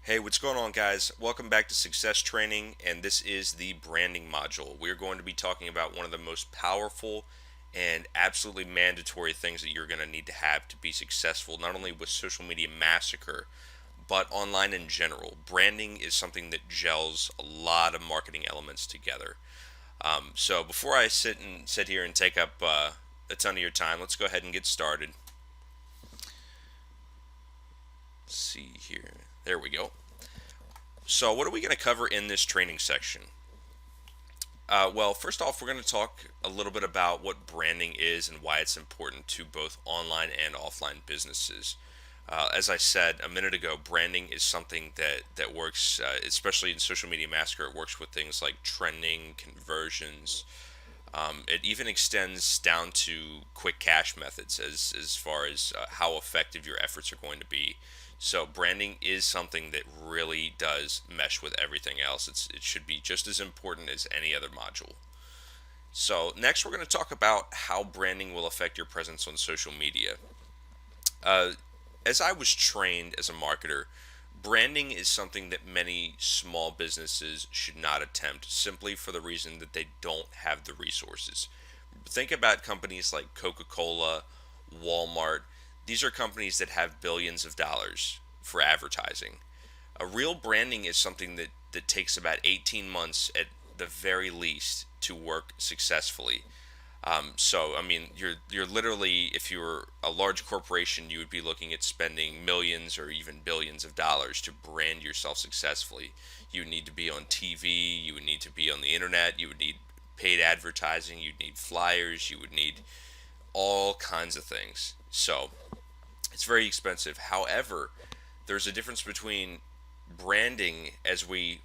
Hey, what's going on, guys? Welcome back to Success Training, and this is the branding module. We're going to be talking about one of the most powerful and absolutely mandatory things that you're going to need to have to be successful, not only with Social Media Massacre, but online in general. Branding is something that gels a lot of marketing elements together. So before I sit here and take up a ton of your time, let's go ahead and get started. Let's see here. There we go. So, what are we going to cover in this training section? Well, first off, we're going to talk a little bit about what branding is and why it's important to both online and offline businesses. As I said a minute ago, branding is something that works, especially in Social Media Massacre. It works with things like trending, conversions. It even extends down to quick cash methods as far as how effective your efforts are going to be. So branding is something that really does mesh with everything else. It should be just as important as any other module. So next, we're going to talk about how branding will affect your presence on social media. Uh, as I was trained as a marketer, branding is something that many small businesses should not attempt simply for the reason that they don't have the resources. Think about companies like Coca-Cola, Walmart. These are companies that have billions of dollars for advertising. A real branding is something that takes about 18 months at the very least to work successfully. So I mean, you're literally, if you were a large corporation, you would be looking at spending millions or even billions of dollars to brand yourself successfully. You would need to be on TV, you would need to be on the internet, you would need paid advertising, you'd need flyers, you would need all kinds of things. So it's very expensive. However, there's a difference between branding as we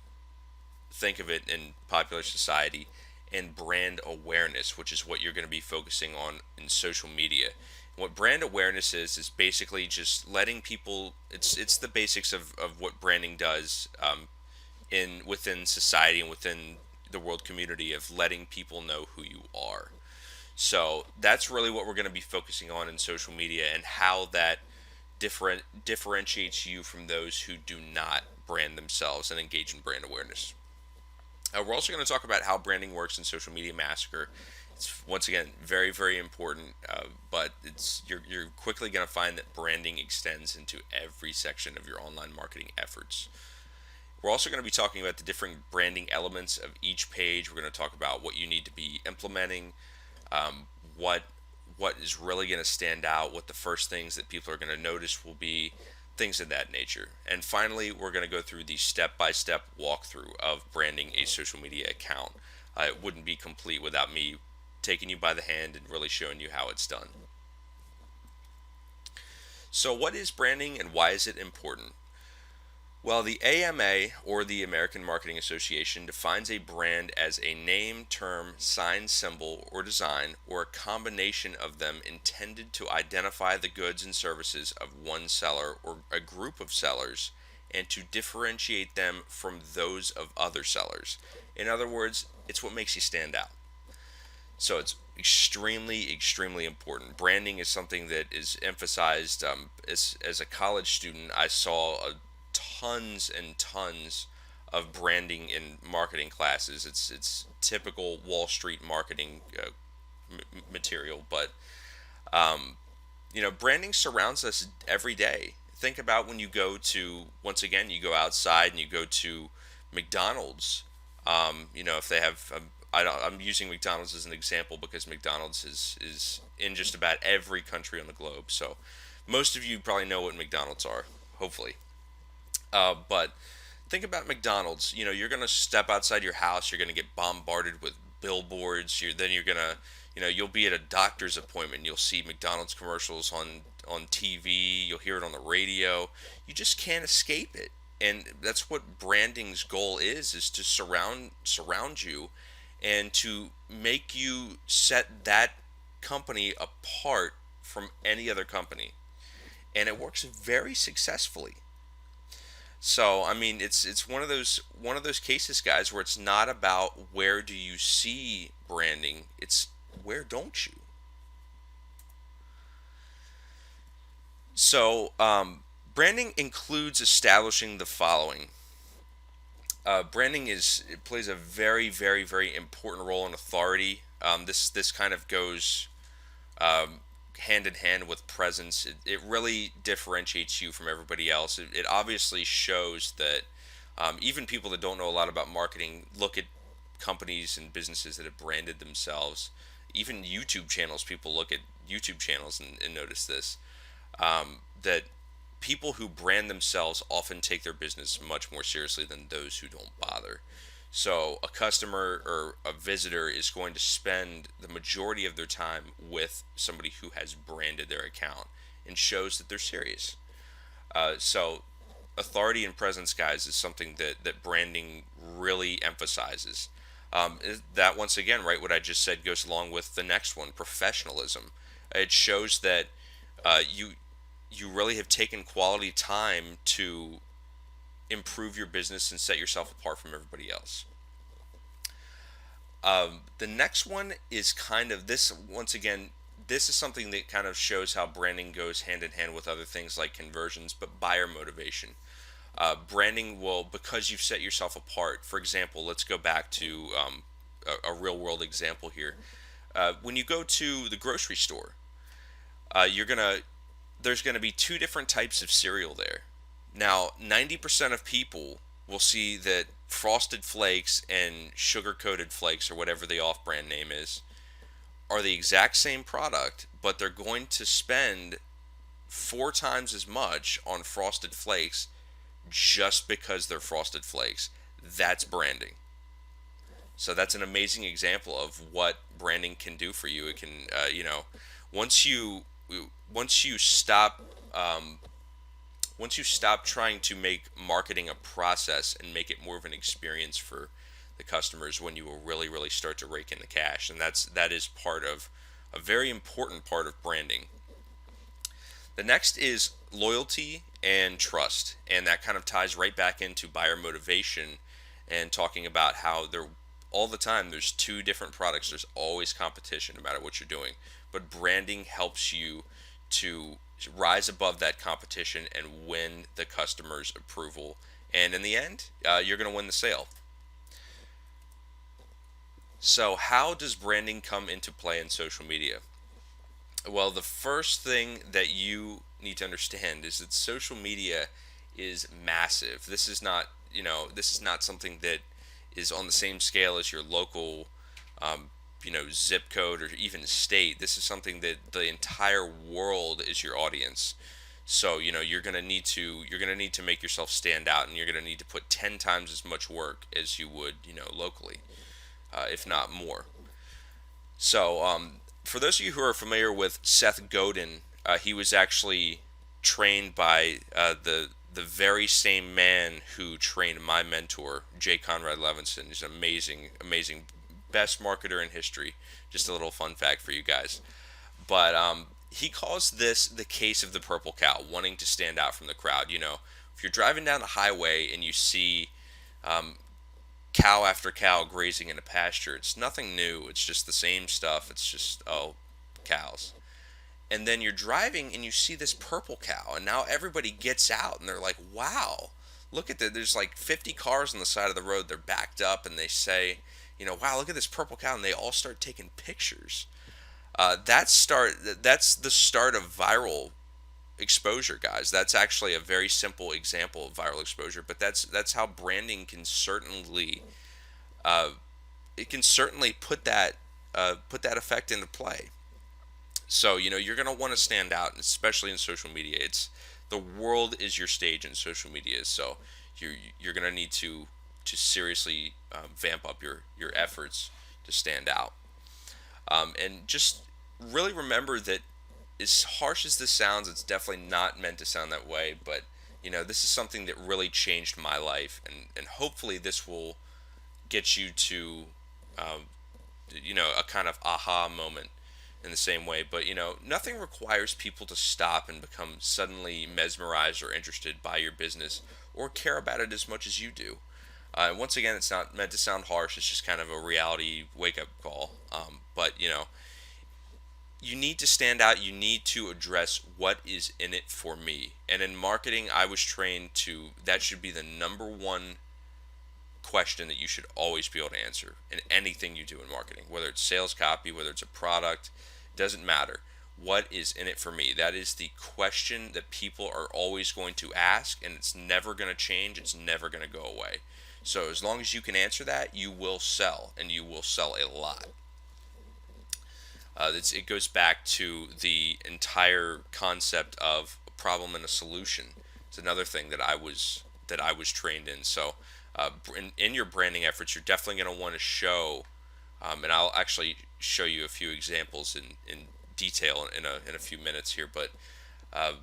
think of it in popular society and brand awareness, which is what you're going to be focusing on in social media. What brand awareness is basically just letting people. It's the basics of what branding does in within society and within the world community of letting people know who you are. So that's really what we're going to be focusing on in social media and how that differentiates you from those who do not brand themselves and engage in brand awareness. We're also going to talk about how branding works in Social Media Massacre. It's once again very, very important, but you're quickly going to find that branding extends into every section of your online marketing efforts. We're also going to be talking about the different branding elements of each page. We're going to talk about what you need to be implementing, um, what what is really going to stand out, what the first things that people are going to notice will be, things of that nature. And finally, we're going to go through the step-by-step walkthrough of branding a social media account. It wouldn't be complete without me taking you by the hand and really showing you how it's done. So, what is branding and why is it important? Well, the AMA, or the American Marketing Association, defines a brand as a name, term, sign, symbol, or design, or a combination of them intended to identify the goods and services of one seller or a group of sellers and to differentiate them from those of other sellers. In other words, it's what makes you stand out. So it's extremely, extremely important. Branding is something that is emphasized. As a college student, I saw tons and tons of branding in marketing classes. It's typical Wall Street marketing material, but um, branding surrounds us every day. Think about when you go to, once again, you go outside and you go to McDonald's. If they have, I'm using McDonald's as an example because McDonald's is in just about every country on the globe. So most of you probably know what McDonald's are, hopefully. But think about McDonald's. You're gonna step outside your house. You're gonna get bombarded with billboards. You're gonna, you'll be at a doctor's appointment. You'll see McDonald's commercials on TV. You'll hear it on the radio. You just can't escape it. And that's what branding's goal is to surround you, and to make you set that company apart from any other company. And it works very successfully. So I mean, it's one of those cases, guys, where it's not about where do you see branding, it's where don't you. So Branding includes establishing the following. Branding it plays a very, very, very important role in authority. This kind of goes um, hand in hand with presence. It really differentiates you from everybody else. It obviously shows that even people that don't know a lot about marketing look at companies and businesses that have branded themselves. Even YouTube channels, people look at YouTube channels and notice this, that people who brand themselves often take their business much more seriously than those who don't bother. So a customer or a visitor is going to spend the majority of their time with somebody who has branded their account and shows that they're serious. So authority and presence, guys, is something that branding really emphasizes. That once again, right, what I just said goes along with the next one, professionalism. It shows that you really have taken quality time to improve your business and set yourself apart from everybody else. The next one is kind of this, once again, this is something that kind of shows how branding goes hand in hand with other things like conversions, but buyer motivation. Branding will, because you've set yourself apart, for example, let's go back to a real world example here. When you go to the grocery store, you're gonna there's gonna be two different types of cereal there. Now, 90% of people will see that Frosted Flakes and Sugar Coated Flakes, or whatever the off brand name is, are the exact same product, but they're going to spend four times as much on Frosted Flakes just because they're Frosted Flakes. That's branding. So that's an amazing example of what branding can do for you. It can, once you once you stop um, once you stop trying to make marketing a process and make it more of an experience for the customers, when you will really, really start to rake in the cash. And that is part of a very important part of branding. The next is loyalty and trust, and that kind of ties right back into buyer motivation and talking about how there all the time there's two different products. There's always competition no matter what you're doing, but branding helps you to rise above that competition and win the customer's approval. And in the end, you're going to win the sale. So, how does branding come into play in social media? Well, the first thing that you need to understand is that social media is massive. This is not something that is on the same scale as your local, zip code or even state. This is something that the entire world is your audience. So, you're gonna need to make yourself stand out, and you're gonna need to put 10 times as much work as you would, locally, if not more. So, for those of you who are familiar with Seth Godin, he was actually trained by the very same man who trained my mentor, J. Conrad Levinson. He's an amazing, amazing, best marketer in history. Just a little fun fact for you guys. But he calls this the case of the purple cow, wanting to stand out from the crowd. If you're driving down a highway and you see um, cow after cow grazing in a pasture. It's nothing new. It's just the same stuff. It's just, oh, cows. And then you're driving and you see this purple cow, and now everybody gets out and they're like, wow, look at that. There's like 50 cars on the side of the road. They're backed up and they say, wow, look at this purple cow. And they all start taking pictures. That's the start of viral exposure, guys. That's actually a very simple example of viral exposure, but that's how branding can certainly uh, put that effect into play. So you're gonna want to stand out, especially in social media. It's the world is your stage in social media, so you're gonna need to seriously vamp up your efforts to stand out. And just really remember that, as harsh as this sounds, it's definitely not meant to sound that way. But this is something that really changed my life, and hopefully this will get you to um, a kind of aha moment in the same way. But nothing requires people to stop and become suddenly mesmerized or interested by your business or care about it as much as you do. Once again, it's not meant to sound harsh. It's just kind of a reality wake up call. But, you know, if you're driving down the highway and you see, cow after cow grazing in a pasture, it's nothing new. It's just the same stuff. It's just, oh, cows. And then you're driving and you see this purple cow, and now everybody gets out and they're like, wow, look at that. There's like 50 cars on the side of the road. They're backed up and they say, wow, look at this purple cow. And they all start taking pictures. That's the start of viral exposure. you need to stand out. You need to address what is in it for me. And in marketing, I was trained to that should be the number one question that you should always be able to answer in anything you do in marketing, whether it's sales copy, whether it's a product, doesn't matter. What is in it for me? That is the question that people are always going to ask, and it's never going to change. It's never going to go away. So as long as you can answer that, you will sell, and you will sell a lot. It goes back to the entire concept of a problem and a solution. It's another thing that I was trained in. So, in your branding efforts, you're definitely going to want to show, and I'll actually show you a few examples in detail in a few minutes here. But uh,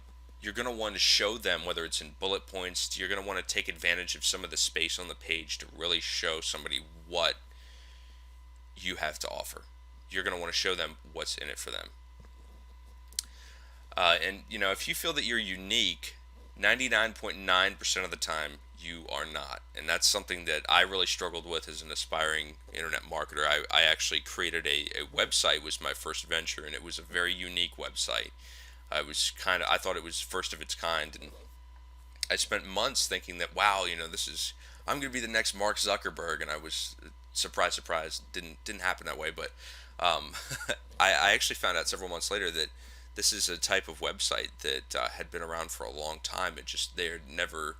you're going to want to show them, whether it's in bullet points. You're going to want to take advantage of some of the space on the page to really show somebody what you have to offer. You're going to want to show them what's in it for them. And if you feel that you're unique, 99.9% of the time you are not. And that's something that I really struggled with as an aspiring internet marketer. I actually created a website, was my first venture, and it was a very unique website. I thought it was first of its kind, and I spent months thinking that, wow, I'm going to be the next Mark Zuckerberg, and I was surprise, surprise, didn't happen that way. But um, I actually found out several months later that this is a type of website that had been around for a long time. It just there never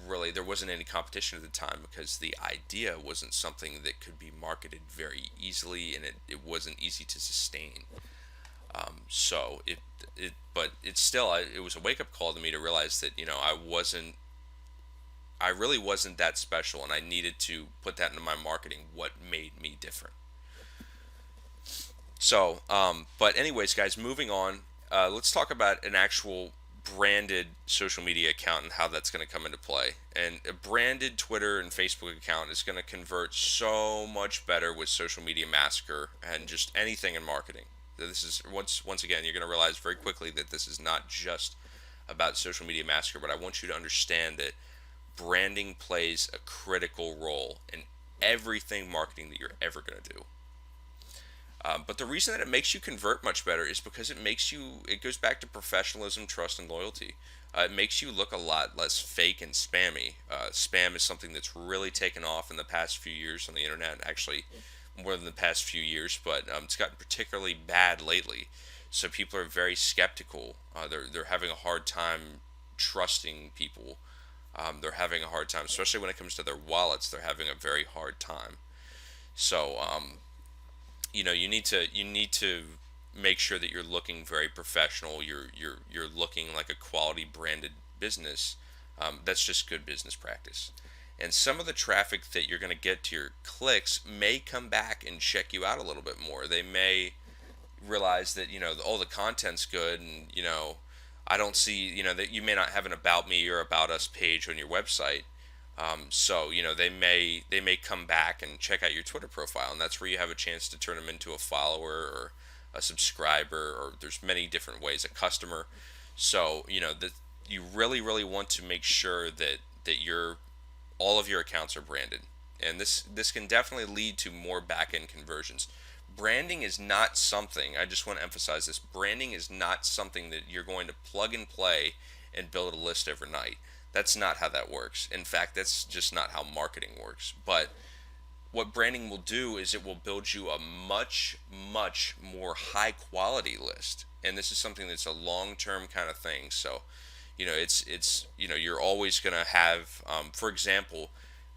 really there wasn't any competition at the time because the idea wasn't something that could be marketed very easily, and it wasn't easy to sustain. So but it's still it was a wake up call to me to realize that I really wasn't that special, and I needed to put that into my marketing. What made me different? So, but anyways, guys, moving on. Let's talk about an actual branded social media account and how that's going to come into play. And a branded Twitter and Facebook account is going to convert so much better with Social Media Massacre and just anything in marketing. This is once again, you're going to realize very quickly that this is not just about Social Media Massacre, but I want you to understand that branding plays a critical role in everything marketing that you're ever going to do. But the reason that it makes you convert much better is because it goes back to professionalism, trust, and loyalty. It makes you look a lot less fake and spammy. Spam is something that's really taken off in the past few years on the internet, actually more than the past few years, but it's gotten particularly bad lately. So people are very skeptical. They're having a hard time trusting people. They're having a hard time, especially when it comes to their wallets. They're having a very hard time. So you need to make sure that you're looking very professional. You're looking like a quality branded business. That's just good business practice. And some of the traffic that you're going to get to your clicks may come back and check you out a little bit more. They may realize that the content's good, and I don't see that you may not have an about me or about us page on your website. So they may come back and check out your Twitter profile, and that's where you have a chance to turn them into a follower or a subscriber, or there's many different ways, a customer. So that you really want to make sure that all of your accounts are branded, and this can definitely lead to more back end conversions. Branding is not something, I just want to emphasize this, branding is not something that you're going to plug and play and build a list overnight. That's not how that works. In fact, that's just not how marketing works. But what branding will do is it will build you a much, much more high quality list. And this is something that's a long term kind of thing. So, you're always going to have, for example,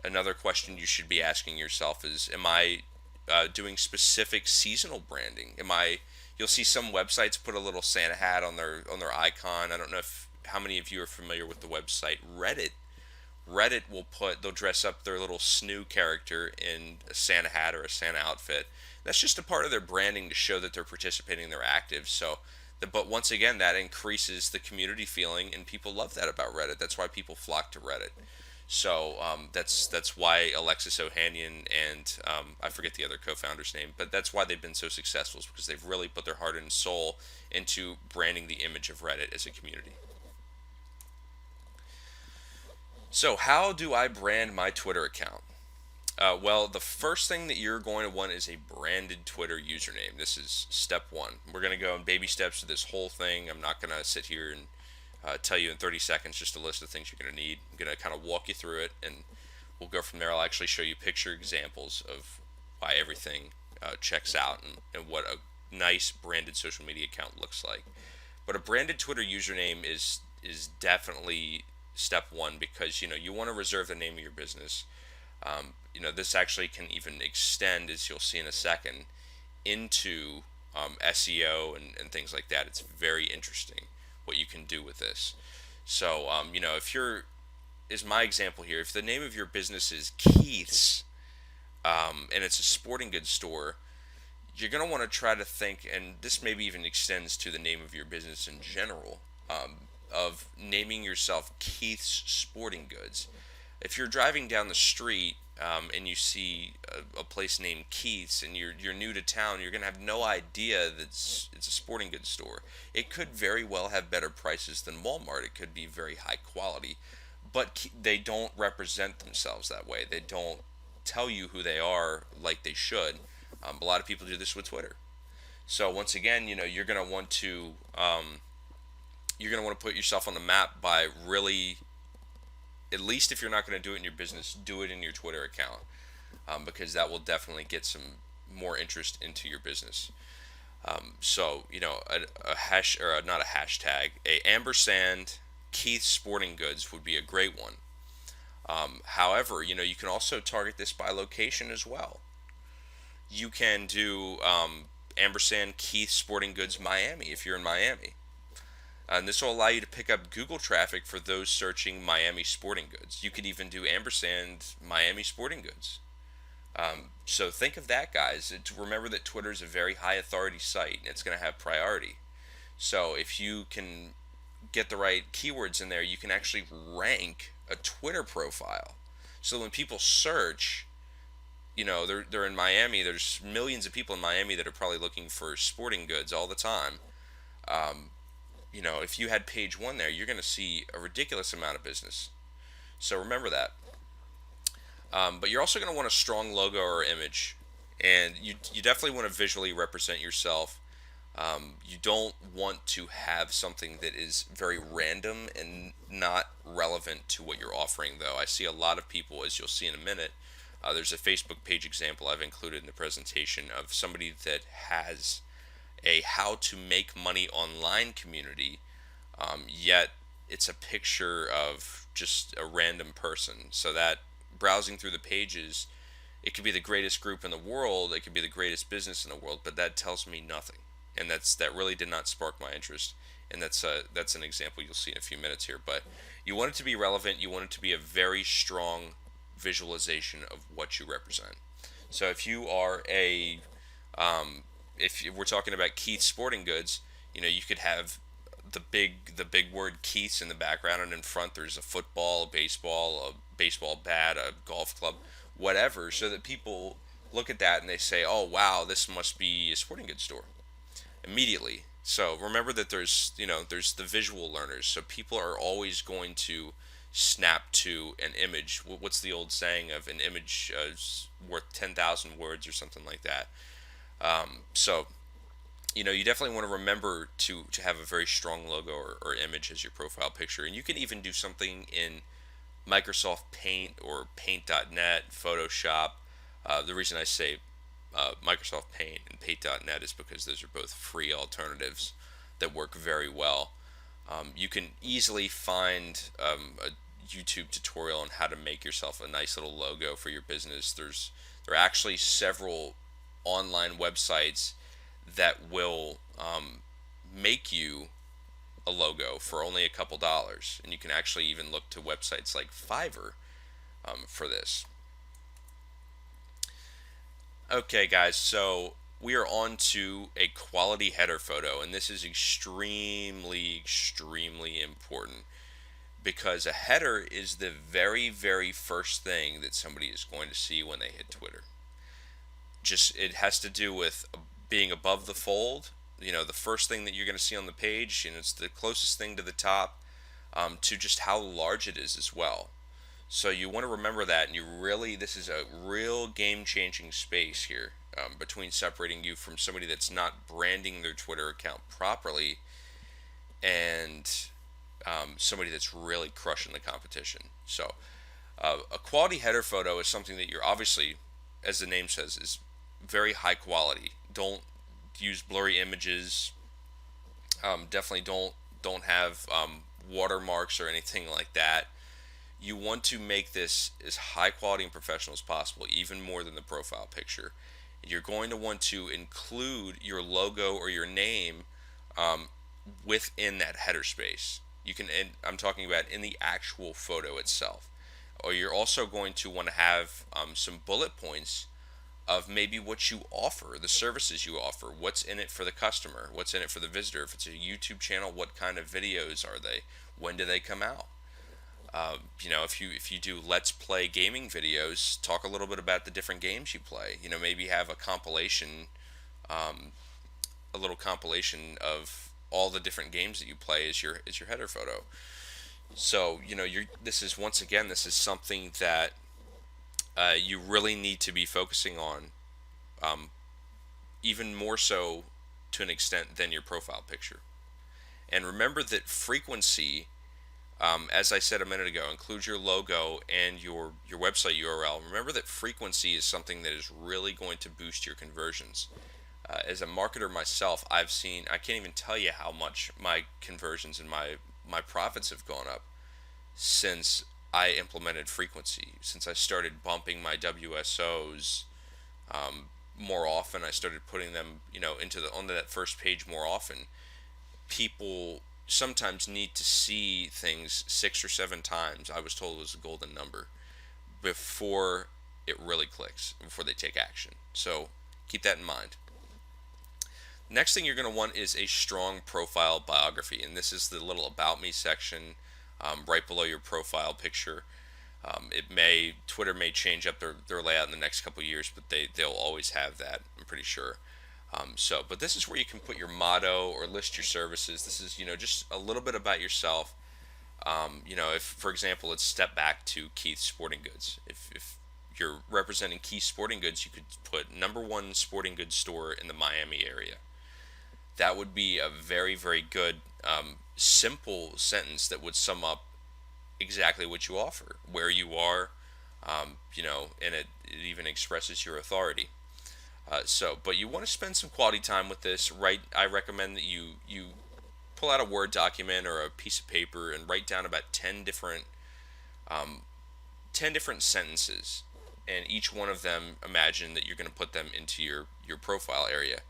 another question you should be asking yourself is, am I doing specific seasonal branding? You'll see some websites put a little Santa hat on their icon. I don't know if how many of you are familiar with the website Reddit. They'll dress up their little snoo character in a Santa hat or a Santa outfit. That's just a part of their branding to show that they're participating, they're active. But once again, that increases the community feeling, and people love that about Reddit. That's why people flock to Reddit. So that's why Alexis Ohanian and I forget the other co-founder's name, but that's why they've been so successful, is because they've really put their heart and soul into branding the image of Reddit as a community. So how do I brand my Twitter account? Well, the first thing that you're going to want is a branded Twitter username. This is step one. We're going to go in baby steps to this whole thing. I'm not going to sit here and tell you in 30 seconds just a list of things you're going to need. I'm going to kind of walk you through it, and we'll go from there. I'll actually show you picture examples of why everything checks out and what a nice branded social media account looks like. But a branded Twitter username is definitely step one because you want to reserve the name of your business. This actually can even extend, as you'll see in a second, into SEO and things like that. It's very interesting what you can do with this. So, if you're, is my example here, if the name of your business is Keith's and it's a sporting goods store, you're going to want to try to think, and this maybe even extends to the name of your business in general, of naming yourself Keith's Sporting Goods. If you're driving down the street and you see a place named Keith's and you're new to town, you're gonna have no idea that it's a sporting goods store. It could very well have better prices than Walmart. It could be very high quality, but they don't represent themselves that way. They don't tell you who they are like they should. A lot of people do this with Twitter. So once again, you're gonna want to put yourself on the map by really, at least if you're not going to do it in your business, do it in your Twitter account, because that will definitely get some more interest into your business. A hash or not a hashtag, a ampersand Keith Sporting Goods would be a great one. However, you can also target this by location as well. You can do ampersand Keith Sporting Goods Miami if you're in Miami. And this will allow you to pick up Google traffic for those searching Miami sporting goods. You could even do ampersand Miami sporting goods. So think of that, guys. Remember that Twitter is a very high authority site and it's going to have priority. So if you can get the right keywords in there, you can actually rank a Twitter profile. So when people search, they're in Miami. There's millions of people in Miami that are probably looking for sporting goods all the time. If you had page one there, you're going to see a ridiculous amount of business. So remember that. But you're also going to want a strong logo or image, and you definitely want to visually represent yourself. You don't want to have something that is very random and not relevant to what you're offering, though. I see a lot of people, as you'll see in a minute. There's a Facebook page example I've included in the presentation of somebody that has a how to make money online community, yet it's a picture of just a random person. So that browsing through the pages, it could be the greatest group in the world, it could be the greatest business in the world, but that tells me nothing, and that really did not spark my interest. And that's an example you'll see in a few minutes here. But you want it to be relevant. You want it to be a very strong visualization of what you represent. So if you are if we're talking about Keith Sporting Goods, you could have the big word Keith's in the background, and in front there's a football, a baseball bat, a golf club, whatever, so that people look at that and they say, "Oh wow, this must be a sporting goods store," immediately. So remember that there's the visual learners. So people are always going to snap to an image. What's the old saying of an image is worth 10,000 words or something like that? So you definitely want to remember to have a very strong logo or image as your profile picture. And you can even do something in Microsoft Paint or Paint.net, Photoshop. The reason I say Microsoft Paint and Paint.net is because those are both free alternatives that work very well. You can easily find a YouTube tutorial on how to make yourself a nice little logo for your business. There are actually several online websites that will make you a logo for only a couple dollars, and you can actually even look to websites like Fiverr for this. Okay, guys, so we are on to a quality header photo, and this is extremely important because a header is the very, very first thing that somebody is going to see when they hit Twitter. Just it has to do with being above the fold. The first thing that you're going to see on the page, and it's the closest thing to the top, to just how large it is as well. So you want to remember that, and this is a real game-changing space here, between separating you from somebody that's not branding their Twitter account properly and somebody that's really crushing the competition. So a quality header photo is something that you're obviously, as the name says, is very high quality. Don't use blurry images. Definitely don't have watermarks or anything like that. You want to make this as high quality and professional as possible, even more than the profile picture. You're going to want to include your logo or your name um, within that header space. You can, and I'm talking about in the actual photo itself. Or you're also going to want to have some bullet points of maybe what you offer, the services you offer, what's in it for the customer, what's in it for the visitor. If it's a YouTube channel, what kind of videos are they? When do they come out? If you do let's play gaming videos, talk a little bit about the different games you play. Maybe have um, a little compilation of all the different games that you play as your header photo. So this is something that you really need to be focusing on, um, even more so to an extent than your profile picture. And remember that frequency, as I said a minute ago, includes your logo and your website URL. Remember that frequency is something that is really going to boost your conversions. As a marketer myself, I can't even tell you how much my conversions and my profits have gone up since I implemented frequency. Since I started bumping my WSOs more often, I started putting them, onto that first page more often. People sometimes need to see things 6 or 7 times. I was told it was a golden number before it really clicks, before they take action. So keep that in mind. Next thing you're going to want is a strong profile biography, and this is the little about me section right below your profile picture. Twitter may change up their layout in the next couple of years, but they'll always have that, I'm pretty sure. But this is where you can put your motto or list your services. This is, just a little bit about yourself. If, for example, let's step back to Keith's Sporting Goods. If you're representing Keith Sporting Goods, you could put #1 sporting goods store in the Miami area. That would be a very, very good, simple sentence that would sum up exactly what you offer, where you are, and it even expresses your authority. But you want to spend some quality time with this. Right, I recommend that you pull out a Word document or a piece of paper and write down about um, 10 different sentences, and each one of them, imagine that you're going to put them into your profile area,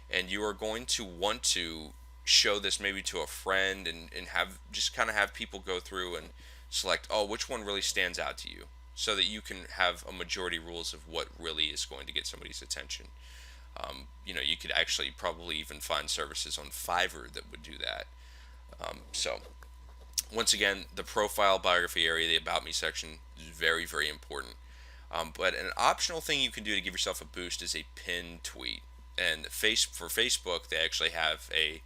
and you are going to want to show this maybe to a friend, and have just kind of have people go through and select, oh, which one really stands out to you, so that you can have a majority rules of what really is going to get somebody's attention. You could actually probably even find services on Fiverr that would do that. So once again, the profile biography area, the about me section, is very, very important. But an optional thing you can do to give yourself a boost is a pinned tweet. And for Facebook, they actually have a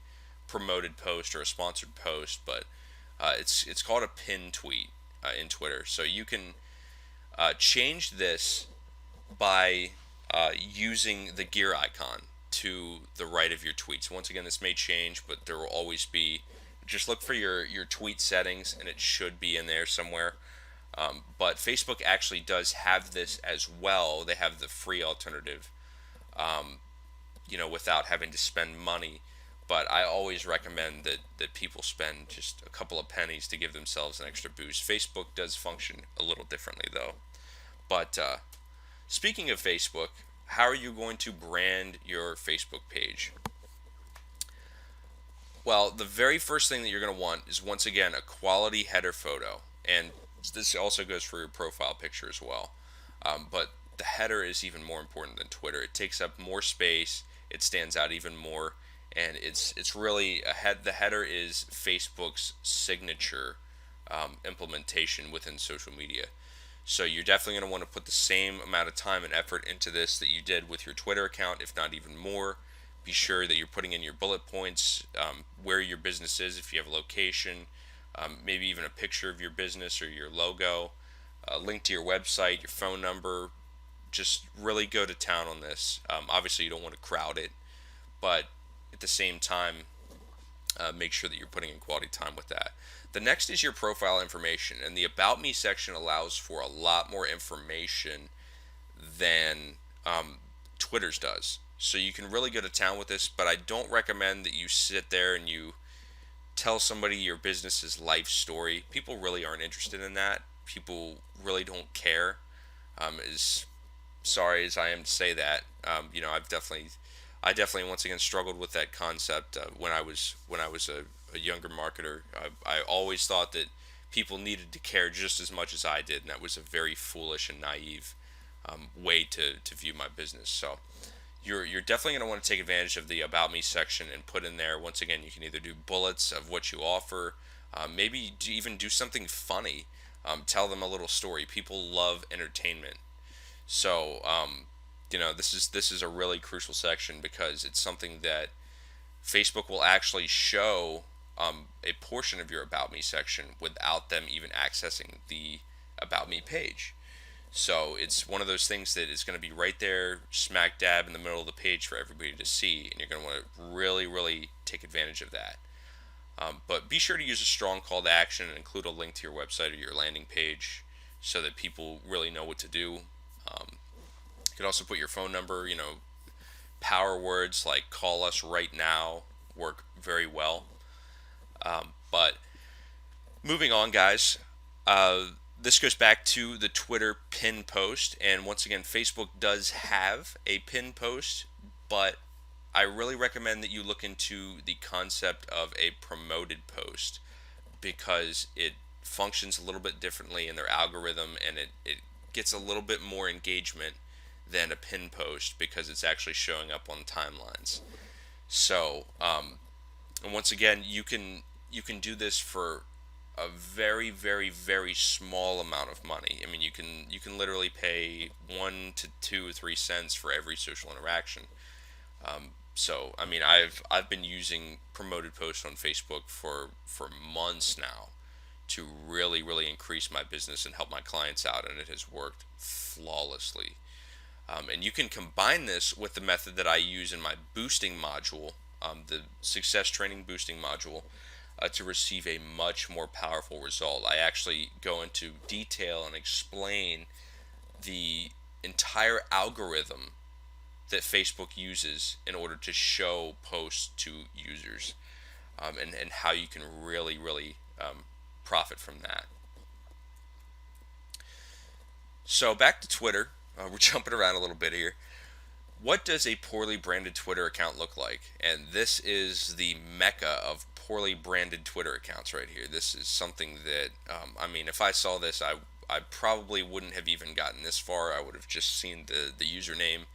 promoted post or a sponsored post, but it's called a pinned tweet in Twitter. So you can change this by using the gear icon to the right of your tweets. Once again, this may change, but there will always be. Just look for your tweet settings, and it should be in there somewhere. But Facebook actually does have this as well. They have the free alternative, without having to spend money. But I always recommend that people spend just a couple of pennies to give themselves an extra boost. Facebook does function a little differently, though. But speaking of Facebook, how are you going to brand your Facebook page? Well, the very first thing that you're going to want is, once again, a quality header photo. And this also goes for your profile picture as well. But the header is even more important than Twitter. It takes up more space. It stands out even more. And it's really the header is Facebook's signature implementation within social media. So you're definitely going to want to put the same amount of time and effort into this that you did with your Twitter account, if not even more. Be sure that you're putting in your bullet points, where your business is, if you have a location, maybe even a picture of your business or your logo. a link to your website, your phone number. Just really go to town on this. Obviously, you don't want to crowd it, but at the same time, make sure that you're putting in quality time with that. The next is your profile information, and the About Me section allows for a lot more information than Twitter's does. So you can really go to town with this, but I don't recommend that you sit there and you tell somebody your business's life story. People really aren't interested in that. People really don't care. As sorry as I am to say that, I definitely once again struggled with that concept when I was a younger marketer. I always thought that people needed to care just as much as I did, and that was a very foolish and naive way to view my business. So you're definitely going to want to take advantage of the About Me section and put in there. Once again, you can either do bullets of what you offer, maybe even do something funny. Tell them a little story. People love entertainment. So this is a really crucial section because it's something that Facebook will actually show a portion of your About Me section without them even accessing the About Me page. So it's one of those things that is going to be right there, smack dab in the middle of the page for everybody to see, and you're going to want to really, really take advantage of that. But be sure to use a strong call to action and include a link to your website or your landing page so that people really know what to do. You can also put your phone number, power words like call us right now work very well. But moving on, guys, this goes back to the Twitter pin post. And once again, Facebook does have a pin post, but I really recommend that you look into the concept of a promoted post because it functions a little bit differently in their algorithm and it gets a little bit more engagement than a pin post because it's actually showing up on timelines. So, and once again, you can do this for a very, very, very small amount of money. I mean, you can literally pay 1 to 2 or 3 cents for every social interaction. So, I mean, I've been using promoted posts on Facebook for months now to really, really increase my business and help my clients out, and it has worked flawlessly. And you can combine this with the method that I use in my boosting module, the success training boosting module, to receive a much more powerful result. I actually go into detail and explain the entire algorithm that Facebook uses in order to show posts to users, and how you can really, really profit from that. So back to Twitter. We're jumping around a little bit here. What does a poorly branded Twitter account look like? And this is the mecca of poorly branded Twitter accounts right here. This is something that, I mean, if I saw this, I probably wouldn't have even gotten this far. I would have just seen the username,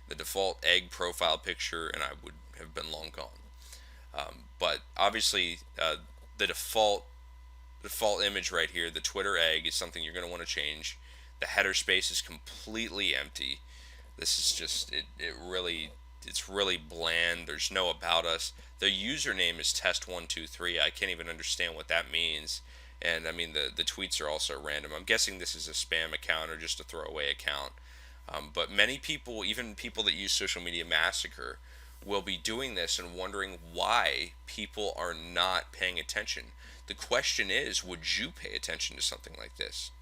the default egg profile picture, and I would have been long gone. But obviously, the default image right here, the Twitter egg, is something you're going to want to change. The header space is completely empty. This is just it's really bland. There's no about us. The username is test123. I can't even understand what that means. And I mean the tweets are also random. I'm guessing this is a spam account or just a throwaway account. But many people, even people that use Social Media Massacre, will be doing this and wondering why people are not paying attention. The question is, would you pay attention to something like this?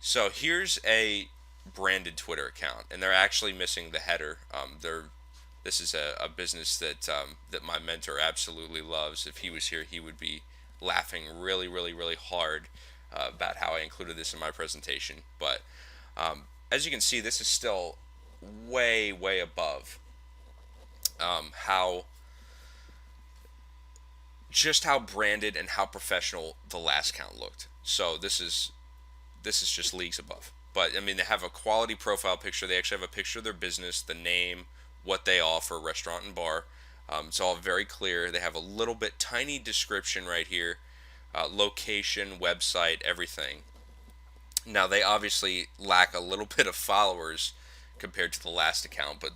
So here's a branded Twitter account, and they're actually missing the header. This is a business that my mentor absolutely loves. If he was here, he would be laughing really, really, really hard about how I included this in my presentation. But as you can see, this is still way, way above how just how branded and how professional the last count looked. So this is just leagues above. But I mean, they have a quality profile picture. They actually have a picture of their business, the name, what they offer, restaurant and bar. It's all very clear. They have a little bit tiny description right here, location, website, everything. Now they obviously lack a little bit of followers compared to the last account, but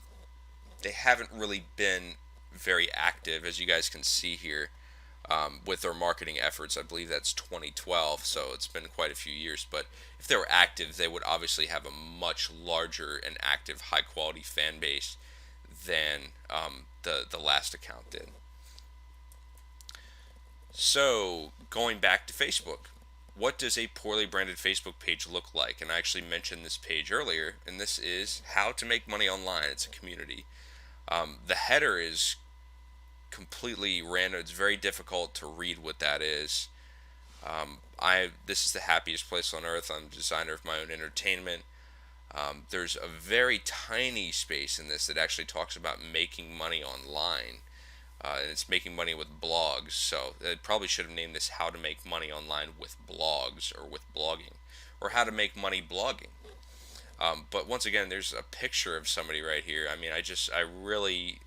they haven't really been very active, as you guys can see here. with their marketing efforts. I believe that's 2012, so it's been quite a few years. But if they were active, they would obviously have a much larger and active, high quality fan base than the last account did. So going back to Facebook, what does a poorly branded Facebook page look like? And I actually mentioned this page earlier, and this is how to make money online. It's a community. The header is completely random. It's very difficult to read what that is. I This is the happiest place on earth. I'm a designer of my own entertainment. There's a very tiny space in this that actually talks about making money online, and it's making money with blogs. So they probably should have named this "How to Make Money Online with Blogs" or with blogging, or "How to Make Money Blogging." But once again, there's a picture of somebody right here. I mean, I really,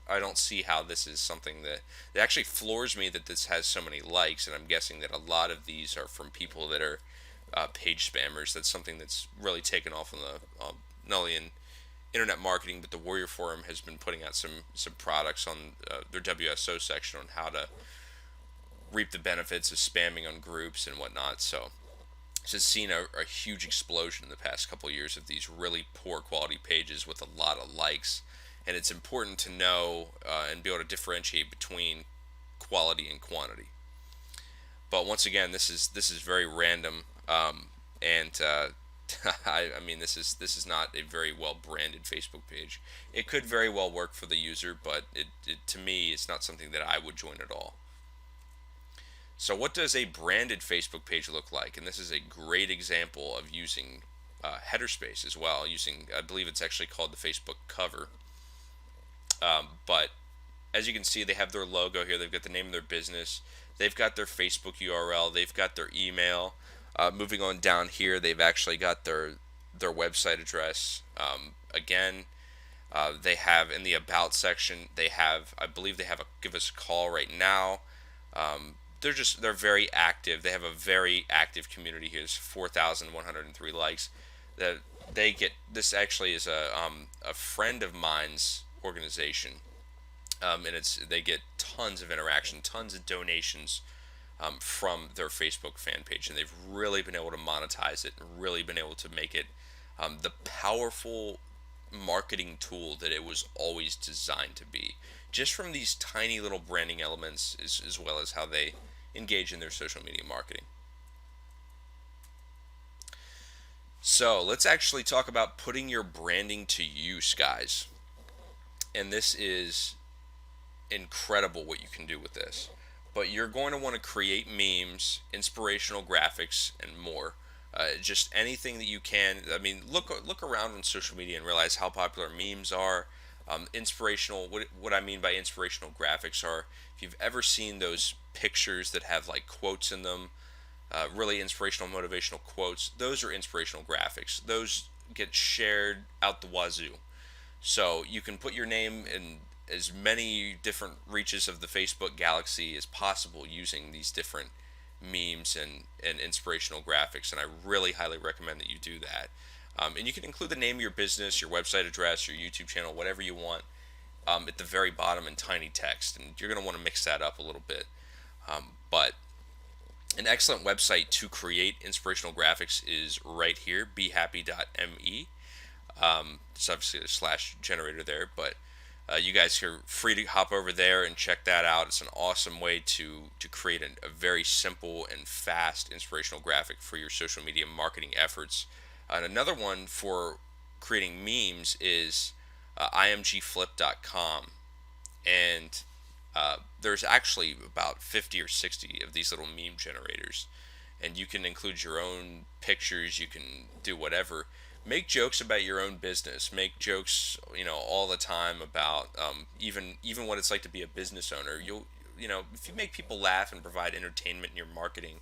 I don't see how this is something that it actually floors me that this has so many likes, and I'm guessing that a lot of these are from people that are page spammers. That's something that's really taken off on the not only in internet marketing, but the Warrior Forum has been putting out some products on their WSO section on how to reap the benefits of spamming on groups and whatnot. So it's just seen a huge explosion in the past couple of years of these really poor quality pages with a lot of likes, and it's important to know and be able to differentiate between quality and quantity. But once again, this is very random, and I mean this is not a very well branded Facebook page. It could very well work for the user, but it to me it's not something that I would join at all. So what does a branded Facebook page look like? And this is a great example of using header space as well. Using, I believe it's actually called the Facebook cover. But as you can see, they have their logo here. They've got the name of their business. They've got their Facebook URL. They've got their email. Moving on down here, they've actually got their website address. Again, they have in the about section. They have, I believe, they have a give us a call right now. They're very active. They have a very active community here. There's 4,103 likes. That they get this actually is a friend of mine's organization, and they get tons of interaction, tons of donations from their Facebook fan page, and they've really been able to monetize it and really been able to make it the powerful marketing tool that it was always designed to be. Just from these tiny little branding elements, as well as how they engage in their social media marketing. So let's actually talk about putting your branding to use, guys. And this is incredible what you can do with this. But you're going to want to create memes, inspirational graphics, and more. Just anything that you can. I mean, look around on social media and realize how popular memes are. Inspirational. What I mean by inspirational graphics are, if you've ever seen those pictures that have like quotes in them, really inspirational, motivational quotes. Those are inspirational graphics. Those get shared out the wazoo. So you can put your name in as many different reaches of the Facebook galaxy as possible using these different memes and inspirational graphics. And I really highly recommend that you do that. And you can include the name of your business, your website address, your YouTube channel, whatever you want, at the very bottom in tiny text. And you're going to want to mix that up a little bit. But an excellent website to create inspirational graphics is right here, behappy.me. It's obviously a slash generator there, but you guys are free to hop over there and check that out. It's an awesome way to create a very simple and fast inspirational graphic for your social media marketing efforts. And another one for creating memes is imgflip.com. And there's actually about 50 or 60 of these little meme generators. And you can include your own pictures, you can do whatever. Make jokes about your own business. Make jokes, all the time about even what it's like to be a business owner. If you make people laugh and provide entertainment in your marketing,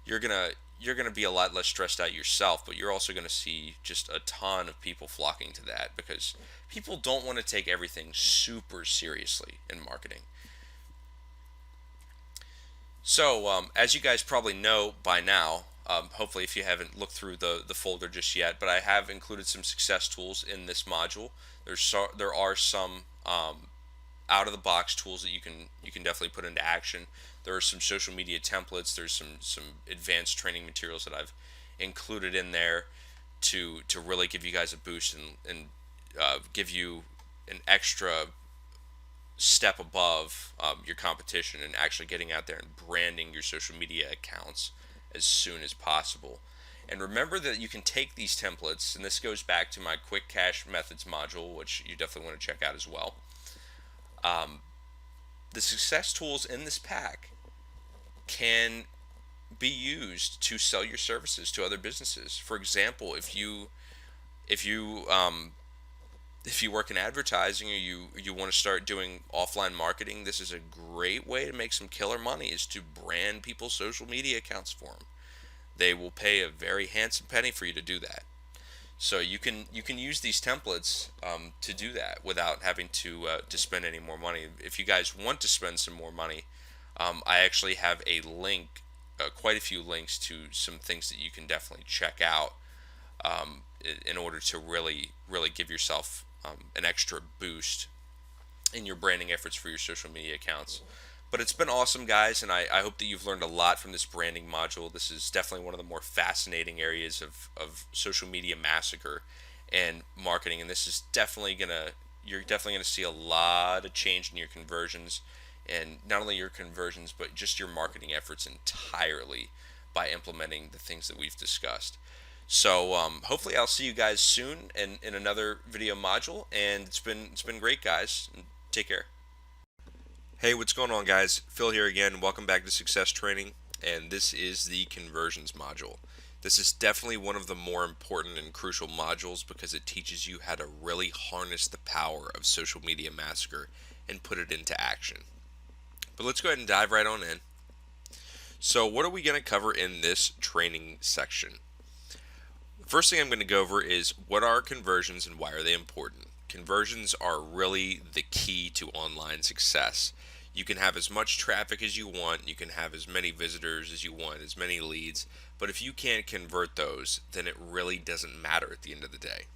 you're gonna be a lot less stressed out yourself. But you're also gonna see just a ton of people flocking to that because people don't want to take everything super seriously in marketing. So, as you guys probably know by now, hopefully if you haven't looked through the folder just yet, but I have included some success tools in this module. There are some out of the box tools that you can definitely put into action. There are some social media templates. There's some advanced training materials that I've included in there to really give you guys a boost and give you an extra step above your competition and actually getting out there and branding your social media accounts as soon as possible. And remember that you can take these templates, and this goes back to my quick cash methods module, which you definitely want to check out as well. The success tools in this pack can be used to sell your services to other businesses. For example, if you if you work in advertising, or you want to start doing offline marketing, this is a great way to make some killer money, is to brand people's social media accounts for them. They will pay a very handsome penny for you to do that. So you can use these templates to do that without having to spend any more money. If you guys want to spend some more money, I actually have a link, quite a few links to some things that you can definitely check out in order to really give yourself an extra boost in your branding efforts for your social media accounts. But it's been awesome, guys, and I hope that you've learned a lot from this branding module. This is definitely one of the more fascinating areas of social media massacre and marketing, and this is you're definitely gonna see a lot of change in your conversions, and not only your conversions, but just your marketing efforts entirely by implementing the things that we've discussed. So hopefully I'll see you guys soon in another video module, and it's been great, guys. Take care. Hey, what's going on, guys? Phil here again. Welcome back to Success Training, and this is the conversions module. This is definitely one of the more important and crucial modules because it teaches you how to really harness the power of social media massacre and put it into action. But let's go ahead and dive right on in. So what are we going to cover in this training section? The first thing I'm going to go over is what are conversions and why are they important. Conversions are really the key to online success. You can have as much traffic as you want, you can have as many visitors as you want, as many leads, but if you can't convert those, then it really doesn't matter at the end of the day.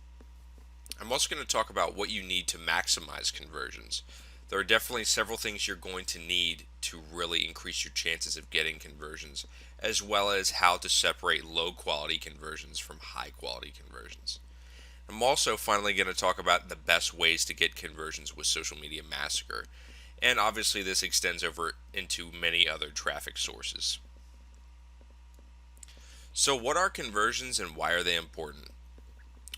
I'm also going to talk about what you need to maximize conversions. There are definitely several things you're going to need to really increase your chances of getting conversions, as well as how to separate low quality conversions from high quality conversions. I'm also finally going to talk about the best ways to get conversions with Social Media Massacre, and obviously this extends over into many other traffic sources. So what are conversions and why are they important?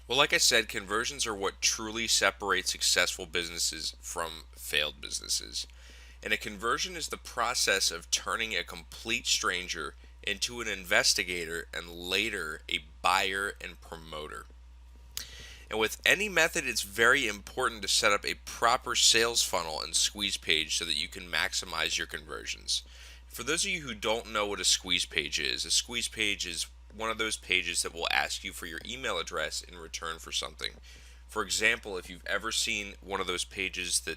Well, like I said, conversions are what truly separates successful businesses from failed businesses. And a conversion is the process of turning a complete stranger into an investigator and later a buyer and promoter. And with any method, it's very important to set up a proper sales funnel and squeeze page so that you can maximize your conversions. For those of you who don't know what a squeeze page is, a squeeze page is one of those pages that will ask you for your email address in return for something. For example, if you've ever seen one of those pages that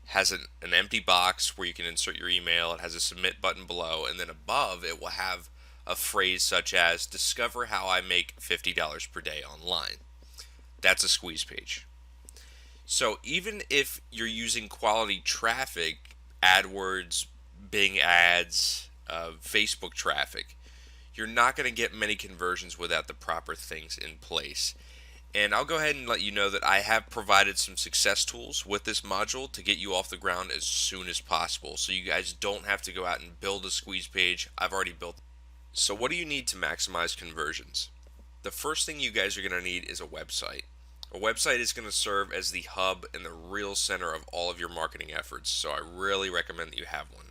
has an empty box where you can insert your email, it has a submit button below, and then above it will have a phrase such as, discover how I make $50 per day online. That's a squeeze page. So even if you're using quality traffic, AdWords, Bing ads, Facebook traffic, you're not going to get many conversions without the proper things in place. And I'll go ahead and let you know that I have provided some success tools with this module to get you off the ground as soon as possible, so you guys don't have to go out and build a squeeze page. I've already built. So what do you need to maximize conversions? The first thing you guys are going to need is a website. A website is going to serve as the hub and the real center of all of your marketing efforts, so I really recommend that you have one.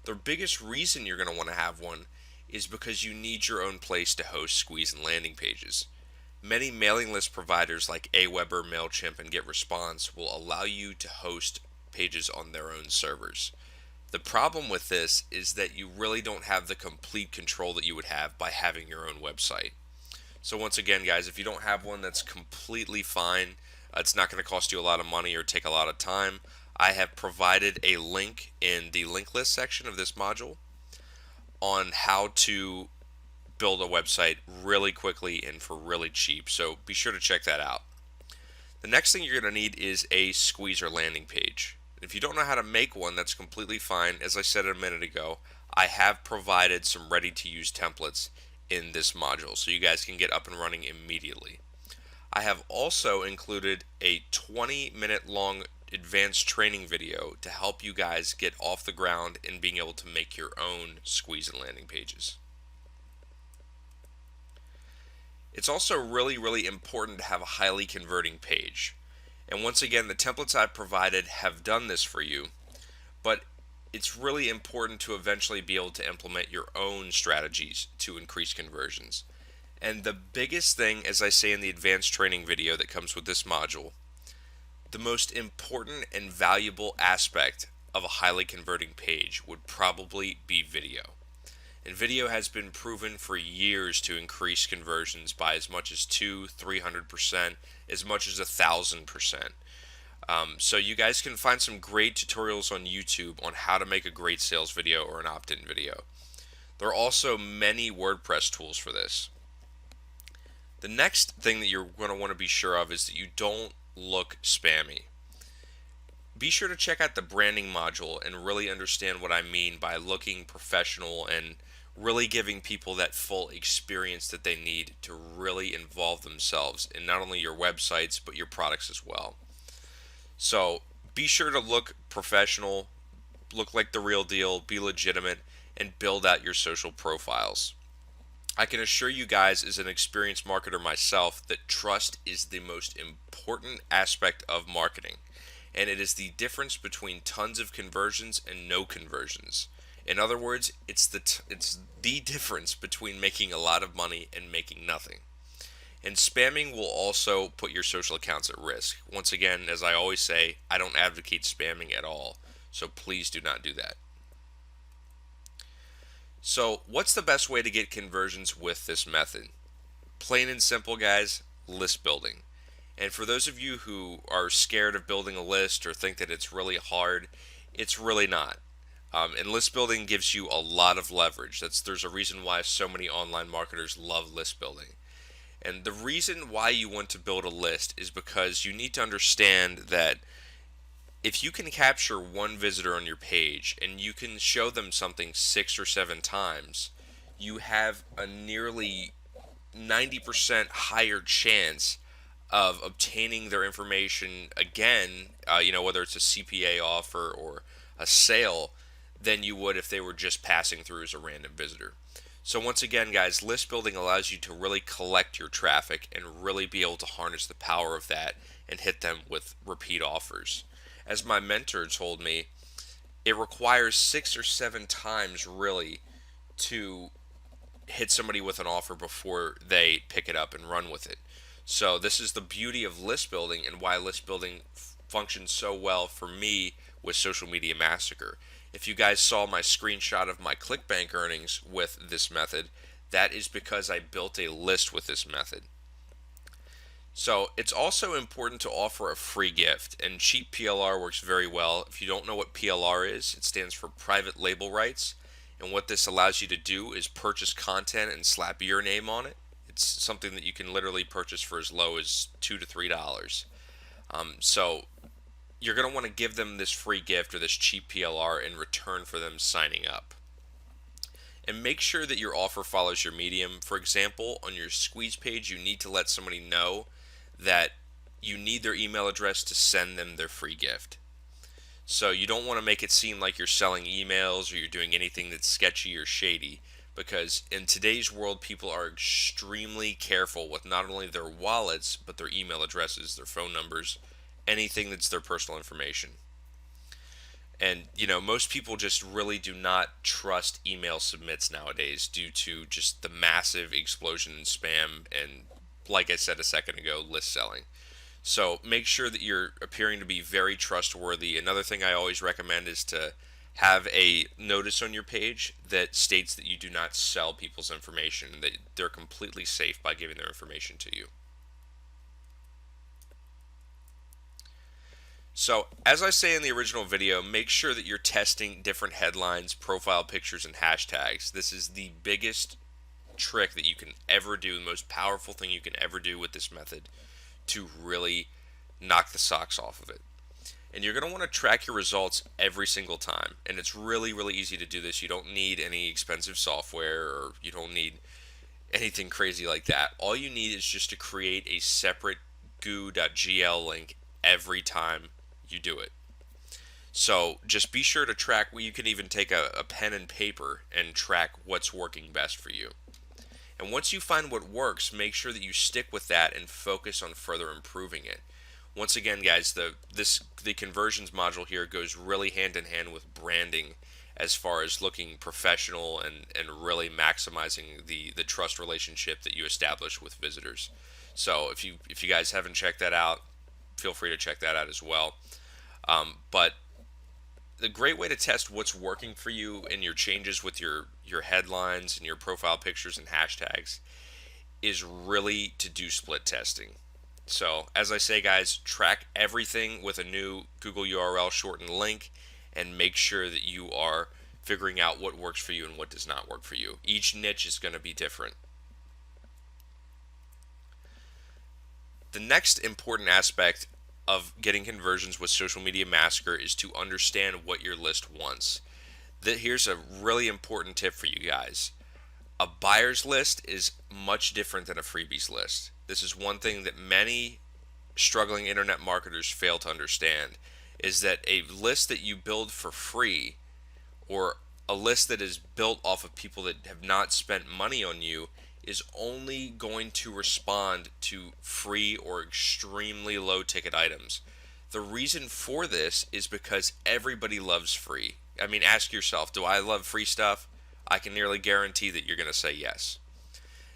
The biggest reason you're going to want to have one is because you need your own place to host squeeze and landing pages. Many mailing list providers like Aweber, MailChimp, and GetResponse will allow you to host pages on their own servers. The problem with this is that you really don't have the complete control that you would have by having your own website. So once again, guys, if you don't have one, that's completely fine. It's not going to cost you a lot of money or take a lot of time. I have provided a link in the link list section of this module on how to build a website really quickly and for really cheap. So be sure to check that out. The next thing you're going to need is a squeezer landing page. If you don't know how to make one, that's completely fine. As I said a minute ago, I have provided some ready to use templates in this module so you guys can get up and running immediately. I have also included a 20-minute long advanced training video to help you guys get off the ground and being able to make your own squeeze and landing pages. It's also really important to have a highly converting page. And once again, the templates I've provided have done this for you, but it's really important to eventually be able to implement your own strategies to increase conversions. And the biggest thing, as I say in the advanced training video that comes with this module, the most important and valuable aspect of a highly converting page would probably be video. And video has been proven for years to increase conversions by as much as 200-300%, as much as 1,000%. So you guys can find some great tutorials on YouTube on how to make a great sales video or an opt-in video. There are also many WordPress tools for this. The next thing that you're going to want to be sure of is that you don't look spammy. Be sure to check out the branding module and really understand what I mean by looking professional and really giving people that full experience that they need to really involve themselves in not only your websites but your products as well. So be sure to look professional, look like the real deal, be legitimate, and build out your social profiles. I can assure you guys, as an experienced marketer myself, that trust is the most important aspect of marketing, and it is the difference between tons of conversions and no conversions. In other words, it's the difference between making a lot of money and making nothing. And spamming will also put your social accounts at risk. Once again, as I always say, I don't advocate spamming at all, so please do not do that. So, what's the best way to get conversions with this method? Plain and simple, guys, list building. And for those of you who are scared of building a list or think that it's really hard, it's really not. And list building gives you a lot of leverage. There's a reason why so many online marketers love list building. And the reason why you want to build a list is because you need to understand that if you can capture one visitor on your page and you can show them something 6 or 7 times, you have a nearly 90% higher chance of obtaining their information again, whether it's a CPA offer or a sale, than you would if they were just passing through as a random visitor. So once again, guys, list building allows you to really collect your traffic and really be able to harness the power of that and hit them with repeat offers. As my mentor told me, it requires 6 or 7 times really to hit somebody with an offer before they pick it up and run with it. So this is the beauty of list building and why list building functions so well for me with Social Media Massacre. If you guys saw my screenshot of my ClickBank earnings with this method, that is because I built a list with this method. So it's also important to offer a free gift, and cheap PLR works very well. If you don't know what PLR is, it stands for private label rights, and what this allows you to do is purchase content and slap your name on it. It's something that you can literally purchase for as low as $2 to $3. So you're going to want to give them this free gift or this cheap PLR in return for them signing up. And make sure that your offer follows your medium. For example, on your squeeze page, you need to let somebody know that you need their email address to send them their free gift. So you don't want to make it seem like you're selling emails or you're doing anything that's sketchy or shady, because in today's world, people are extremely careful with not only their wallets, but their email addresses, their phone numbers, anything that's their personal information. And, most people just really do not trust email submits nowadays due to just the massive explosion in spam and, like I said a second ago, list selling. So make sure that you're appearing to be very trustworthy. Another thing I always recommend is to have a notice on your page that states that you do not sell people's information, that they're completely safe by giving their information to you. So, as I say in the original video, make sure that you're testing different headlines, profile pictures, and hashtags. This is the biggest trick that you can ever do, the most powerful thing you can ever do with this method to really knock the socks off of it. And you're going to want to track your results every single time. And it's really, really easy to do this. You don't need any expensive software, or you don't need anything crazy like that. All you need is just to create a separate goo.gl link every time you do it. So just be sure to track. You can even take a pen and paper and track what's working best for you. And once you find what works, make sure that you stick with that and focus on further improving it. Once again, guys, the conversions module here goes really hand in hand with branding, as far as looking professional and really maximizing the trust relationship that you establish with visitors. So if you guys haven't checked that out, feel free to check that out as well. But the great way to test what's working for you and your changes with your headlines and your profile pictures and hashtags is really to do split testing. So as I say, guys, track everything with a new Google URL shortened link, and make sure that you are figuring out what works for you and what does not work for you. Each niche is going to be different. The next important aspect of getting conversions with Social Media Massacre is to understand what your list wants. Here's a really important tip for you guys. A buyer's list is much different than a freebies list. This is one thing that many struggling internet marketers fail to understand, is that a list that you build for free, or a list that is built off of people that have not spent money on you, is only going to respond to free or extremely low ticket items. The reason for this is because everybody loves free. I mean, ask yourself, do I love free stuff? I can nearly guarantee that you're going to say yes.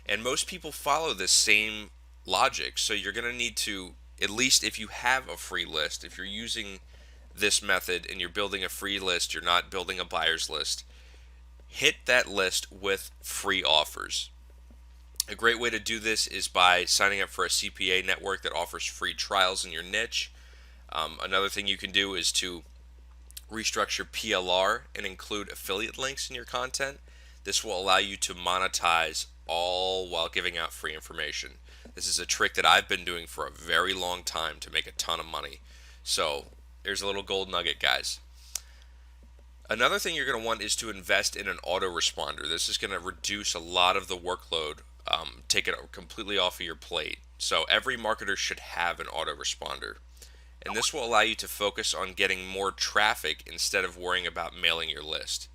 And most people follow this same logic, so you're going to need to, at least if you have a free list, if you're using this method and you're building a free list, you're not building a buyer's list, hit that list with free offers. A great way to do this is by signing up for a CPA network that offers free trials in your niche. Another thing you can do is to restructure PLR and include affiliate links in your content. This will allow you to monetize all while giving out free information. This is a trick that I've been doing for a very long time to make a ton of money. So there's a little gold nugget, guys. Another thing you're going to want is to invest in an autoresponder. This is going to reduce a lot of the workload, take it completely off of your plate. So every marketer should have an autoresponder. And this will allow you to focus on getting more traffic instead of worrying about mailing your list.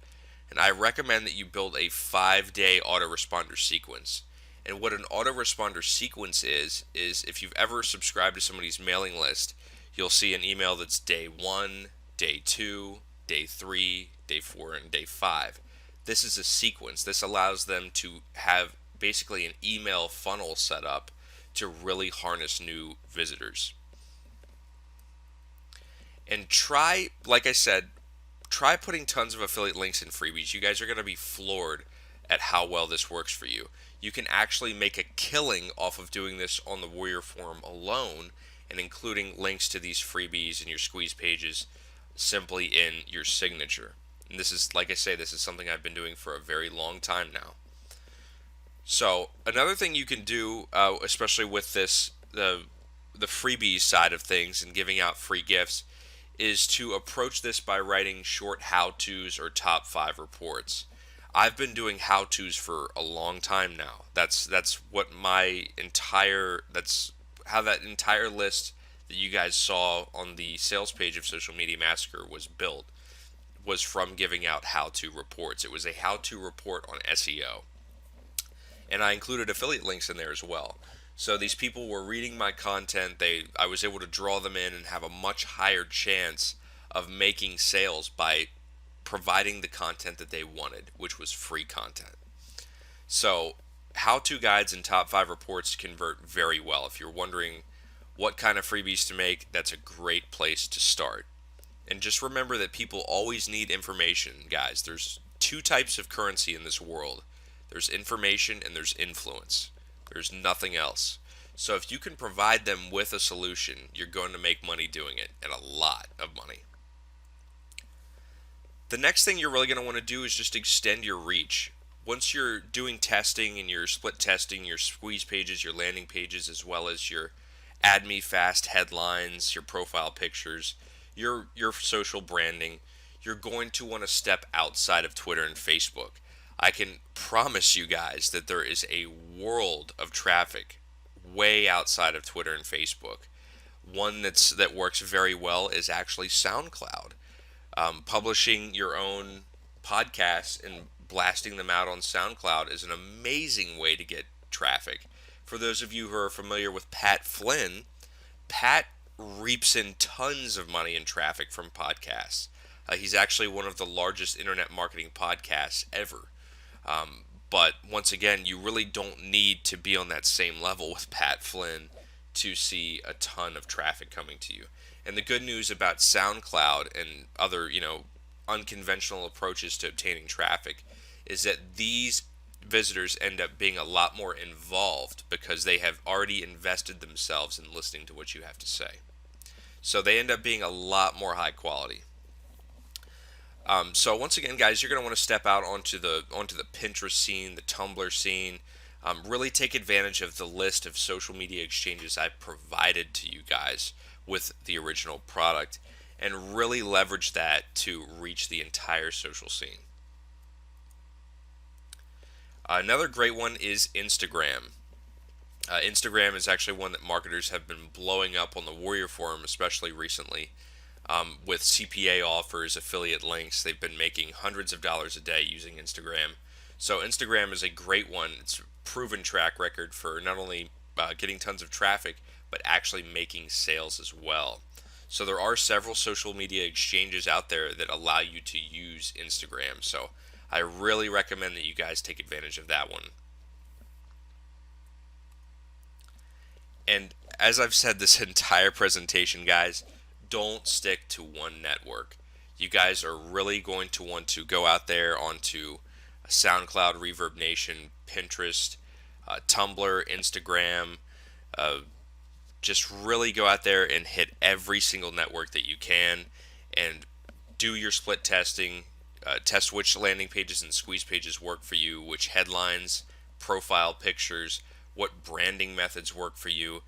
And I recommend that you build a 5-day autoresponder sequence. And what an autoresponder sequence is if you've ever subscribed to somebody's mailing list, you'll see an email that's day 1, day 2, day 3, day 4, and day 5. This is a sequence. This allows them to have basically an email funnel set up to really harness new visitors. And try, like I said, try putting tons of affiliate links in freebies. You guys are going to be floored at how well this works for you. You can actually make a killing off of doing this on the Warrior Forum alone, and including links to these freebies and your squeeze pages simply in your signature. And this is, like I say, this is something I've been doing for a very long time now. So another thing you can do, especially with this, the freebies side of things and giving out free gifts, is to approach this by writing short how-tos or top 5 reports. I've been doing how-tos for a long time now. That's how that entire list that you guys saw on the sales page of Social Media Massacre was built, was from giving out how-to reports. It was a how-to report on SEO. And I included affiliate links in there as well. So these people were reading my content. I was able to draw them in and have a much higher chance of making sales by providing the content that they wanted, which was free content. So how-to guides and top 5 reports convert very well. If you're wondering what kind of freebies to make, that's a great place to start. And just remember that people always need information, guys. There's 2 types of currency in this world. There's information and there's influence. There's nothing else. So if you can provide them with a solution, you're going to make money doing it, and a lot of money. The next thing you're really going to want to do is just extend your reach. Once you're doing testing and you're split testing your squeeze pages, your landing pages, as well as your add me fast headlines, your profile pictures, your social branding, you're going to want to step outside of Twitter and Facebook. I can promise you guys that there is a world of traffic way outside of Twitter and Facebook. One that works very well is actually SoundCloud. Publishing your own podcasts and blasting them out on SoundCloud is an amazing way to get traffic. For those of you who are familiar with Pat Flynn, Pat reaps in tons of money in traffic from podcasts. He's actually one of the largest internet marketing podcasts ever. But once again, you really don't need to be on that same level with Pat Flynn to see a ton of traffic coming to you. And the good news about SoundCloud and other, unconventional approaches to obtaining traffic is that these visitors end up being a lot more involved because they have already invested themselves in listening to what you have to say. So they end up being a lot more high quality. So once again, guys, you're going to want to step out onto the Pinterest scene, the Tumblr scene. Really take advantage of the list of social media exchanges I provided to you guys with the original product, and really leverage that to reach the entire social scene. Another great one is Instagram. Instagram is actually one that marketers have been blowing up on the Warrior Forum, especially recently. With CPA offers, affiliate links, they've been making hundreds of dollars a day using Instagram. So Instagram is a great one. It's a proven track record for not only getting tons of traffic, but actually making sales as well. So there are several social media exchanges out there that allow you to use Instagram. So I really recommend that you guys take advantage of that one. And as I've said this entire presentation, guys, don't stick to one network. You guys are really going to want to go out there onto SoundCloud, Reverb Nation, Pinterest, Tumblr, Instagram. Just really go out there and hit every single network that you can and do your split testing. Test which landing pages and squeeze pages work for you, which headlines, profile pictures, what branding methods work for you,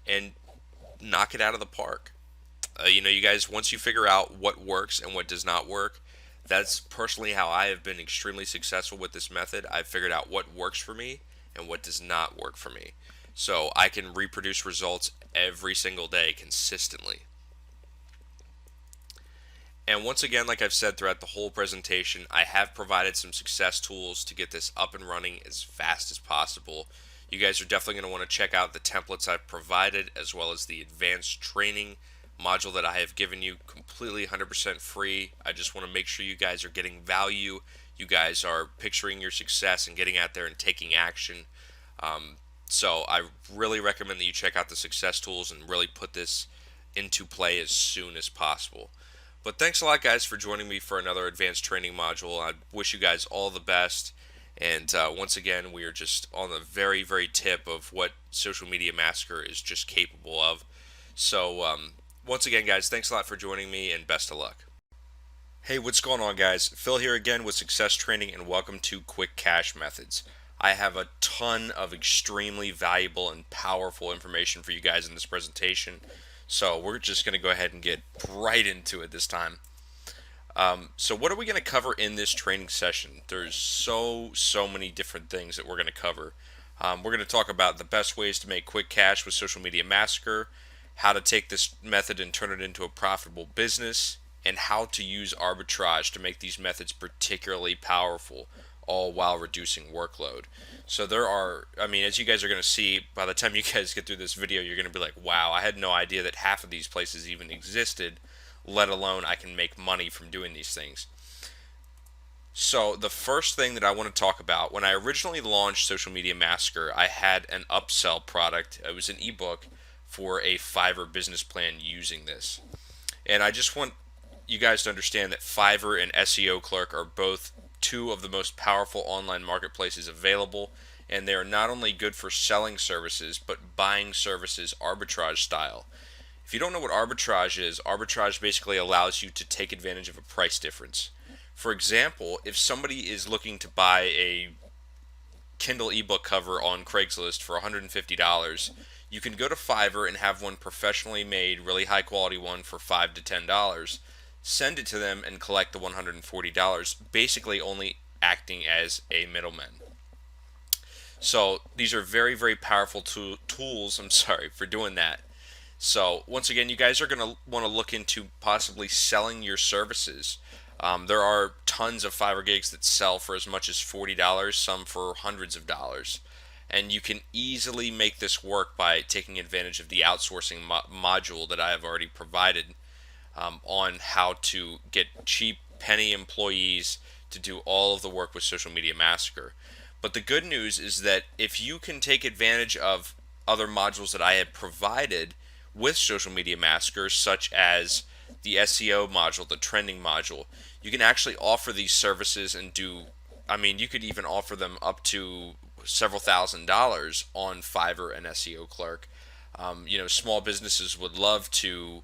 and knock it out of the park. You guys, once you figure out what works and what does not work, that's personally how I have been extremely successful with this method. I've figured out what works for me and what does not work for me. So I can reproduce results every single day consistently. And once again, like I've said throughout the whole presentation, I have provided some success tools to get this up and running as fast as possible. You guys are definitely going to want to check out the templates I've provided, as well as the advanced training module that I have given you completely 100% free. I just want to make sure you guys are getting value. You guys are picturing your success and getting out there and taking action. So I really recommend that you check out the success tools and really put this into play as soon as possible. But thanks a lot, guys, for joining me for another advanced training module. I wish you guys all the best. And once again, we are just on the very, very tip of what Social Media Massacre is just capable of. So once again, guys, thanks a lot for joining me, and best of luck. Hey, what's going on, guys? Phil here again with Success Training, and welcome to Quick Cash Methods. I have a ton of extremely valuable and powerful information for you guys in this presentation, so we're just going to go ahead and get right into it this time. So what are we going to cover in this training session? There's so many different things that we're going to cover. We're going to talk about the best ways to make quick cash with Social Media Massacre, how to take this method and turn it into a profitable business, and how to use arbitrage to make these methods particularly powerful, all while reducing workload. So there are, as you guys are going to see, by the time you guys get through this video, you're going to be like, wow, I had no idea that half of these places even existed, let alone I can make money from doing these things. So the first thing that I want to talk about, when I originally launched Social Media Massacre, I had an upsell product. It was an ebook for a Fiverr business plan using this. And I just want you guys to understand that Fiverr and SEO Clerk are both two of the most powerful online marketplaces available, and they are not only good for selling services, but buying services arbitrage style. If you don't know what arbitrage is, arbitrage basically allows you to take advantage of a price difference. For example, if somebody is looking to buy a Kindle ebook cover on Craigslist for $150, You can go to Fiverr and have one professionally made, really high quality one for $5 to $10. Send it to them and collect the $140, basically only acting as a middleman. So these are very, very powerful tools. I'm sorry for doing that. So once again, you guys are going to want to look into possibly selling your services. There are tons of Fiverr gigs that sell for as much as $40, some for hundreds of dollars. And you can easily make this work by taking advantage of the outsourcing module that I have already provided on how to get cheap penny employees to do all of the work with Social Media Massacre. But the good news is that if you can take advantage of other modules that I had provided with Social Media Massacre, such as the SEO module, the trending module, you can actually offer these services and do, I mean, you could even offer them up to several $1,000s on Fiverr and SEO Clerk. Small businesses would love to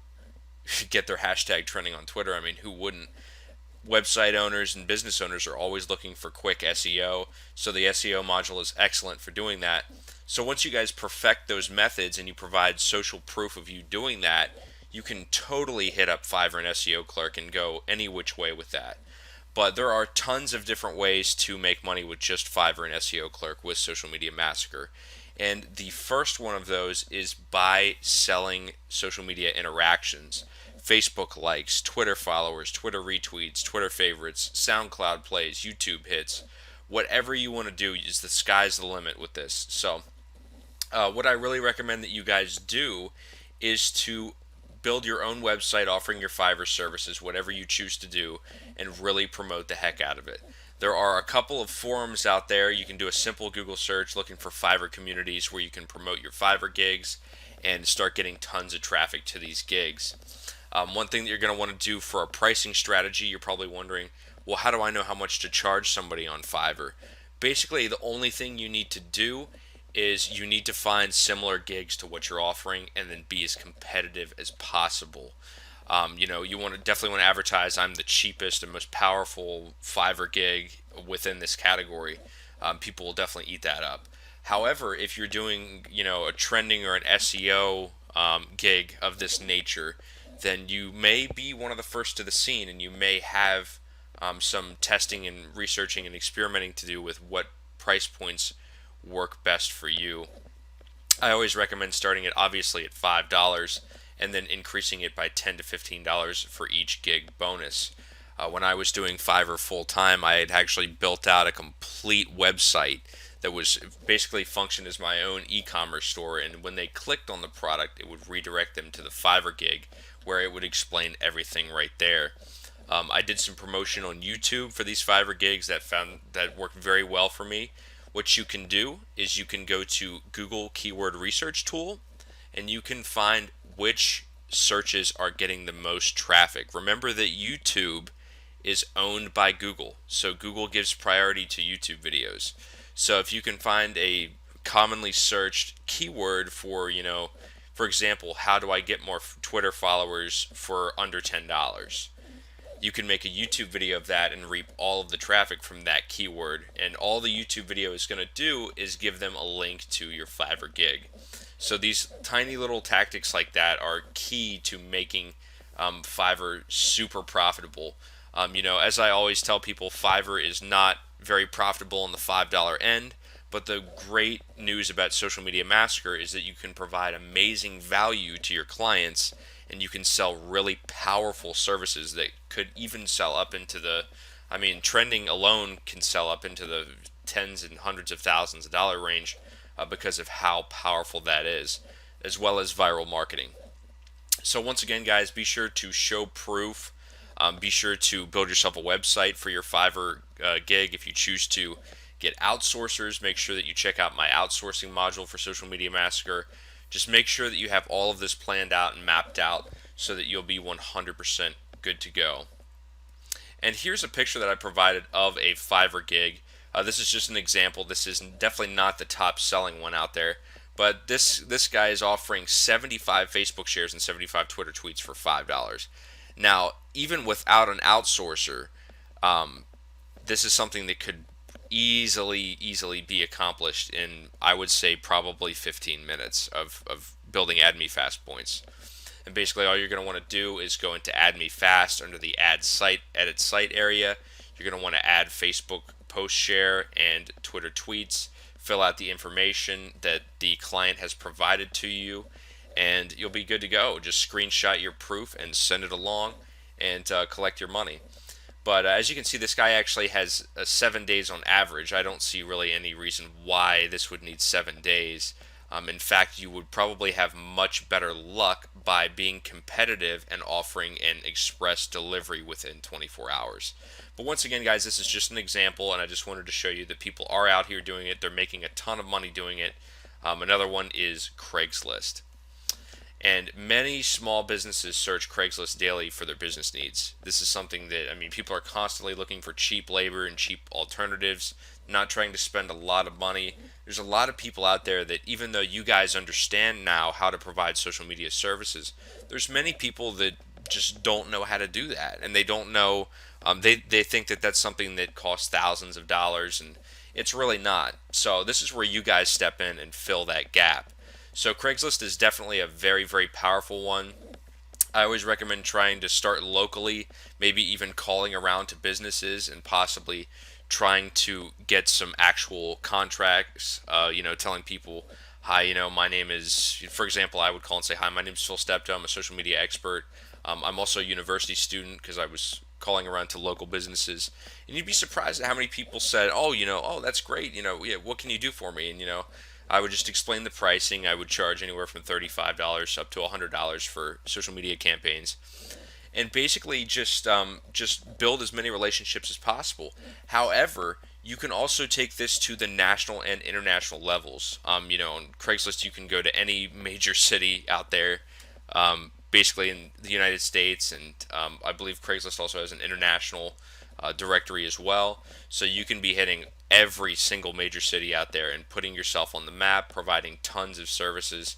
get their hashtag trending on Twitter. I mean, who wouldn't? Website owners and business owners are always looking for quick SEO, so the SEO module is excellent for doing that. So once you guys perfect those methods and you provide social proof of you doing that, you can totally hit up Fiverr and SEO Clerk and go any which way with that. But there are tons of different ways to make money with just Fiverr and SEO Clerk with Social Media Massacre. And the first one of those is by selling social media interactions. Facebook likes, Twitter followers, Twitter retweets, Twitter favorites, SoundCloud plays, YouTube hits. Whatever you want to do, is the sky's the limit with this. So, what I really recommend that you guys do is to build your own website offering your Fiverr services, whatever you choose to do, and really promote the heck out of it. There are a couple of forums out there. You can do a simple Google search looking for Fiverr communities where you can promote your Fiverr gigs and start getting tons of traffic to these gigs. One thing that you're going to want to do for a pricing strategy, you're probably wondering, well, how do I know how much to charge somebody on Fiverr? Basically, the only thing you need to do is you need to find similar gigs to what you're offering and then be as competitive as possible. You definitely want to advertise, I'm the cheapest and most powerful Fiverr gig within this category. People will definitely eat that up. However, if you're doing, a trending or an SEO gig of this nature, then you may be one of the first to the scene, and you may have some testing and researching and experimenting to do with what price points work best for you. I always recommend starting it obviously at $5 and then increasing it by $10 to $15 for each gig bonus. When I was doing Fiverr full time, I had actually built out a complete website that was basically functioned as my own e-commerce store, and when they clicked on the product, it would redirect them to the Fiverr gig where it would explain everything right there. I did some promotion on YouTube for these Fiverr gigs that worked very well for me. What you can do is you can go to Google Keyword Research Tool and you can find which searches are getting the most traffic. Remember that YouTube is owned by Google, so Google gives priority to YouTube videos. So if you can find a commonly searched keyword for, for example, how do I get more Twitter followers for under $10? You can make a YouTube video of that and reap all of the traffic from that keyword. And all the YouTube video is going to do is give them a link to your Fiverr gig. So these tiny little tactics like that are key to making Fiverr super profitable. As I always tell people, Fiverr is not very profitable on the $5 end. But the great news about Social Media Massacre is that you can provide amazing value to your clients, and you can sell really powerful services that could even sell up into trending alone can sell up into the tens and hundreds of thousands of dollar range because of how powerful that is, as well as viral marketing. So once again, guys, be sure to show proof. Be sure to build yourself a website for your Fiverr gig. If you choose to get outsourcers, make sure that you check out my outsourcing module for Social Media Massacre. Just make sure that you have all of this planned out and mapped out so that you'll be 100% good to go. And here's a picture that I provided of a Fiverr gig. This is just an example. This is definitely not the top selling one out there, but this guy is offering 75 Facebook shares and 75 Twitter tweets for $5. Now, even without an outsourcer, this is something that could easily be accomplished in, I would say, probably 15 minutes of building Add Me Fast points. And basically, all you're going to want to do is go into Add Me Fast under the Add Site, Edit Site area. You're going to want to add Facebook post share and Twitter tweets. Fill out the information that the client has provided to you, and you'll be good to go. Just screenshot your proof and send it along, and collect your money. But as you can see, this guy actually has 7 days on average. I don't see really any reason why this would need 7 days. In fact, you would probably have much better luck by being competitive and offering an express delivery within 24 hours. But once again, guys, this is just an example, and I just wanted to show you that people are out here doing it. They're making a ton of money doing it. Another one is Craigslist. And many small businesses search Craigslist daily for their business needs. This is something that, I mean, people are constantly looking for cheap labor and cheap alternatives, not trying to spend a lot of money. There's a lot of people out there that, even though you guys understand now how to provide social media services, there's many people that just don't know how to do that. And they don't know, they think that that's something that costs thousands of dollars, and it's really not. So this is where you guys step in and fill that gap. So Craigslist is definitely a very powerful one. I always recommend trying to start locally, maybe even calling around to businesses and possibly trying to get some actual contracts, telling people, hi, my name is, for example, I would call and say, hi, my name is Phil Steptoe, I'm a social media expert. I'm also a university student, because I was calling around to local businesses. And you'd be surprised at how many people said, oh, that's great, yeah, what can you do for me? And, I would just explain the pricing. I would charge anywhere from $35 up to $100 for social media campaigns, and basically just build as many relationships as possible. However, you can also take this to the national and international levels. On Craigslist, you can go to any major city out there, basically in the United States, and I believe Craigslist also has an international directory as well. So you can be hitting every single major city out there and putting yourself on the map, providing tons of services.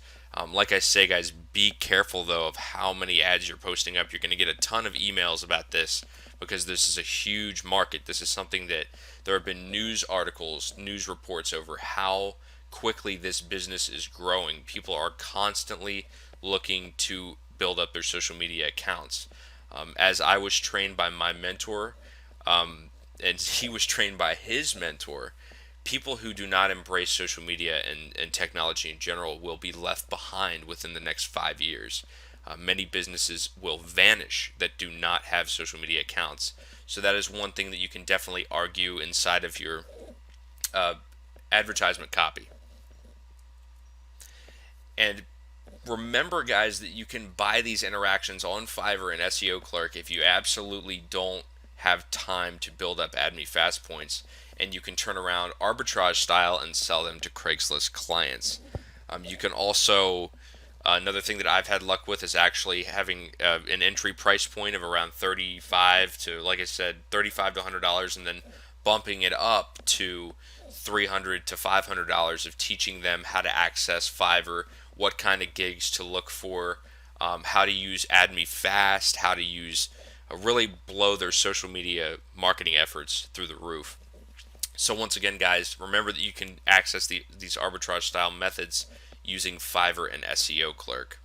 Like I say, guys, be careful though of how many ads you're posting up. You're going to get a ton of emails about this, because this is a huge market. This is something that there have been news articles, news reports over how quickly this business is growing. People are constantly looking to build up their social media accounts. As I was trained by my mentor, and he was trained by his mentor, people who do not embrace social media and technology in general will be left behind within the next 5 years. Many businesses will vanish that do not have social media accounts. So that is one thing that you can definitely argue inside of your advertisement copy. And remember, guys, that you can buy these interactions on Fiverr and SEO Clerk if you absolutely don't have time to build up Add Me Fast points, and you can turn around arbitrage style and sell them to Craigslist clients. You can also, another thing that I've had luck with is actually having an entry price point of around 35 to, like I said, $35 to $100, and then bumping it up to $300 to $500 of teaching them how to access Fiverr, what kind of gigs to look for, how to use Add Me Fast, how to use really blow their social media marketing efforts through the roof. So once again, guys, remember that you can access these arbitrage style methods using Fiverr and SEO Clerk.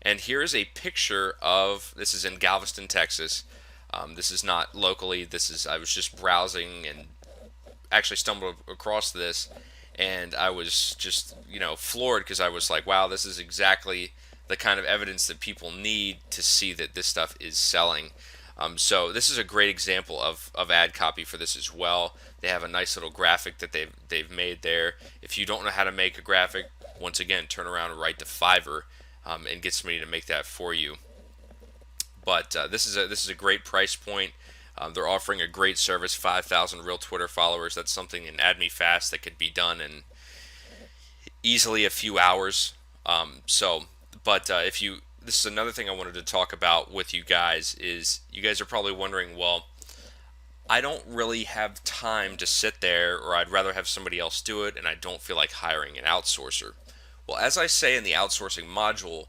And here is a picture of, this is in Galveston, Texas. This is not locally. I was just browsing and actually stumbled across this, and I was just, floored, because I was like, wow, this is exactly the kind of evidence that people need to see that this stuff is selling. So this is a great example of ad copy for this as well. They have a nice little graphic that they've made there. If you don't know how to make a graphic, once again, turn around and write to Fiverr and get somebody to make that for you. But this is a great price point. They're offering a great service, 5,000 real Twitter followers. That's something in Add Me Fast that could be done in easily a few hours. This is another thing I wanted to talk about with you guys, is you guys are probably wondering, well, I don't really have time to sit there, or I'd rather have somebody else do it, and I don't feel like hiring an outsourcer. Well, as I say in the outsourcing module,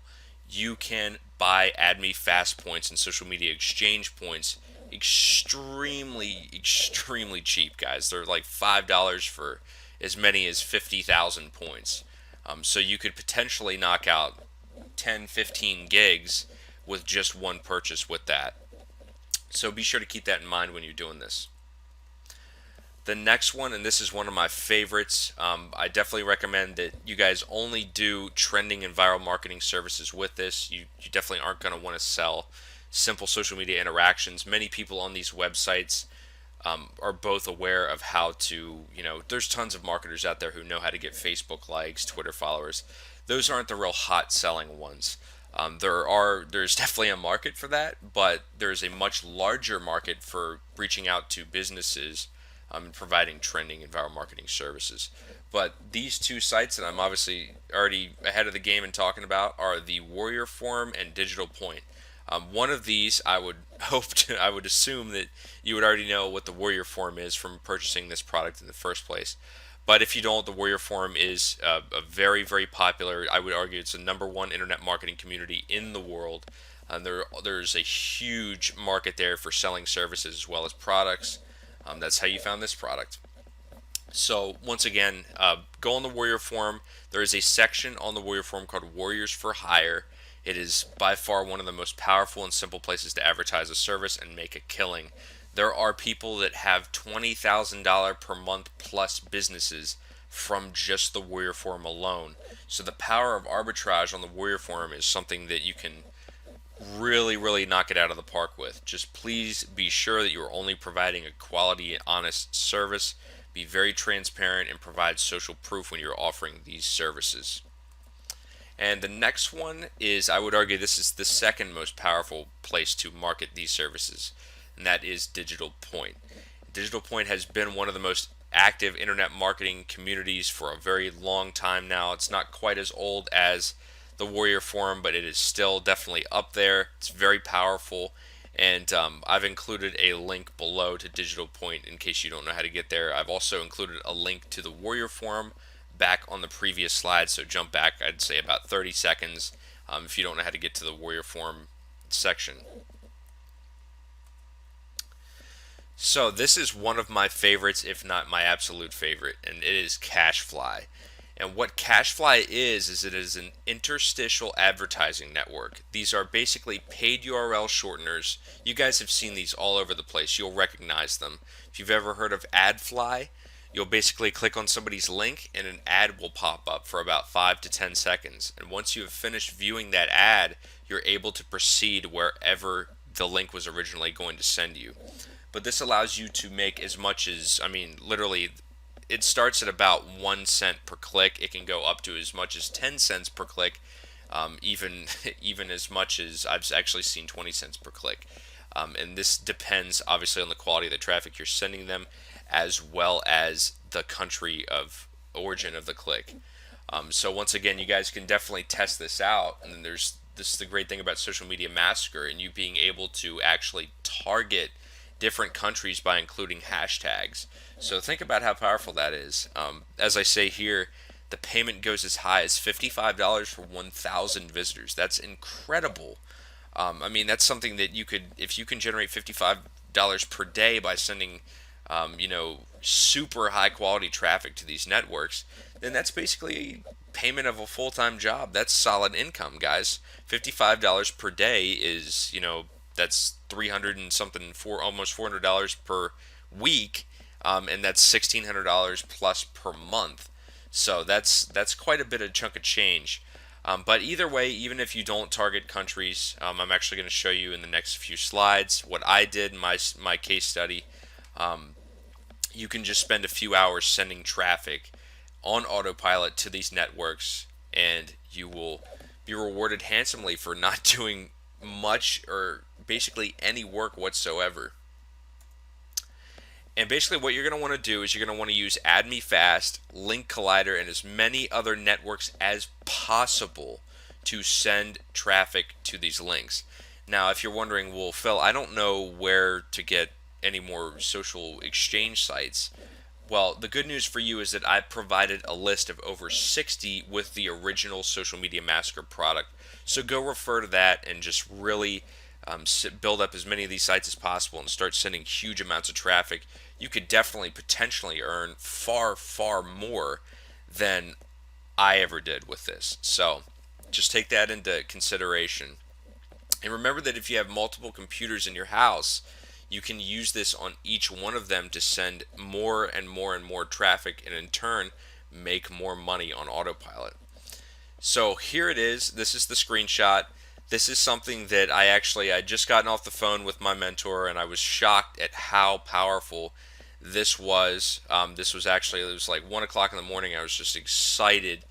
you can buy Add Me Fast points and social media exchange points extremely cheap, guys. They're like $5 for as many as 50,000 points. So you could potentially knock out 10, 15 gigs with just one purchase with that. So be sure to keep that in mind when you're doing this. The next one, and this is one of my favorites, I definitely recommend that you guys only do trending and viral marketing services with this. You definitely aren't going to want to sell simple social media interactions. Many people on these websites are both aware of how to, there's tons of marketers out there who know how to get Facebook likes, Twitter followers. Those aren't the real hot selling ones. There's definitely a market for that, but there's a much larger market for reaching out to businesses and providing trending and viral marketing services. But these two sites that I'm obviously already ahead of the game in talking about are the Warrior Forum and Digital Point. One of these, I would assume that you would already know what the Warrior Forum is from purchasing this product in the first place. But if you don't, the Warrior Forum is a very popular. I would argue it's the #1 internet marketing community in the world. There's a huge market there for selling services as well as products. That's how you found this product. So once again, go on the Warrior Forum. There is a section on the Warrior Forum called Warriors for Hire. It is by far one of the most powerful and simple places to advertise a service and make a killing. There are people that have $20,000 per month plus businesses from just the Warrior Forum alone. So the power of arbitrage on the Warrior Forum is something that you can really knock it out of the park with. Just please be sure that you are only providing a quality and honest service. Be very transparent and provide social proof when you're offering these services. And the next one is, I would argue, this is the second most powerful place to market these services, and that is Digital Point. Digital Point has been one of the most active internet marketing communities for a very long time now. It's not quite as old as the Warrior Forum, but it is still definitely up there. It's very powerful, and I've included a link below to Digital Point in case you don't know how to get there. I've also included a link to the Warrior Forum back on the previous slide, so jump back, I'd say about 30 seconds if you don't know how to get to the Warrior Forum section. So this is one of my favorites, if not my absolute favorite, and it is Cashfly. And what Cashfly is it is an interstitial advertising network. These are basically paid URL shorteners. You guys have seen these all over the place. You'll recognize them. If you've ever heard of AdFly, you'll basically click on somebody's link and an ad will pop up for about 5 to 10 seconds. And once you have finished viewing that ad, you're able to proceed wherever the link was originally going to send you. But this allows you to make as much as, literally, it starts at about 1 cent per click. It can go up to as much as 10 cents per click, even as much as I've actually seen 20 cents per click. And this depends obviously on the quality of the traffic you're sending them, as well as the country of origin of the click. So once again, you guys can definitely test this out. And then this is the great thing about Social Media Massacre and you being able to actually target different countries by including hashtags. So think about how powerful that is. As I say here, the payment goes as high as $55 for 1,000 visitors. That's incredible. That's something that you could, if you can generate $55 per day by sending, super high quality traffic to these networks, then that's basically payment of a full-time job. That's solid income, guys. $55 per day is, that's 300 and something, almost $400 per week, and that's $1,600 plus per month. So that's quite a bit of chunk of change. But either way, even if you don't target countries, I'm actually going to show you in the next few slides what I did in my case study. You can just spend a few hours sending traffic on autopilot to these networks, and you will be rewarded handsomely for not doing much or basically any work whatsoever. And basically what you're going to want to do is you're going to want to use AdMeFast, Link Collider, and as many other networks as possible to send traffic to these links. Now, if you're wondering, well, Phil, I don't know where to get any more social exchange sites. Well, the good news for you is that I provided a list of over 60 with the original Social Media Massacre product. So go refer to that and just really build up as many of these sites as possible and start sending huge amounts of traffic, you could definitely potentially earn far, far more than I ever did with this. So just take that into consideration. And remember that if you have multiple computers in your house, you can use this on each one of them to send more and more and more traffic and in turn make more money on autopilot. So here it is. This is the screenshot. This is something that I just gotten off the phone with my mentor, and I was shocked at how powerful this was. This was actually, it was like 1 o'clock in the morning. I was just excited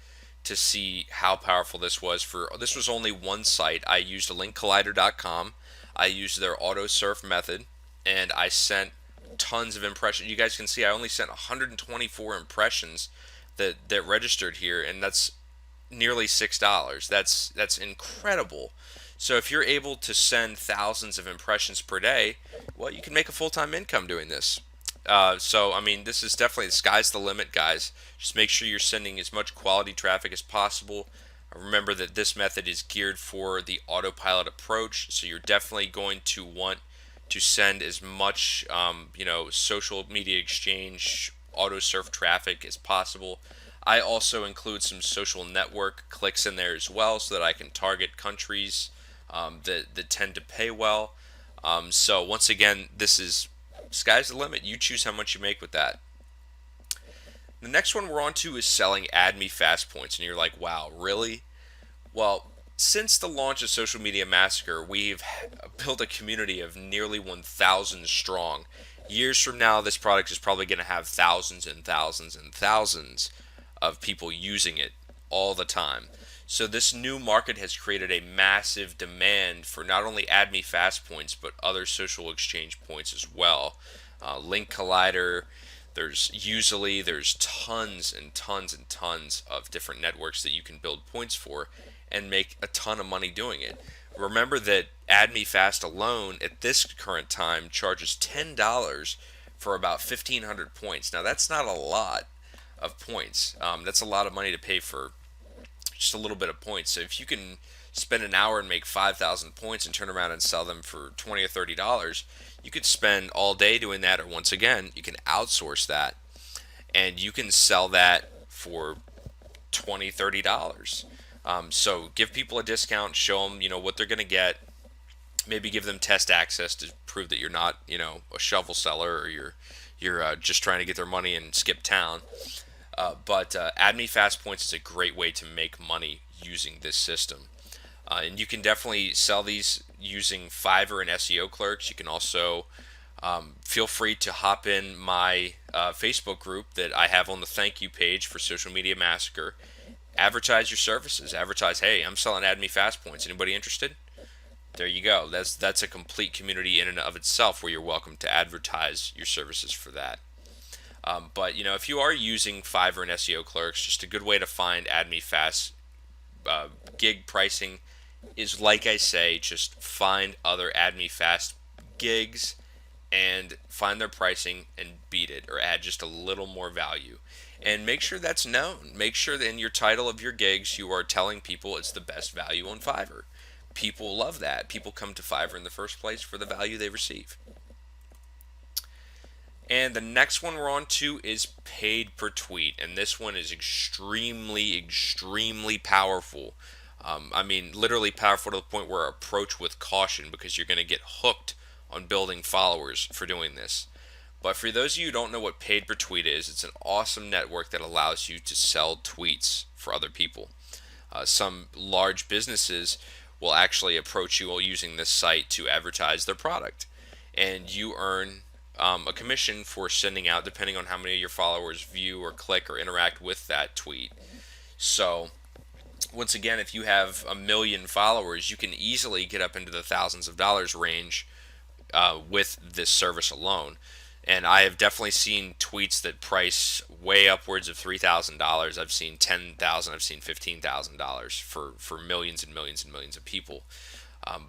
to see how powerful this was. This was only one site. I used linkcollider.com. I used their auto surf method, and I sent tons of impressions. You guys can see I only sent 124 impressions that registered here, and that's nearly $6. That's incredible. So if you're able to send thousands of impressions per day, well, you can make a full-time income doing this. So I mean, this is definitely, the sky's the limit, guys. Just make sure you're sending as much quality traffic as possible. Remember that this method is geared for the autopilot approach, so you're definitely going to want to send as much, social media exchange, auto surf traffic as possible. I also include some social network clicks in there as well, so that I can target countries that tend to pay well. So once again, this is sky's the limit. You choose how much you make with that. The next one we're on to is selling Add Me Fast points, and you're like, wow, really? Well, since the launch of Social Media Massacre, we've built a community of nearly 1,000 strong. Years from now, this product is probably going to have thousands and thousands and thousands of people using it all the time. So this new market has created a massive demand for not only Add Me Fast points, but other social exchange points as well. Link Collider, there's tons and tons and tons of different networks that you can build points for and make a ton of money doing it. Remember that Add Me Fast alone at this current time charges $10 for about 1,500 points. Now that's not a lot of points. That's a lot of money to pay for just a little bit of points. So if you can spend an hour and make 5,000 points and turn around and sell them for $20 or $30, you could spend all day doing that, or once again, you can outsource that and you can sell that for $20, $30. So give people a discount, show them, what they're going to get. Maybe give them test access to prove that you're not, a shovel seller, or you're just trying to get their money and skip town. But Add Me Fast points is a great way to make money using this system. And you can definitely sell these using Fiverr and SEO clerks. You can also feel free to hop in my Facebook group that I have on the thank you page for Social Media Massacre. Advertise your services. Advertise, hey, I'm selling Add Me Fast points. Anybody interested? There you go. That's a complete community in and of itself where you're welcome to advertise your services for that. But if you are using Fiverr and SEO clerks, just a good way to find Add Me Fast gig pricing is, like I say, just find other Add Me Fast gigs and find their pricing and beat it, or add just a little more value. And make sure that's known. Make sure that in your title of your gigs you are telling people it's the best value on Fiverr. People love that. People come to Fiverr in the first place for the value they receive. And the next one we're on to is paid per tweet, and this one is extremely, extremely powerful. Literally powerful to the point where approach with caution, because you're going to get hooked on building followers for doing this. But for those of you who don't know what paid per tweet is, it's an awesome network that allows you to sell tweets for other people. Some large businesses will actually approach you while using this site to advertise their product, and you earn a commission for sending out, depending on how many of your followers view or click or interact with that tweet. So once again, if you have 1 million followers, you can easily get up into the thousands of dollars range with this service alone. And I have definitely seen tweets that price way upwards of $3,000. I've seen $10,000. I've seen $15,000 for millions and millions and millions of people.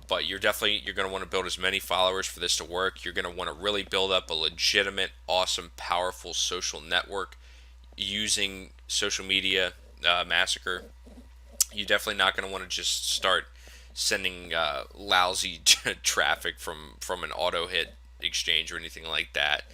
But you're going to want to build as many followers for this to work. You're going to want to really build up a legitimate, awesome, powerful social network using Social Media Massacre. You're definitely not going to want to just start sending lousy traffic from an auto hit exchange or anything like that.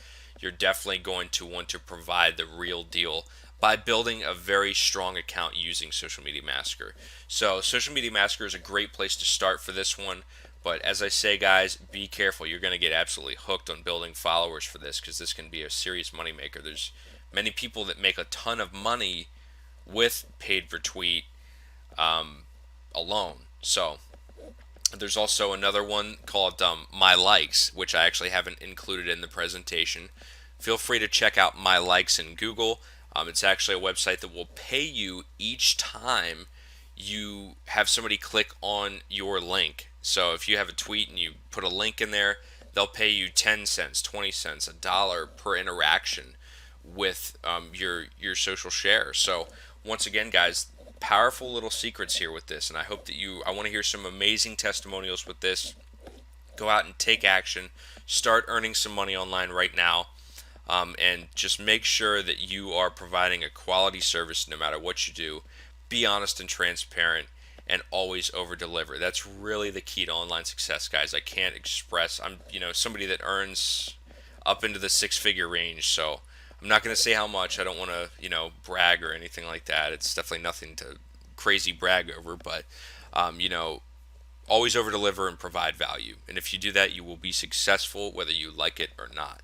You're definitely going to want to provide the real deal by building a very strong account using Social Media Massacre. So, Social Media Massacre is a great place to start for this one. But as I say, guys, be careful. You're going to get absolutely hooked on building followers for this because this can be a serious moneymaker. There's many people that make a ton of money with paid retweet alone. So, there's also another one called My Likes, which I actually haven't included in the presentation. Feel free to check out My Likes in Google. It's actually a website that will pay you each time you have somebody click on your link. So if you have a tweet and you put a link in there, they'll pay you 10 cents, 20 cents, a dollar per interaction with your social share. So once again, guys, powerful little secrets here with this, and I hope that I want to hear some amazing testimonials with this. Go out and take action, start earning some money online right now, and just make sure that you are providing a quality service no matter what you do. Be honest and transparent, and always over deliver. That's really the key to online success, guys. I can't express. I'm somebody that earns up into the six-figure range, so I'm not going to say how much. I don't want to brag or anything like that. It's definitely nothing to crazy brag over, but always over deliver and provide value. And if you do that, you will be successful whether you like it or not.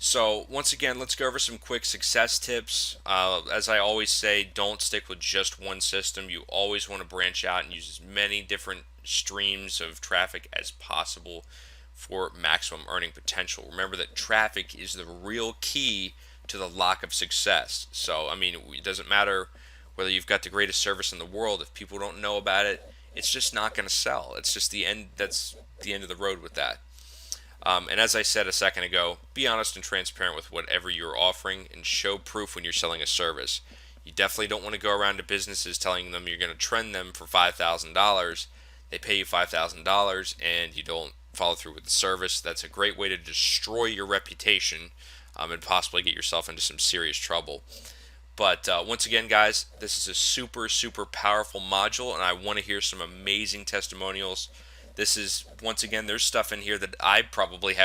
So once again, let's go over some quick success tips. As I always say, don't stick with just one system. You always want to branch out and use as many different streams of traffic as possible for maximum earning potential. Remember that traffic is the real key to the lock of success. So, I mean, it doesn't matter whether you've got the greatest service in the world. If people don't know about it, it's just not going to sell. It's just the end. That's the end of the road with that. And as I said a second ago, be honest and transparent with whatever you're offering and show proof when you're selling a service. You definitely don't want to go around to businesses telling them you're going to trend them for $5,000. They pay you $5,000 and you don't follow through with the service. That's a great way to destroy your reputation and possibly get yourself into some serious trouble. But once again, guys, this is a super, super powerful module, and I want to hear some amazing testimonials. This is, once again, there's stuff in here that I've probably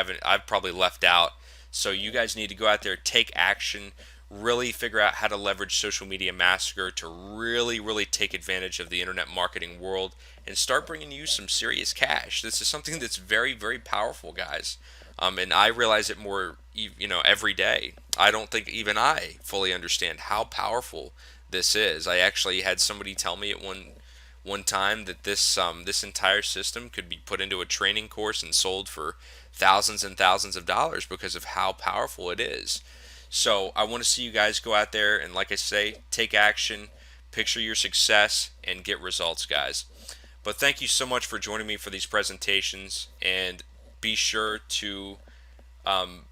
left out. So you guys need to go out there, take action, really figure out how to leverage Social Media Massacre to really, really take advantage of the internet marketing world and start bringing you some serious cash. This is something that's very, very powerful, guys. And I realize it more, every day. I don't think even I fully understand how powerful this is. I actually had somebody tell me at one time that this entire system could be put into a training course and sold for thousands and thousands of dollars because of how powerful it is. So I want to see you guys go out there and, like I say, take action, picture your success, and get results, guys. But thank you so much for joining me for these presentations, and be sure to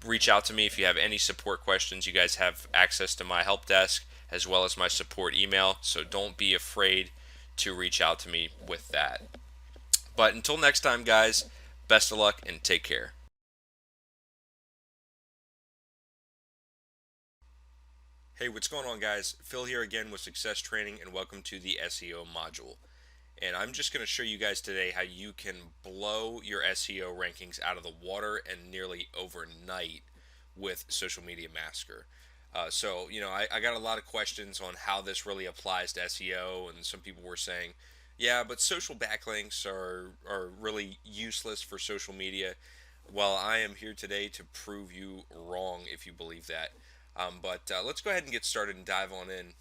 reach out to me if you have any support questions. You guys have access to my help desk as well as my support email, so don't be afraid to reach out to me with that. But until next time, guys, best of luck and take care. Hey, what's going on, guys? Phil here again with Success Training, and welcome to the SEO module. And I'm just going to show you guys today how you can blow your SEO rankings out of the water and nearly overnight with Social Media Massacre. I got a lot of questions on how this really applies to SEO, and some people were saying, yeah, but social backlinks are really useless for social media. Well, I am here today to prove you wrong if you believe that. But let's go ahead and get started and dive on in.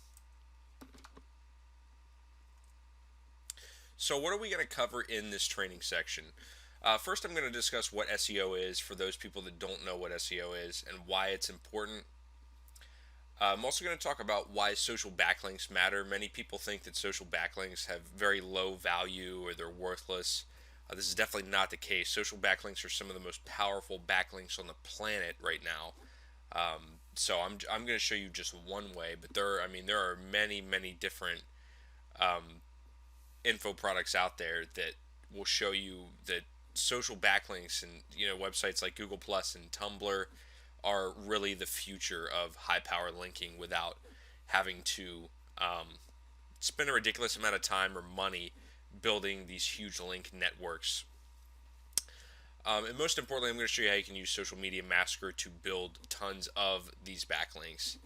So what are we going to cover in this training section? First, I'm going to discuss what SEO is for those people that don't know what SEO is and why it's important. I'm also going to talk about why social backlinks matter. Many people think that social backlinks have very low value or they're worthless. This is definitely not the case. Social backlinks are some of the most powerful backlinks on the planet right now. So I'm going to show you just one way, but there are many different info products out there that will show you that social backlinks and websites like Google Plus and Tumblr are really the future of high power linking without having to spend a ridiculous amount of time or money building these huge link networks. And most importantly, I'm going to show you how you can use Social Media Massacre to build tons of these backlinks.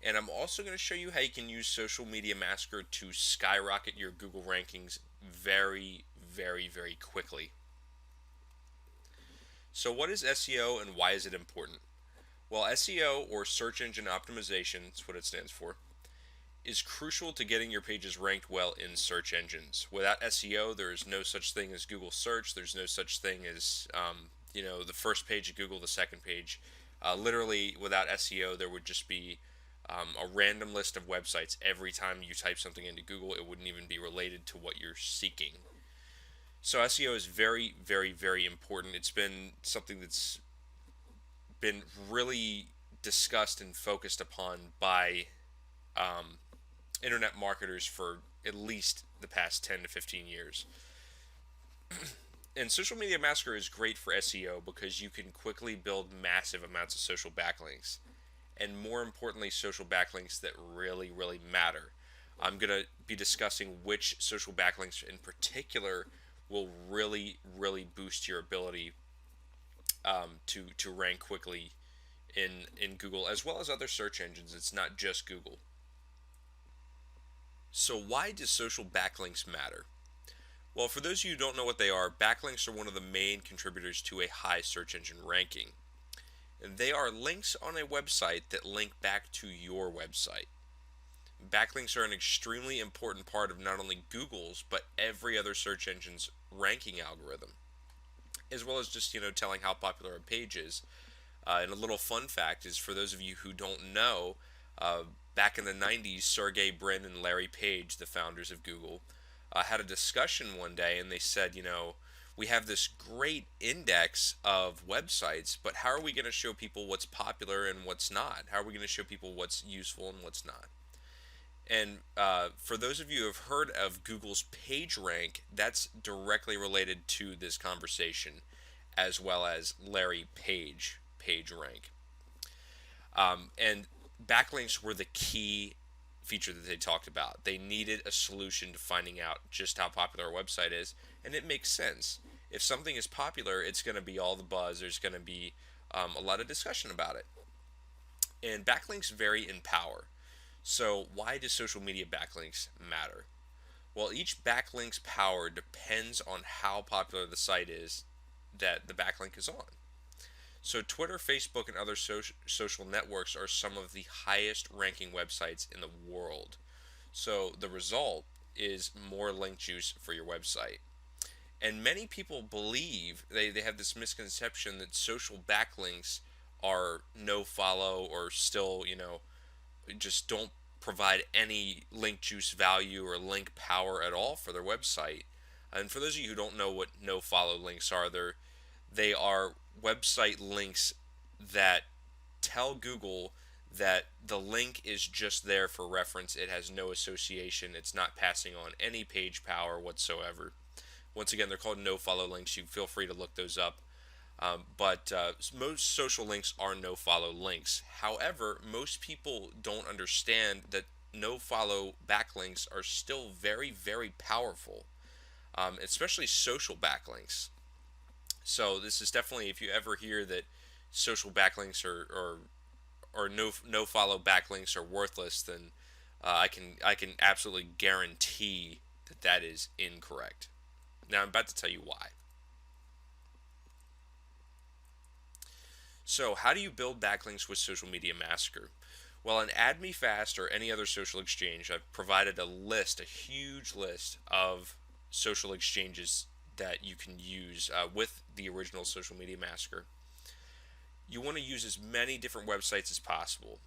And I'm also going to show you how you can use Social Media Massacre to skyrocket your Google rankings very, very, very quickly. So what is SEO and why is it important? Well, SEO, or search engine optimization, is what it stands for, is crucial to getting your pages ranked well in search engines. Without SEO, there is no such thing as Google search. There's no such thing as the first page of Google, the second page. Literally, without SEO, there would just be a random list of websites. Every time you type something into Google, it wouldn't even be related to what you're seeking. So SEO is very, very, very important. It's been something that's been really discussed and focused upon by internet marketers for at least the past 10 to 15 years. And Social Media Massacre is great for SEO because you can quickly build massive amounts of social backlinks. And more importantly, social backlinks that really, really matter. I'm going to be discussing which social backlinks in particular will really, really boost your ability to rank quickly in Google, as well as other search engines. It's not just Google. So why do social backlinks matter? Well, for those of you who don't know what they are, backlinks are one of the main contributors to a high search engine ranking. And they are links on a website that link back to your website. Backlinks are an extremely important part of not only Google's, but every other search engine's ranking algorithm, as well as just, telling how popular a page is. And a little fun fact is, for those of you who don't know, back in the 90s, Sergey Brin and Larry Page, the founders of Google, had a discussion one day, and they said, we have this great index of websites, but how are we going to show people what's popular and what's not? How are we going to show people what's useful and what's not? And for those of you who have heard of Google's PageRank, that's directly related to this conversation, as well as Larry Page PageRank. And backlinks were the key feature that they talked about. They needed a solution to finding out just how popular a website is, and it makes sense. If something is popular, it's going to be all the buzz. There's going to be a lot of discussion about it. And backlinks vary in power. So why do social media backlinks matter? Well, each backlink's power depends on how popular the site is that the backlink is on. So Twitter, Facebook, and other social networks are some of the highest ranking websites in the world. So the result is more link juice for your website. And many people believe, they have this misconception that social backlinks are no follow, or still, just don't provide any link juice value or link power at all for their website. And for those of you who don't know what no follow links are, they are website links that tell Google that the link is just there for reference. It has no association. It's not passing on any page power whatsoever. Once again, they're called no follow links. You feel free to look those up. But most social links are no follow links. However, most people don't understand that no follow backlinks are still very, very powerful, especially social backlinks. So this is definitely, if you ever hear that social backlinks or no follow backlinks are worthless, then I can absolutely guarantee that is incorrect. Now I'm about to tell you why. So how do you build backlinks with Social Media Massacre? Well, in AdMeFast or any other social exchange, I've provided a huge list of social exchanges that you can use with the original Social Media Massacre. You want to use as many different websites as possible.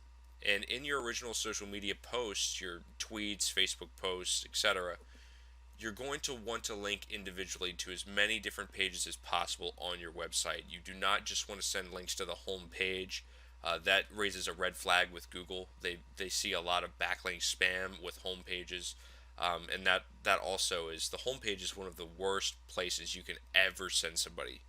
And in your original social media posts, your tweets, Facebook posts, etc., you're going to want to link individually to as many different pages as possible on your website. You do not just want to send links to the home page. That raises a red flag with Google. They see a lot of backlink spam with home pages. And that also is, the home page is one of the worst places you can ever send somebody.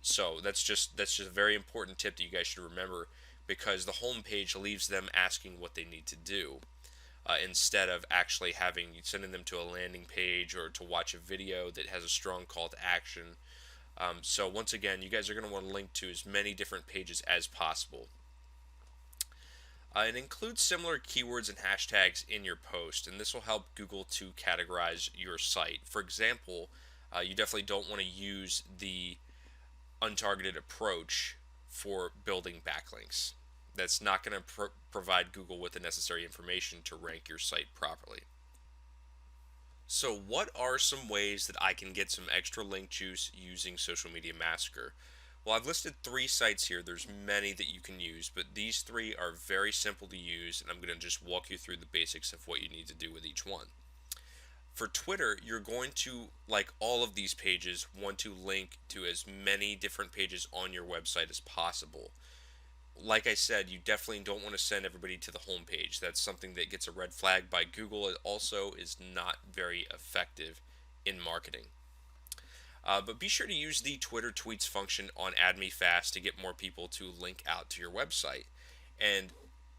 So that's just a very important tip that you guys should remember, because the home page leaves them asking what they need to do. instead of actually sending them to a landing page or to watch a video that has a strong call to action. So once again, you guys are going to want to link to as many different pages as possible. And include similar keywords and hashtags in your post, and this will help Google to categorize your site. For example, you definitely don't want to use the untargeted approach for building backlinks. That's not going to provide Google with the necessary information to rank your site properly. So, what are some ways that I can get some extra link juice using Social Media Massacre? Well, I've listed 3 sites here. There's many that you can use, but these 3 are very simple to use, and I'm going to just walk you through the basics of what you need to do with each one. For Twitter, you're going to, like all of these pages, want to link to as many different pages on your website as possible. Like I said, you definitely don't want to send everybody to the home page. That's something that gets a red flag by Google. It also is not very effective in marketing. But be sure to use the Twitter tweets function on Add Me Fast to get more people to link out to your website. And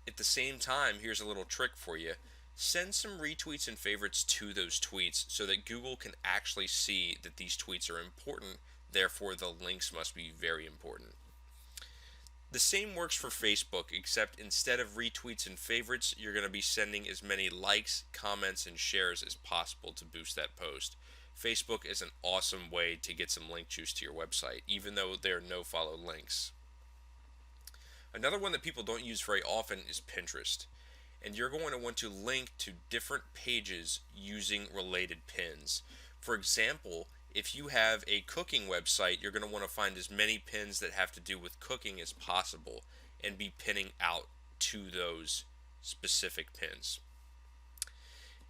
at the same time, here's a little trick for you. Send some retweets and favorites to those tweets so that Google can actually see that these tweets are important. Therefore, the links must be very important. The same works for Facebook, except instead of retweets and favorites, you're going to be sending as many likes, comments, and shares as possible to boost that post. Facebook is an awesome way to get some link juice to your website, even though there are no follow links. Another one that people don't use very often is Pinterest. And you're going to want to link to different pages using related pins. For example, if you have a cooking website, you're going to want to find as many pins that have to do with cooking as possible and be pinning out to those specific pins.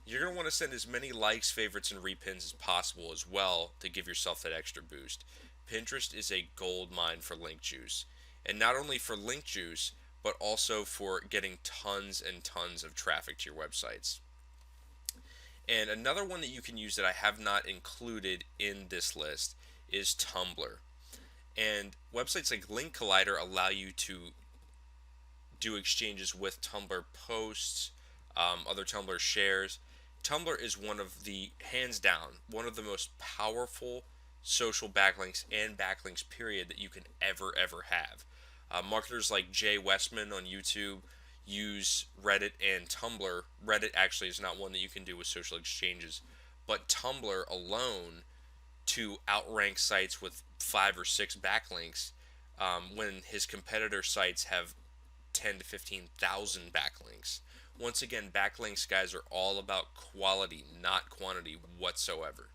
You're going to want to send as many likes, favorites, and repins as possible as well to give yourself that extra boost. Pinterest is a gold mine for link juice. And not only for link juice, but also for getting tons and tons of traffic to your websites. And another one that you can use that I have not included in this list is Tumblr. And websites like Link Collider allow you to do exchanges with Tumblr posts, other Tumblr shares. Tumblr is hands down, one of the most powerful social backlinks and backlinks period that you can ever have. Marketers like Jay Westman on YouTube use Reddit and Tumblr. Reddit actually is not one that you can do with social exchanges, but Tumblr alone to outrank sites with 5 or 6 backlinks when his competitor sites have 10 to 15,000 backlinks. Once again, backlinks, guys, are all about quality, not quantity whatsoever.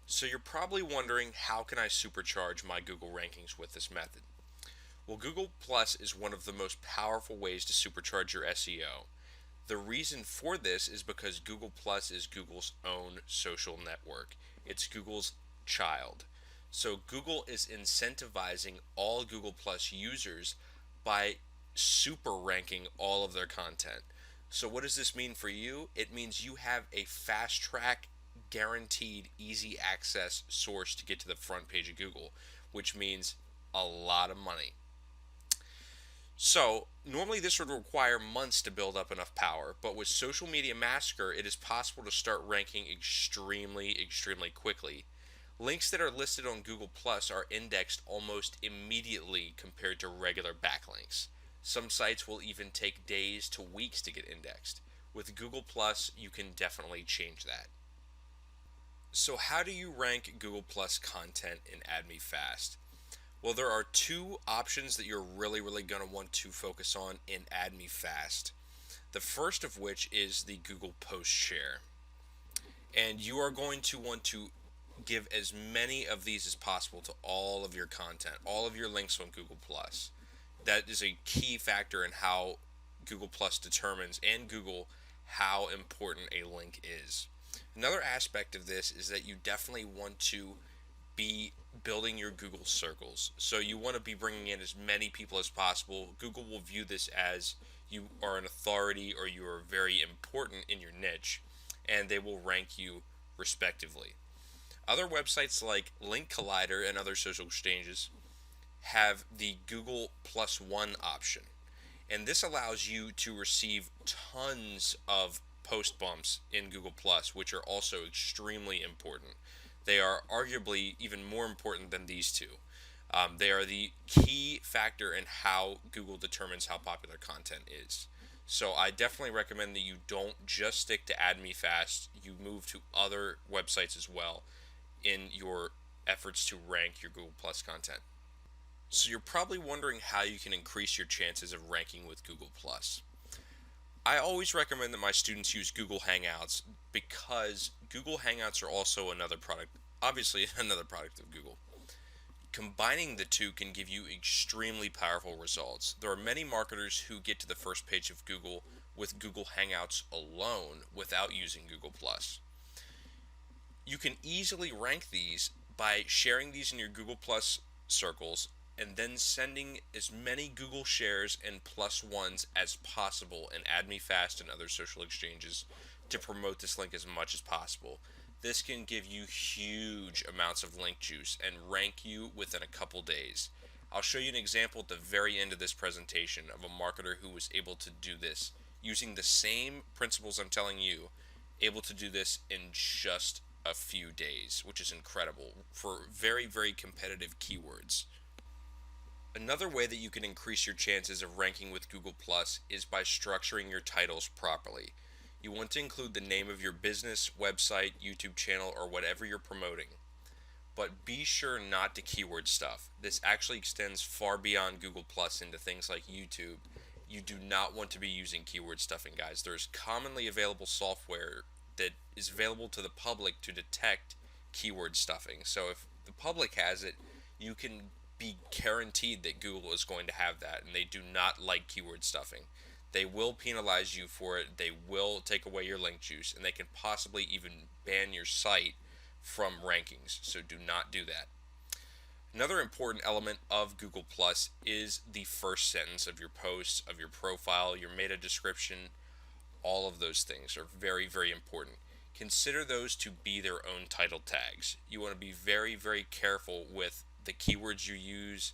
So you're probably wondering, how can I supercharge my Google rankings with this method? Well, Google Plus is one of the most powerful ways to supercharge your SEO. The reason for this is because Google Plus is Google's own social network. It's Google's child. So Google is incentivizing all Google Plus users by super ranking all of their content. So what does this mean for you? It means you have a fast track, guaranteed, easy access source to get to the front page of Google, which means a lot of money. So, normally this would require months to build up enough power, but with Social Media Massacre, it is possible to start ranking extremely quickly. Links that are listed on Google Plus are indexed almost immediately compared to regular backlinks. Some sites will even take days to weeks to get indexed. With Google Plus, you can definitely change that. So how do you rank Google Plus content in Add Me Fast? Well, there are 2 options that you're really going to want to focus on in Add Me Fast. The first of which is the Google Post Share. And you are going to want to give as many of these as possible to all of your content, all of your links on Google Plus. That is a key factor in how Google Plus determines, and Google, how important a link is. Another aspect of this is that you definitely want to be building your Google circles. So you want to be bringing in as many people as possible. Google will view this as you are an authority or you are very important in your niche, and they will rank you respectively. Other websites like Link Collider and other social exchanges have the Google Plus One option. And this allows you to receive tons of post bumps in Google Plus, which are also extremely important. They are arguably even more important than these two. They are the key factor in how Google determines how popular content is. So I definitely recommend that you don't just stick to AdMeFast, you move to other websites as well in your efforts to rank your Google Plus content. So you're probably wondering how you can increase your chances of ranking with Google Plus. I always recommend that my students use Google Hangouts because Google Hangouts are also another product, obviously another product of Google. Combining the two can give you extremely powerful results. There are many marketers who get to the first page of Google with Google Hangouts alone without using Google Plus. You can easily rank these by sharing these in your Google Plus circles and then sending as many Google shares and plus ones as possible in AdMeFast and other social exchanges to promote this link as much as possible. This can give you huge amounts of link juice and rank you within a couple days. I'll show you an example at the very end of this presentation of a marketer who was able to do this using the same principles I'm telling you, able to do this in just a few days, which is incredible for very, very competitive keywords. Another way that you can increase your chances of ranking with Google Plus is by structuring your titles properly. You want to include the name of your business, website, YouTube channel, or whatever you're promoting. But be sure not to keyword stuff. This actually extends far beyond Google Plus into things like YouTube. You do not want to be using keyword stuffing, guys. There's commonly available software that is available to the public to detect keyword stuffing. So if the public has it, you can be guaranteed that Google is going to have that, and they do not like keyword stuffing. They will penalize you for it, they will take away your link juice, and they can possibly even ban your site from rankings, so do not do that. Another important element of Google Plus is the first sentence of your posts, of your profile, your meta description. All of those things are very, very important. Consider those to be their own title tags. You want to be very, very careful with the keywords you use.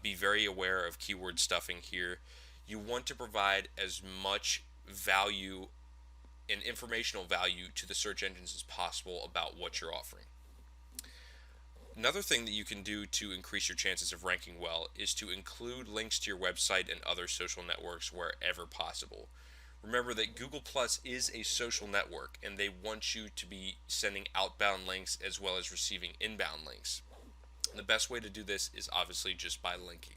Be very aware of keyword stuffing here. You want to provide as much value and informational value to the search engines as possible about what you're offering. Another thing that you can do to increase your chances of ranking well is to include links to your website and other social networks wherever possible. Remember that Google Plus is a social network, and they want you to be sending outbound links as well as receiving inbound links. The best way to do this is obviously just by linking.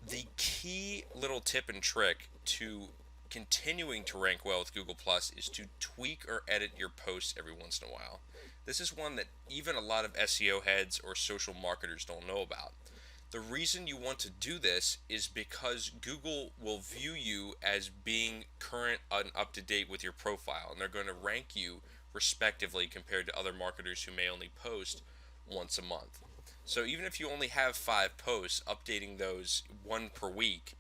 The key little tip and trick to continuing to rank well with Google Plus is to tweak or edit your posts every once in a while. This is one that even a lot of SEO heads or social marketers don't know about. The reason you want to do this is because Google will view you as being current and up to date with your profile, and they're going to rank you respectively compared to other marketers who may only post once a month. So even if you only have 5 posts, updating those one per week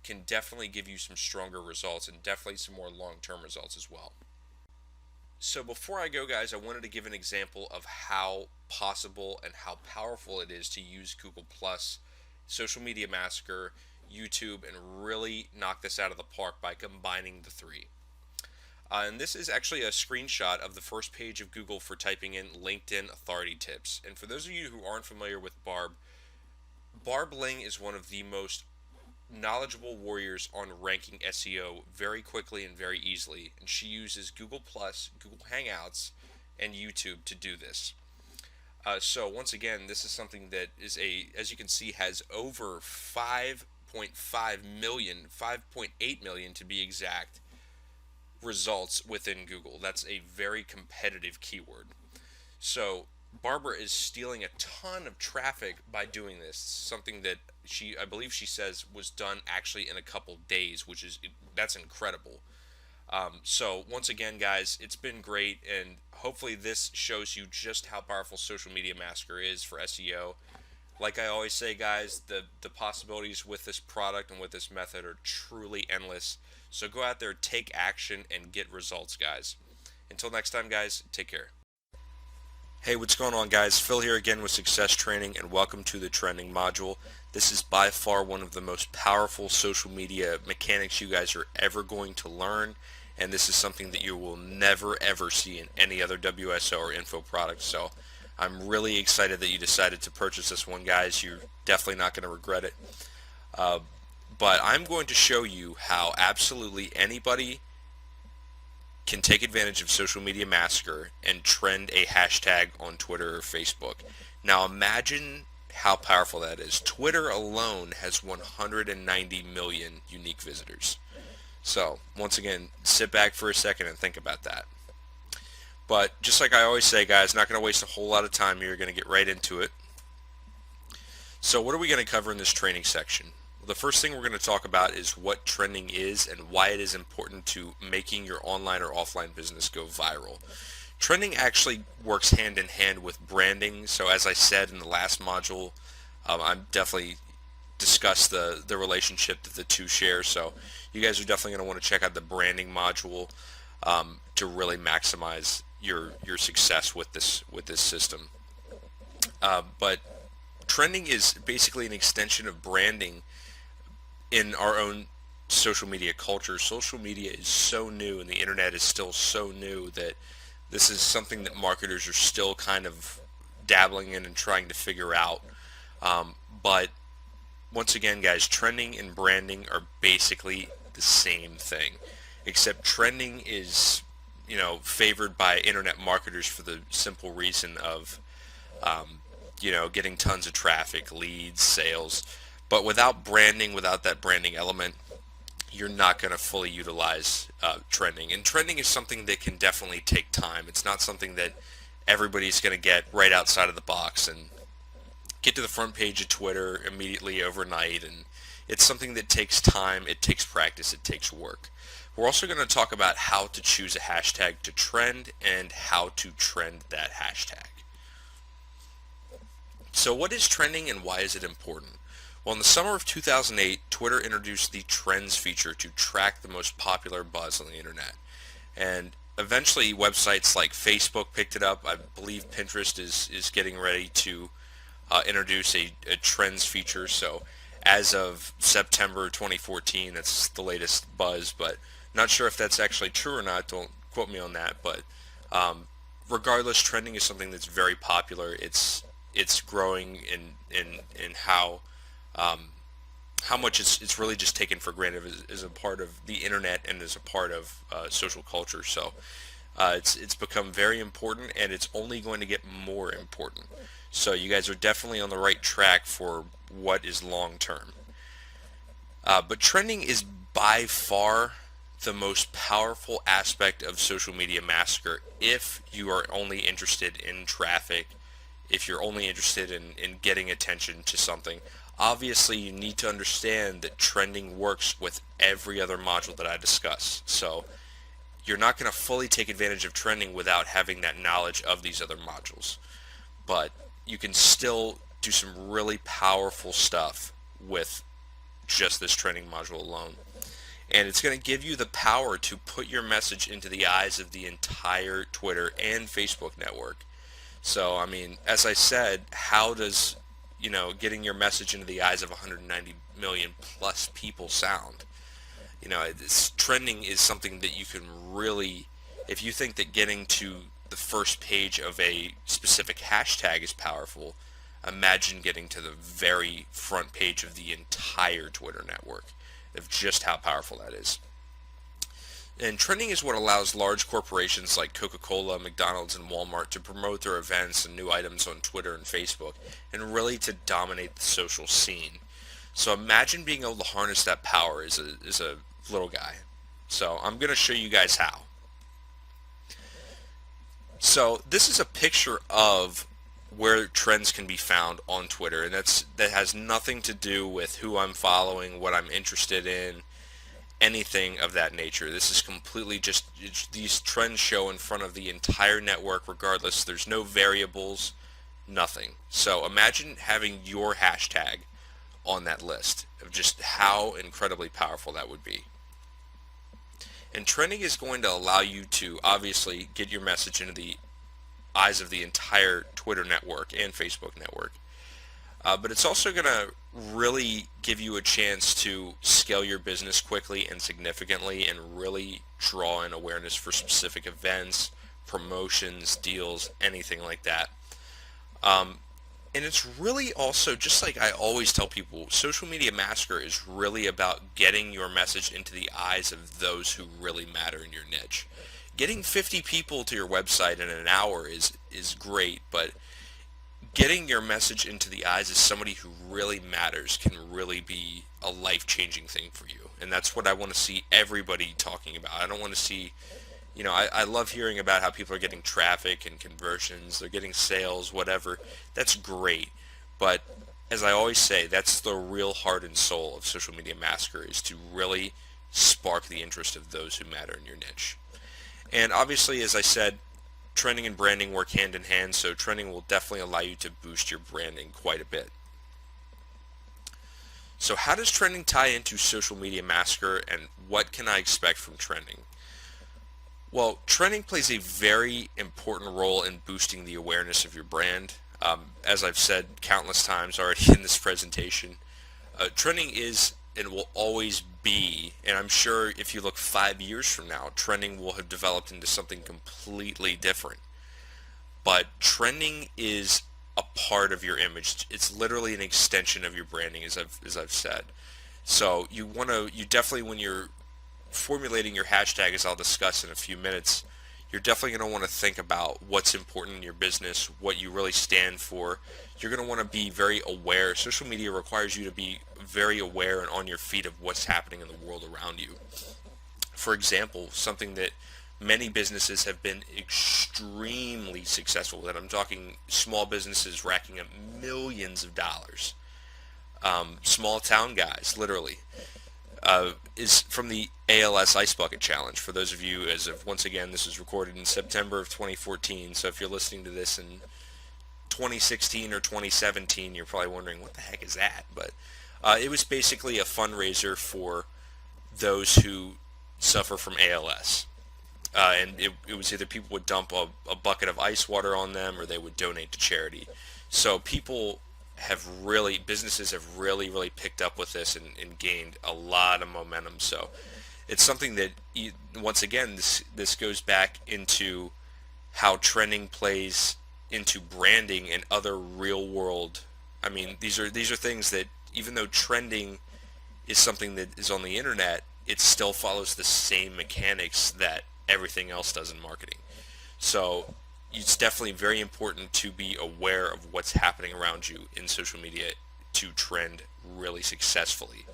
can definitely give you some stronger results and definitely some more long-term results as well. So before I go, guys, I wanted to give an example of how possible and how powerful it is to use Google Plus, Social Media Massacre, YouTube, and really knock this out of the park by combining the three. And this is actually a screenshot of the first page of Google for typing in LinkedIn authority tips. And for those of you who aren't familiar with Barb Ling is one of the most knowledgeable warriors on ranking SEO very quickly and very easily, and she uses Google Plus, Google Hangouts, and YouTube to do this. So once again, this is something that is as you can see, has over 5.5 million, 5.8 million to be exact, results within Google. That's a very competitive keyword. So Barbara is stealing a ton of traffic by doing this. Something that I believe she says was done actually in a couple days, that's incredible. So once again, guys, it's been great, and hopefully this shows you just how powerful Social Media Massacre is for SEO. Like I always say, guys, the possibilities with this product and with this method are truly endless. So go out there, take action, and get results, guys. Until next time, guys, take care. Hey, what's going on, guys? Phil here again with Success Training, and welcome to the trending module. This is by far one of the most powerful social media mechanics you guys are ever going to learn, and this is something that you will never ever see in any other WSO or info product. So I'm really excited that you decided to purchase this one, guys. You're definitely not going to regret it. But I'm going to show you how absolutely anybody can take advantage of Social Media Massacre and trend a hashtag on Twitter or Facebook. Now imagine how powerful that is. Twitter alone has 190 million unique visitors. So once again, sit back for a second and think about that. But just like I always say, guys, not going to waste a whole lot of time here. You're going to get right into it. So what are we going to cover in this training section? The first thing we're going to talk about is what trending is and why it is important to making your online or offline business go viral. Trending actually works hand in hand with branding. So as I said in the last module, I'm definitely discussed the relationship that the two share. So you guys are definitely going to want to check out the branding module to really maximize your success with this system. But trending is basically an extension of branding in our own social media culture. Social media is so new and the internet is still so new that this is something that marketers are still kind of dabbling in and trying to figure out. But once again, guys, trending and branding are basically the same thing, except trending is, favored by internet marketers for the simple reason of, getting tons of traffic, leads, sales. But without branding, without that branding element, you're not going to fully utilize trending. And trending is something that can definitely take time. It's not something that everybody's going to get right outside of the box and get to the front page of Twitter immediately overnight. And it's something that takes time, it takes practice, it takes work. We're also going to talk about how to choose a hashtag to trend and how to trend that hashtag. So what is trending and why is it important? Well, in the summer of 2008, Twitter introduced the Trends feature to track the most popular buzz on the internet. And eventually websites like Facebook picked it up. I believe Pinterest is getting ready to introduce a Trends feature. So as of September 2014, that's the latest buzz, but not sure if that's actually true or not. Don't quote me on that. But regardless, trending is something that's very popular. It's growing in how much it's really just taken for granted as a part of the internet and as a part of social culture. So it's become very important, and it's only going to get more important. So you guys are definitely on the right track for what is long term. But trending is by far the most powerful aspect of Social Media Massacre if you are only interested in traffic, if you're only interested in getting attention to something. Obviously, you need to understand that trending works with every other module that I discuss. So you're not going to fully take advantage of trending without having that knowledge of these other modules. But you can still do some really powerful stuff with just this trending module alone. And it's going to give you the power to put your message into the eyes of the entire Twitter and Facebook network. So, I mean, as I said, how does, getting your message into the eyes of 190 million plus people sound? This trending is something that you can really, if you think that getting to the first page of a specific hashtag is powerful, imagine getting to the very front page of the entire Twitter network, of just how powerful that is. And trending is what allows large corporations like Coca-Cola, McDonald's, and Walmart to promote their events and new items on Twitter and Facebook, and really to dominate the social scene. So imagine being able to harness that power as a little guy. So I'm going to show you guys how. So this is a picture of where trends can be found on Twitter, and that has nothing to do with who I'm following, what I'm interested in, anything of that nature. This is completely just these trends show in front of the entire network regardless. There's no variables, nothing. So imagine having your hashtag on that list of just how incredibly powerful that would be. And trending is going to allow you to obviously get your message into the eyes of the entire Twitter network and Facebook network. But it's also going to really give you a chance to scale your business quickly and significantly and really draw in awareness for specific events, promotions, deals, anything like that. And it's really also, just like I always tell people, Social Media Massacre is really about getting your message into the eyes of those who really matter in your niche. Getting 50 people to your website in an hour is great, but getting your message into the eyes of somebody who really matters can really be a life-changing thing for you. And that's what I want to see everybody talking about. I don't want to see, I love hearing about how people are getting traffic and conversions, they're getting sales, whatever. That's great. But as I always say, that's the real heart and soul of Social Media Massacre, is to really spark the interest of those who matter in your niche. And obviously, as I said, trending and branding work hand in hand, so trending will definitely allow you to boost your branding quite a bit. So how does trending tie into Social Media Massacre, and what can I expect from trending? Well, trending plays a very important role in boosting the awareness of your brand. As I've said countless times already in this presentation, trending is and will always be, and I'm sure if you look 5 years from now, trending will have developed into something completely different. But trending is a part of your image. It's literally an extension of your branding, as I've said. So you definitely, when you're formulating your hashtag, as I'll discuss in a few minutes, you're definitely going to want to think about what's important in your business, what you really stand for. You're going to want to be very aware. Social media requires you to be very aware and on your feet of what's happening in the world around you. For example, something that many businesses have been extremely successful with, and I'm talking small businesses racking up millions of dollars, small town guys, literally, is from the ALS Ice Bucket Challenge. For those of you, as of once again, this was recorded in September of 2014, so if you're listening to this in 2016 or 2017, you're probably wondering, what the heck is that? But it was basically a fundraiser for those who suffer from ALS. And it was either people would dump a bucket of ice water on them, or they would donate to charity. So businesses have really picked up with this and gained a lot of momentum. So it's something that, once again, this goes back into how trending plays into branding and other real world. I mean, these are things that, even though trending is something that is on the internet, it still follows the same mechanics that everything else does in marketing. So it's definitely very important to be aware of what's happening around you in social media to trend really successfully.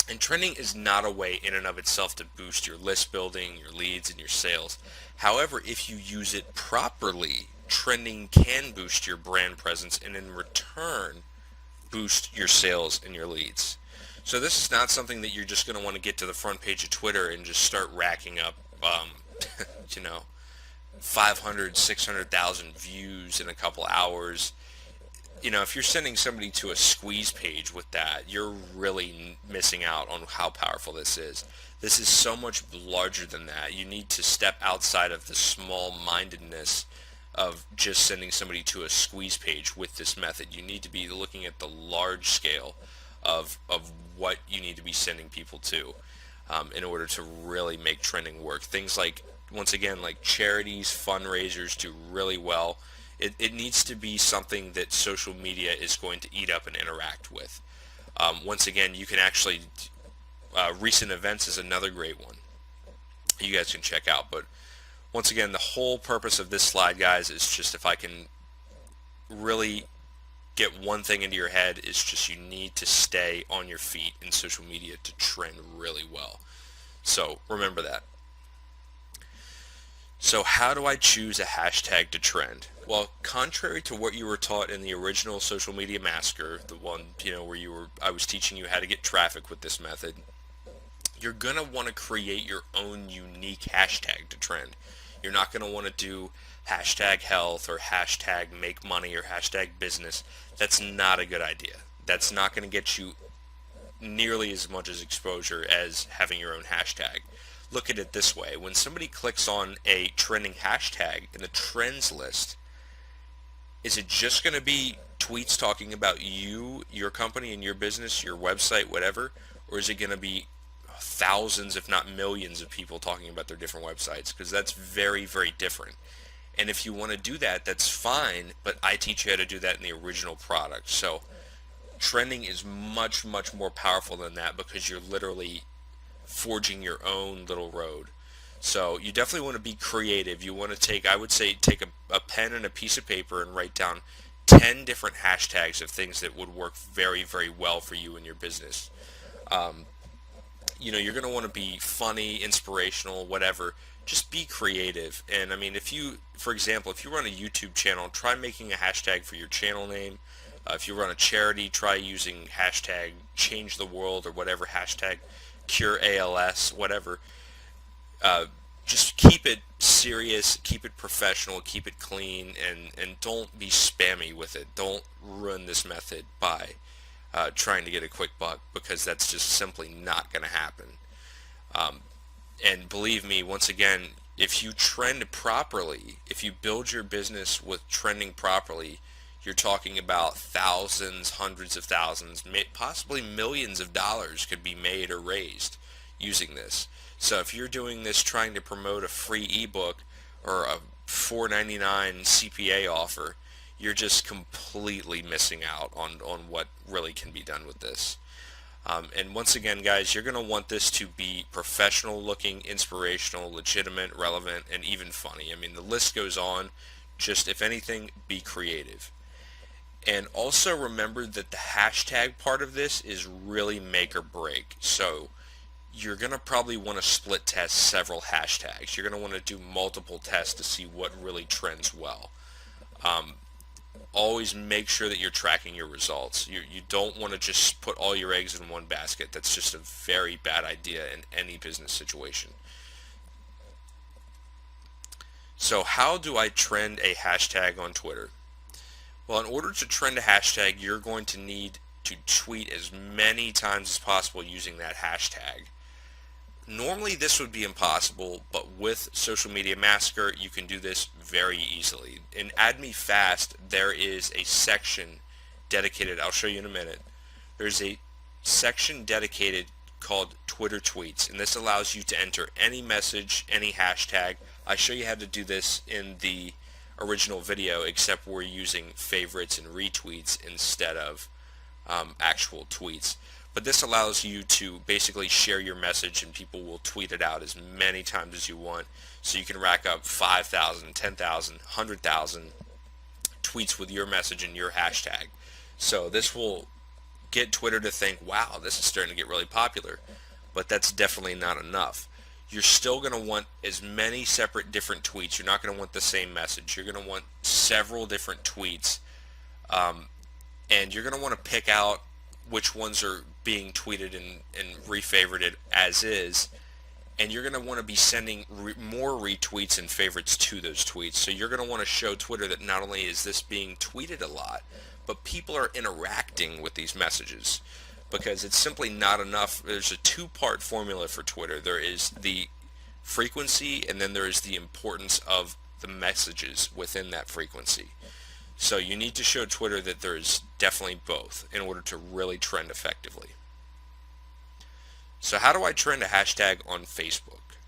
And trending is not a way in and of itself to boost your list building, your leads, and your sales. However, if you use it properly, trending can boost your brand presence and in return boost your sales and your leads. So this is not something that you're just going to want to get to the front page of Twitter and just start racking up 500, 600,000 views in a couple hours. If you're sending somebody to a squeeze page with that, you're really missing out on how powerful this is. This is so much larger than that. You need to step outside of the small-mindedness of just sending somebody to a squeeze page with this method. You need to be looking at the large scale of what you need to be sending people to in order to really make trending work. Things like, once again, like charities, fundraisers do really well. It needs to be something that social media is going to eat up and interact with. Once again, you can actually, recent events is another great one you guys can check out. But once again, the whole purpose of this slide, guys, is just, if I can really get one thing into your head, is just you need to stay on your feet in social media to trend really well. So remember that. So how do I choose a hashtag to trend? Well, contrary to what you were taught in the original Social Media Massacre, the one where I was teaching you how to get traffic with this method, you're gonna want to create your own unique hashtag to trend. You're not gonna want to do hashtag health or hashtag make money or hashtag business. That's not a good idea. That's not going to get you nearly as much as exposure as having your own hashtag. look at it this way. When somebody clicks on a trending hashtag in the trends list, is it just going to be tweets talking about you, your company, and your business, your website, whatever? Or is it going to be thousands, if not millions, of people talking about their different websites? Because that's very, very different. And if you want to do that, that's fine, but I teach you how to do that in the original product. So trending is much, much more powerful than that because you're literally forging your own little road. So you definitely want to be creative. You want to take, I would say, take a pen and a piece of paper and write down 10 different hashtags of things that would work very, very well for you and your business. You're going to want to be funny, inspirational, whatever. Just be creative. And I mean, if you, for example, if you run a YouTube channel, try making a hashtag for your channel name. If you run a charity, try using hashtag change the world or whatever, hashtag cure ALS, whatever. Just keep it serious, keep it professional, keep it clean, and don't be spammy with it. Don't ruin this method by trying to get a quick buck, because that's just simply not going to happen. And believe me, once again, if you trend properly, if you build your business with trending properly, you're talking about thousands, hundreds of thousands, possibly millions of dollars could be made or raised using this. So if you're doing this trying to promote a free ebook or a $4.99 CPA offer, you're just completely missing out on what really can be done with this. And once again, guys, you're going to want this to be professional looking, inspirational, legitimate, relevant, and even funny. I mean, the list goes on. Just, if anything, be creative. And also remember that the hashtag part of this is really make or break. So you're going to probably want to split test several hashtags. You're going to want to do multiple tests to see what really trends well. Always make sure that you're tracking your results. You don't want to just put all your eggs in one basket. That's just a very bad idea in any business situation. So how do I trend a hashtag on Twitter? Well, in order to trend a hashtag, you're going to need to tweet as many times as possible using that hashtag. Normally this would be impossible, but with Social Media Massacre, you can do this very easily. In Add Me Fast, there is a section dedicated, I'll show you in a minute. There's a section dedicated called Twitter Tweets, and this allows you to enter any message, any hashtag. I show you how to do this in the original video, except we're using favorites and retweets instead of actual tweets. But this allows you to basically share your message, and people will tweet it out as many times as you want. So you can rack up 5,000, 10,000, 100,000 tweets with your message and your hashtag. So this will get Twitter to think, wow, this is starting to get really popular. But that's definitely not enough. You're still going to want as many separate different tweets. You're not going to want the same message. You're going to want several different tweets. And you're going to want to pick out which ones are being tweeted and refavorited as is, and you're going to want to be sending more retweets and favorites to those tweets. So you're going to want to show Twitter that not only is this being tweeted a lot, but people are interacting with these messages, because it's simply not enough. There's a two-part formula for Twitter. There is the frequency, and then there is the importance of the messages within that frequency. So you need to show Twitter that there's definitely both in order to really trend effectively. So how do I trend a hashtag on Facebook?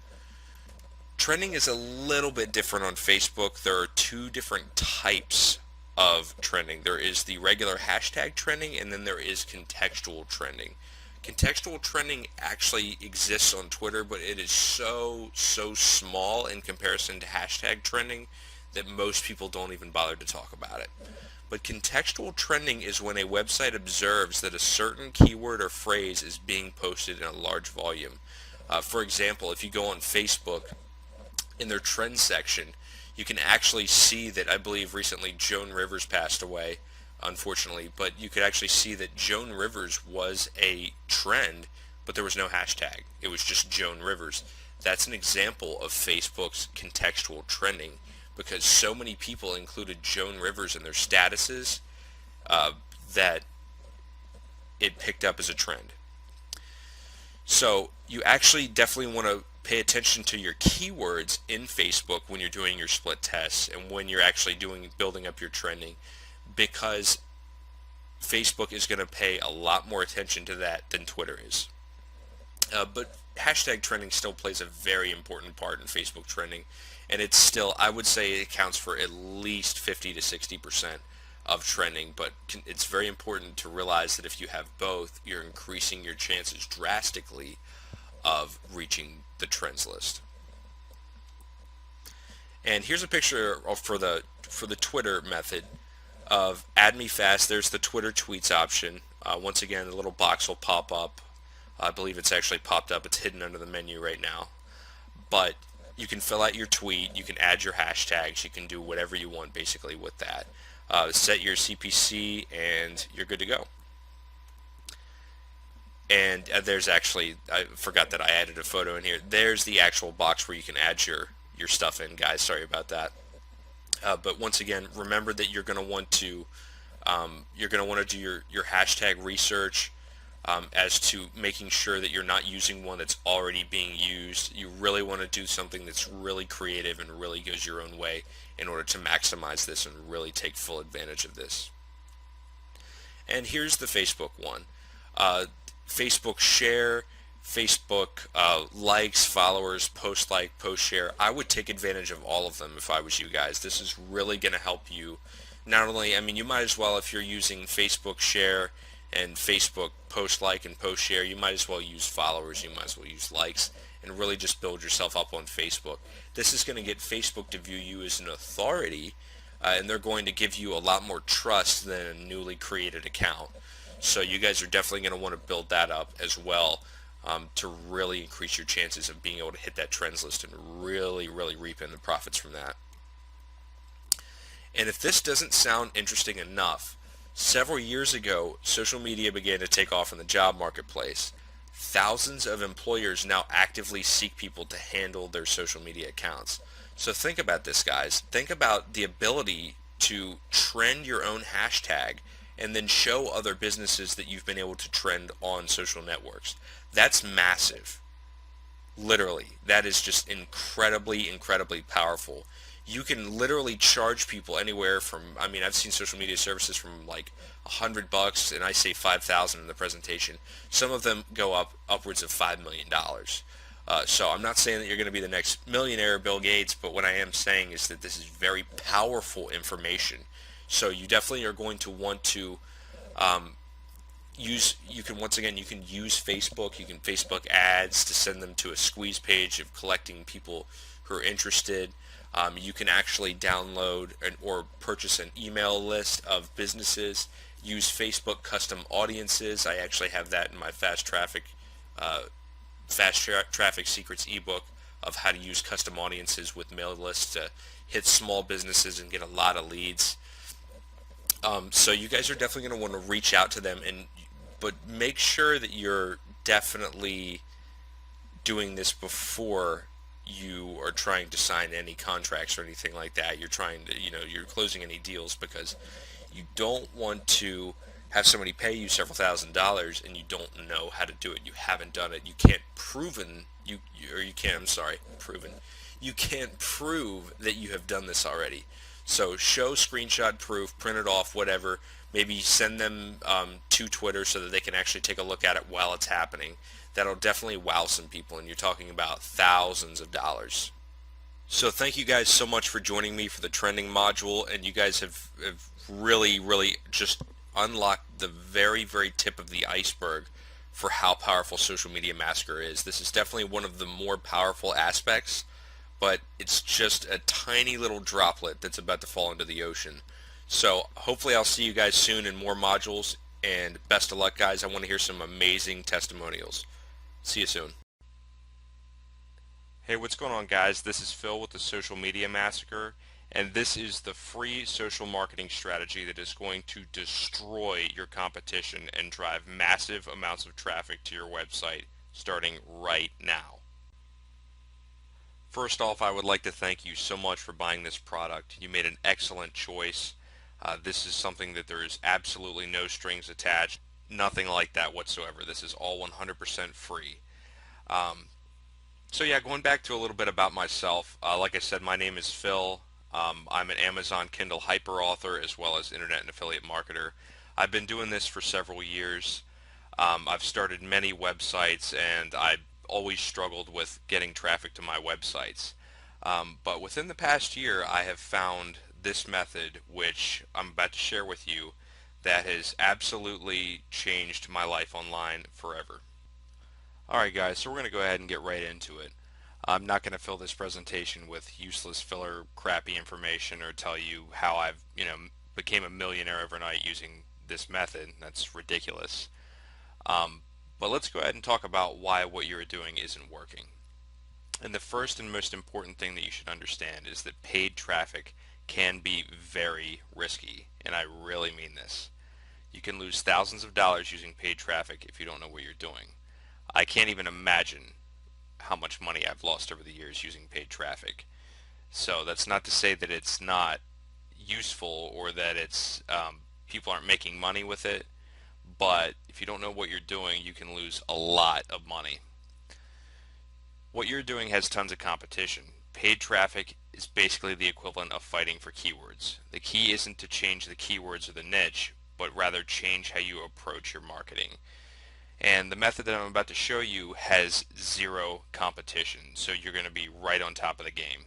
Trending is a little bit different on Facebook. There are two different types of trending. There is the regular hashtag trending, and then there is contextual trending. Contextual trending actually exists on Twitter, but it is so small in comparison to hashtag trending that most people don't even bother to talk about it. But contextual trending is when a website observes that a certain keyword or phrase is being posted in a large volume. For example, if you go on Facebook, in their trends section, you can actually see that, I believe recently Joan Rivers passed away, unfortunately, but you could actually see that Joan Rivers was a trend, but there was no hashtag. It was just Joan Rivers. That's an example of Facebook's contextual trending, because so many people included Joan Rivers in their statuses that it picked up as a trend. So you actually definitely want to pay attention to your keywords in Facebook when you're doing your split tests and when you're actually building up your trending, because Facebook is going to pay a lot more attention to that than Twitter is. But hashtag trending still plays a very important part in Facebook trending, and it's still, I would say, it accounts for at least 50 to 60% of trending. But it's very important to realize that if you have both, you're increasing your chances drastically of reaching the trends list. And here's a picture for the Twitter method of add me fast. There's the Twitter tweets option. Once again, the little box will pop up. I believe it's actually popped up. It's hidden under the menu right now. But you can fill out your tweet. You can add your hashtags. You can do whatever you want basically with that. Set your CPC and you're good to go. And there's actually, I forgot that I added a photo in here. There's the actual box where you can add your stuff in, guys. Sorry about that. But once again, remember that you're going to want to do your hashtag research as to making sure that you're not using one that's already being used. You really want to do something that's really creative and really goes your own way in order to maximize this and really take full advantage of this. And here's the Facebook one. Facebook share, Facebook likes, followers, post like, post share. I would take advantage of all of them if I was you guys. This is really going to help you. Not only, I mean, you might as well, if you're using Facebook share and Facebook post like and post share, you might as well use followers, you might as well use likes, and really just build yourself up on Facebook. This is going to get Facebook to view you as an authority, and they're going to give you a lot more trust than a newly created account. So you guys are definitely going to want to build that up as well, to really increase your chances of being able to hit that trends list and really, really reap in the profits from that. And if this doesn't sound interesting enough, several years ago, social media began to take off in the job marketplace. Thousands of employers now actively seek people to handle their social media accounts. So think about this, guys. Think about the ability to trend your own hashtag and then show other businesses that you've been able to trend on social networks. That's massive. Literally. That is just incredibly, incredibly powerful. You can literally charge people anywhere from, I mean, I've seen social media services from like $100, and I say 5,000 in the presentation. Some of them go up upwards of $5 million. So I'm not saying that you're going to be the next millionaire Bill Gates, but what I am saying is that this is very powerful information. So you definitely are going to want to you can use Facebook. You can Facebook ads to send them to a squeeze page of collecting people who are interested. You can actually download or purchase an email list of businesses. Use Facebook custom audiences. I actually have that in my Fast Traffic Secrets ebook of how to use custom audiences with mail lists to hit small businesses and get a lot of leads. So you guys are definitely going to want to reach out to them, but make sure that you're definitely doing this before you are trying to sign any contracts or anything like that. You're trying to, you're closing any deals, because you don't want to have somebody pay you several $1,000s and you don't know how to do it. You haven't done it. You can't You can't prove that you have done this already. So show screenshot proof, print it off, whatever. Maybe send them to Twitter so that they can actually take a look at it while it's happening. That'll definitely wow some people, and you're talking about thousands of dollars. So thank you guys so much for joining me for the trending module, and you guys have really, really just unlocked the very, very tip of the iceberg for how powerful Social Media Massacre is. This is definitely one of the more powerful aspects, but it's just a tiny little droplet that's about to fall into the ocean. So hopefully I'll see you guys soon in more modules, and best of luck, guys. I want to hear some amazing testimonials. See you soon. Hey, what's going on, guys? This is Phil with the Social Media Massacre, and this is the free social marketing strategy that is going to destroy your competition and drive massive amounts of traffic to your website starting right now. First off, I would like to thank you so much for buying this product. You made an excellent choice. This is something that there is absolutely no strings attached, nothing like that whatsoever. This is all 100% free. Um, so yeah, going back to a little bit about myself, like I said, my name is Phil. I'm an Amazon Kindle hyper author as well as internet and affiliate marketer. I've been doing this for several years. I've started many websites and I always struggled with getting traffic to my websites. But within the past year, I have found this method, which I'm about to share with you, that has absolutely changed my life online forever. Alright guys, so we're going to go ahead and get right into it. I'm not going to fill this presentation with useless filler, crappy information or tell you how I've, became a millionaire overnight using this method. That's ridiculous. Um, but let's go ahead and talk about why what you're doing isn't working. And the first and most important thing that you should understand is that paid traffic can be very risky, and I really mean this. You can lose thousands of dollars using paid traffic if you don't know what you're doing. I can't even imagine how much money I've lost over the years using paid traffic. So that's not to say that it's not useful or that it's people aren't making money with it, but if you don't know what you're doing, you can lose a lot of money. What you're doing has tons of competition. Paid traffic is basically the equivalent of fighting for keywords. The key isn't to change the keywords or the niche, but rather change how you approach your marketing. And the method that I'm about to show you has zero competition, so you're going to be right on top of the game.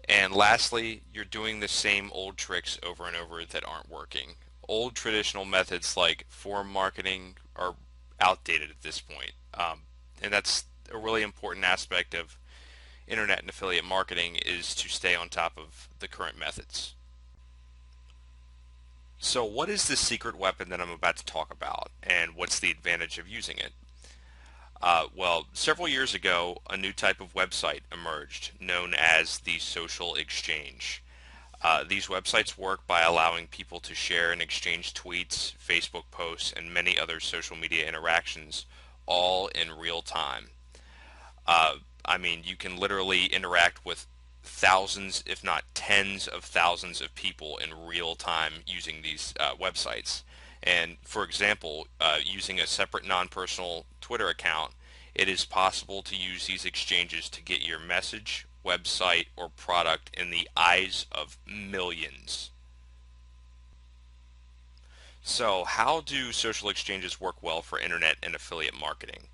And lastly, you're doing the same old tricks over and over that aren't working. Old traditional methods like forum marketing are outdated at this point. And that's a really important aspect of internet and affiliate marketing is to stay on top of the current methods. So what is the secret weapon that I'm about to talk about and what's the advantage of using it? Well, several years ago, a new type of website emerged known as the social exchange. These websites work by allowing people to share and exchange tweets, Facebook posts, and many other social media interactions all in real time. Uh, I mean, you can literally interact with thousands, if not tens of thousands of people in real time using these websites. And for example, using a separate non-personal Twitter account, it is possible to use these exchanges to get your message, website, or product in the eyes of millions. So, how do social exchanges work well for internet and affiliate marketing?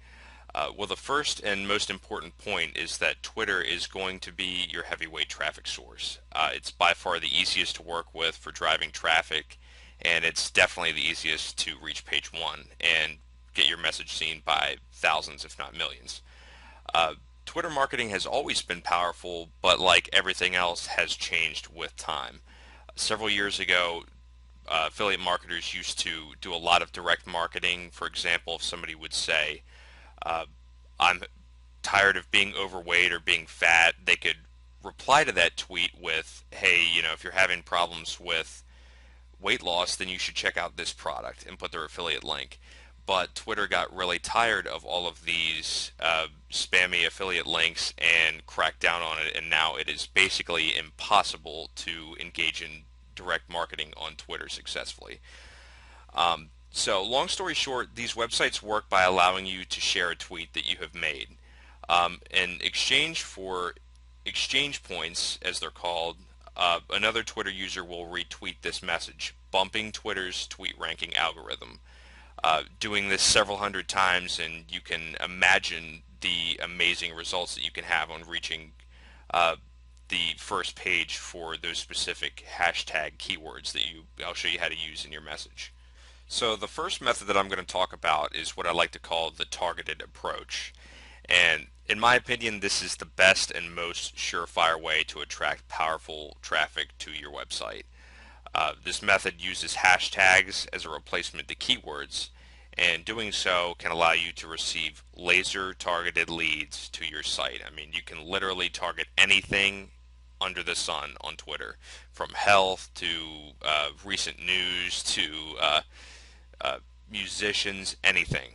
Well, the first and most important point is that Twitter is going to be your heavyweight traffic source. It's by far the easiest to work with for driving traffic, and it's definitely the easiest to reach page one and get your message seen by thousands, if not millions. Uh, Twitter marketing has always been powerful, but like everything else, has changed with time. Several years ago, affiliate marketers used to do a lot of direct marketing. For example, if somebody would say, uh, I'm tired of being overweight or being fat, they could reply to that tweet with, hey, if you're having problems with weight loss, then you should check out this product and put their affiliate link. But Twitter got really tired of all of these spammy affiliate links and cracked down on it, and now it is basically impossible to engage in direct marketing on Twitter successfully. So, long story short, these websites work by allowing you to share a tweet that you have made. In exchange for exchange points, as they're called, another Twitter user will retweet this message, bumping Twitter's tweet ranking algorithm. Doing this several hundred times, and you can imagine the amazing results that you can have on reaching uh, the first page for those specific hashtag keywords that I'll show you how to use in your message. So the first method that I'm going to talk about is what I like to call the targeted approach. And in my opinion, this is the best and most surefire way to attract powerful traffic to your website. This method uses hashtags as a replacement to keywords, and doing so can allow you to receive laser targeted leads to your site. I mean, you can literally target anything under the sun on Twitter, from health to recent news to uh, musicians, anything.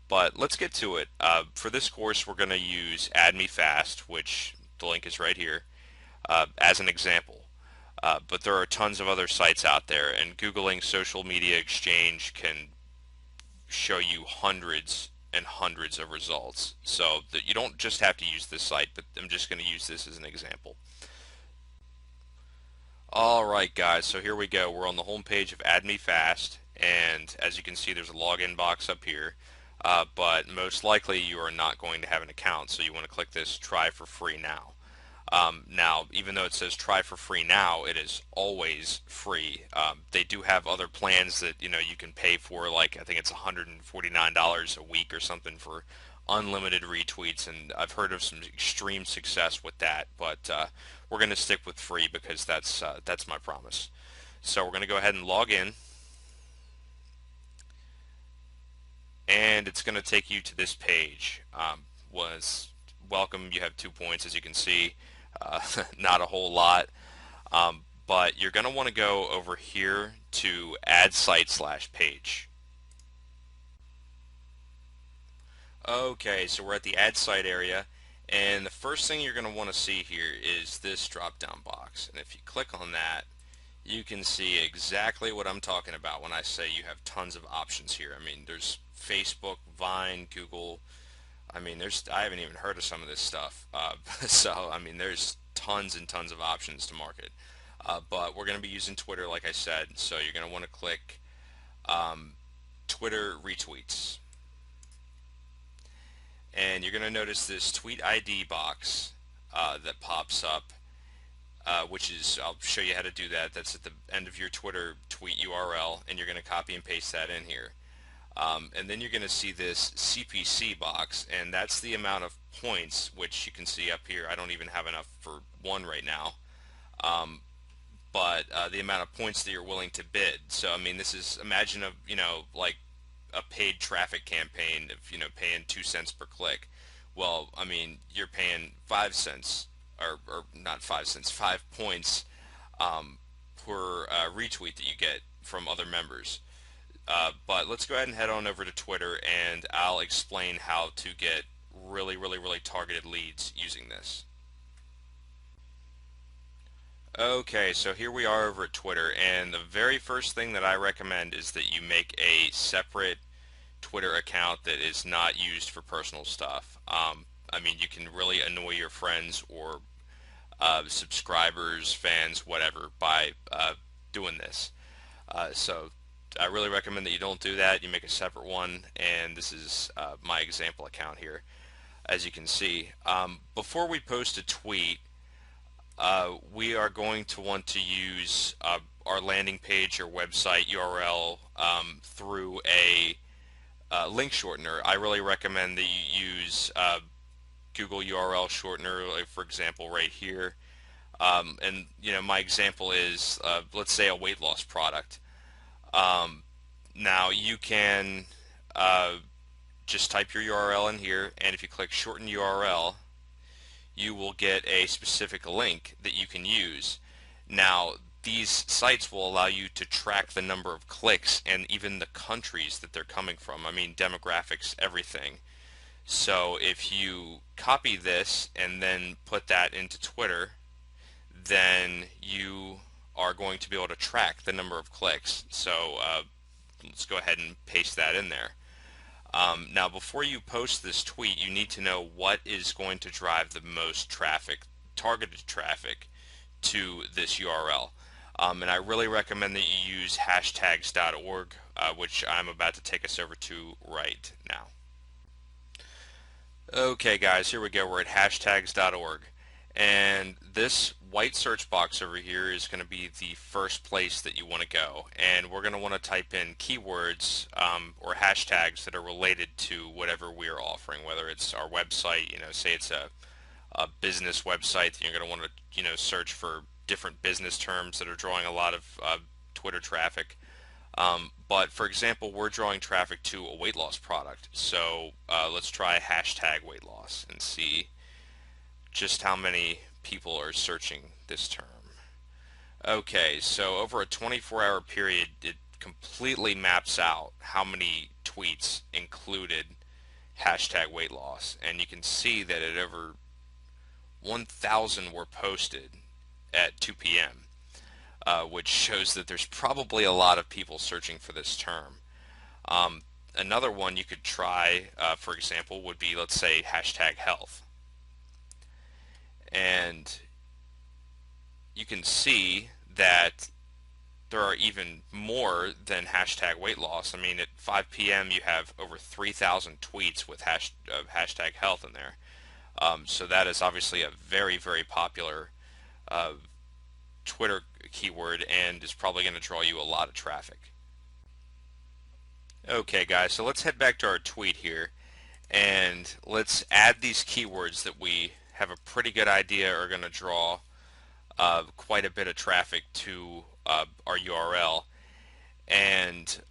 But let's get to it. For this course, we're going to use Add Me Fast, which the link is right here, as an example. But there are tons of other sites out there, and Googling social media exchange can show you hundreds and hundreds of results. So that you don't just have to use this site, but I'm just going to use this as an example. Alright guys, so here we go. We're on the home page of Add Me Fast, and as you can see there's a login box up here, but most likely you are not going to have an account, so you want to click this Try for Free Now. Now, even though it says try for free now, it is always free. They do have other plans that you can pay for, like I think it's $149 a week or something for unlimited retweets, and I've heard of some extreme success with that. But we're going to stick with free because that's my promise. So we're going to go ahead and log in, and it's going to take you to this page. Was welcome. You have 2 points, as you can see. Not a whole lot, but you're going to want to go over here to add site/page. Okay, so we're at the add site area, and the first thing you're going to want to see here is this drop down box, and if you click on that, you can see exactly what I'm talking about when I say you have tons of options here. I mean, there's Facebook, Vine, Google. I mean, I haven't even heard of some of this stuff. So, I mean, there's tons and tons of options to market. But we're going to be using Twitter, like I said. So you're going to want to click Twitter retweets. And you're going to notice this tweet ID box that pops up, which is, I'll show you how to do that. That's at the end of your Twitter tweet URL, and you're going to copy and paste that in here. And then you're going to see this CPC box, and that's the amount of points, which you can see up here. I don't even have enough for one right now, but the amount of points that you're willing to bid. So I mean, this is, imagine like a paid traffic campaign of paying 2 cents per click. Well, I mean, you're paying 5 cents, or not 5 cents, 5 points per retweet that you get from other members. But let's go ahead and head on over to Twitter, and I'll explain how to get really, really, really targeted leads using this. Okay, so here we are over at Twitter, and the very first thing that I recommend is that you make a separate Twitter account that is not used for personal stuff. I mean, you can really annoy your friends or subscribers, fans, whatever, by doing this. So I really recommend that you don't do that. You make a separate one, and this is my example account here, as you can see. Before we post a tweet, we are going to want to use our landing page or website URL through a link shortener. I really recommend that you use Google URL shortener, like for example right here. And my example is let's say a weight loss product. Now you can just type your URL in here, and if you click shorten URL, you will get a specific link that you can use. Now, these sites will allow you to track the number of clicks and even the countries that they're coming from. I mean, demographics, everything. So if you copy this and then put that into Twitter, then you are going to be able to track the number of clicks. So let's go ahead and paste that in there. Now, before you post this tweet, you need to know what is going to drive the most traffic, targeted traffic, to this URL. And I really recommend that you use hashtags.org, which I'm about to take us over to right now. Okay guys, here we go. We're at hashtags.org, and this white search box over here is going to be the first place that you want to go, and we're going to want to type in keywords or hashtags that are related to whatever we are offering, whether it's our website, say it's a business website, that you're going to want to search for different business terms that are drawing a lot of Twitter traffic. But for example, we're drawing traffic to a weight loss product, so let's try hashtag weight loss and see just how many people are searching this term. Okay, so over a 24-hour period, it completely maps out how many tweets included hashtag weight loss, and you can see that at over 1,000 were posted at 2 p.m. Which shows that there's probably a lot of people searching for this term. Another one you could try, for example, would be, let's say, hashtag health. And you can see that there are even more than hashtag weight loss. I mean, at 5 p.m. you have over 3,000 tweets with hashtag health in there. So that is obviously a very, very popular uh, Twitter keyword and is probably going to draw you a lot of traffic. Okay, guys, so let's head back to our tweet here and let's add these keywords that we have a pretty good idea are going to draw quite a bit of traffic to our URL. And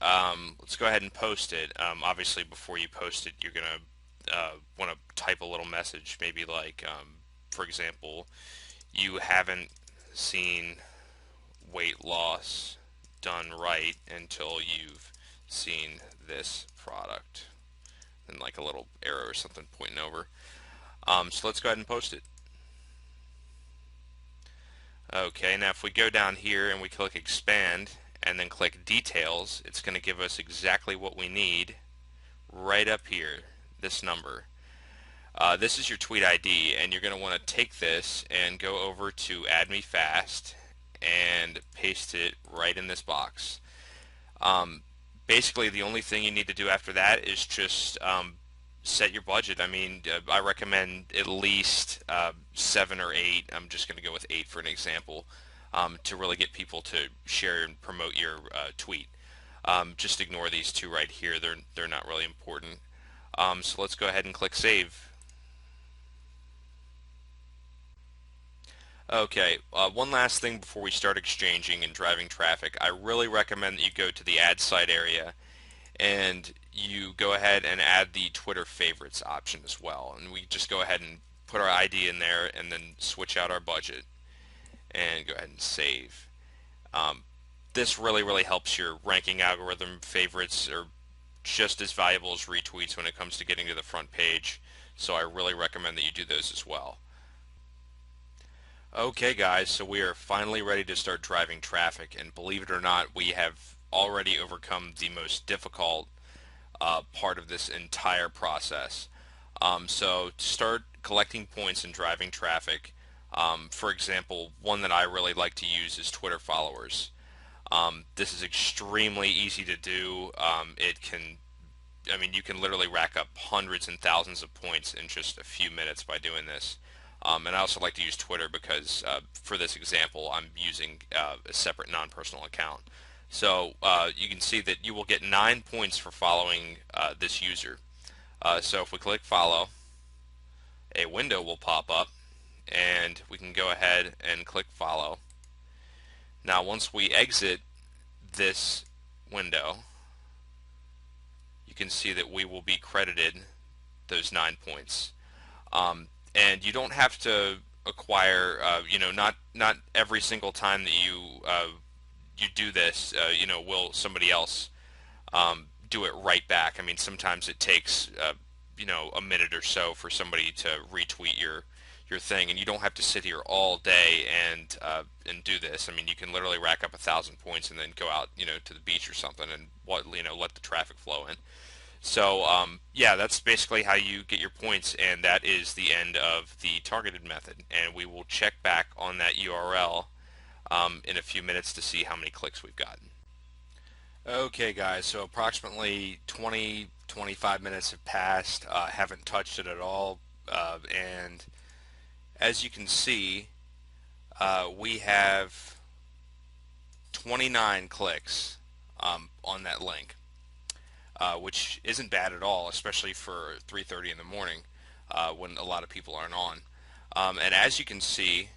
let's go ahead and post it. Obviously, before you post it, you're going to want to type a little message, maybe like, for example, you haven't seen weight loss done right until you've seen this product, and like a little arrow or something pointing over. So let's go ahead and post it. Okay, now if we go down here and we click expand and then click details, it's going to give us exactly what we need right up here, this number. This is your tweet ID, and you're going to want to take this and go over to add me fast and paste it right in this box. Um, Basically, the only thing you need to do after that is just set your budget. I mean, I recommend at least 7 or 8. I'm just going to go with 8 for an example, to really get people to share and promote your tweet. Just ignore these two right here. They're not really important. So let's go ahead and click save. Okay, one last thing before we start exchanging and driving traffic. I really recommend that you go to the ad site area and you go ahead and add the Twitter favorites option as well. And we just go ahead and put our ID in there and then switch out our budget and go ahead and save. Um, this really, really helps your ranking algorithm. Favorites are just as valuable as retweets when it comes to getting to the front page. So I really recommend that you do those as well. Okay guys, so we are finally ready to start driving traffic, and believe it or not, we have already overcome the most difficult part of this entire process. So to start collecting points and driving traffic, for example, one that I really like to use is Twitter followers. This is extremely easy to do. I mean, you can literally rack up hundreds and thousands of points in just a few minutes by doing this. And I also like to use Twitter because for this example, I'm using a separate non-personal account. So you can see that you will get 9 points for following this user. So if we click follow, a window will pop up and we can go ahead and click follow. Now once we exit this window, you can see that we will be credited those 9 points. And you don't have to acquire, not every single time that you do this, will somebody else do it right back. I mean, sometimes it takes, a minute or so for somebody to retweet your thing, and you don't have to sit here all day and do this. I mean, you can literally rack up 1,000 points and then go out, to the beach or something and let the traffic flow in. So yeah, that's basically how you get your points, and that is the end of the targeted method. And we will check back on that URL in a few minutes to see how many clicks we've gotten. Okay guys, so approximately 20-25 minutes have passed. Haven't touched it at all, and as you can see, we have 29 clicks on that link. Which isn't bad at all, especially for 3:30 in the morning when a lot of people aren't on. And as you can see,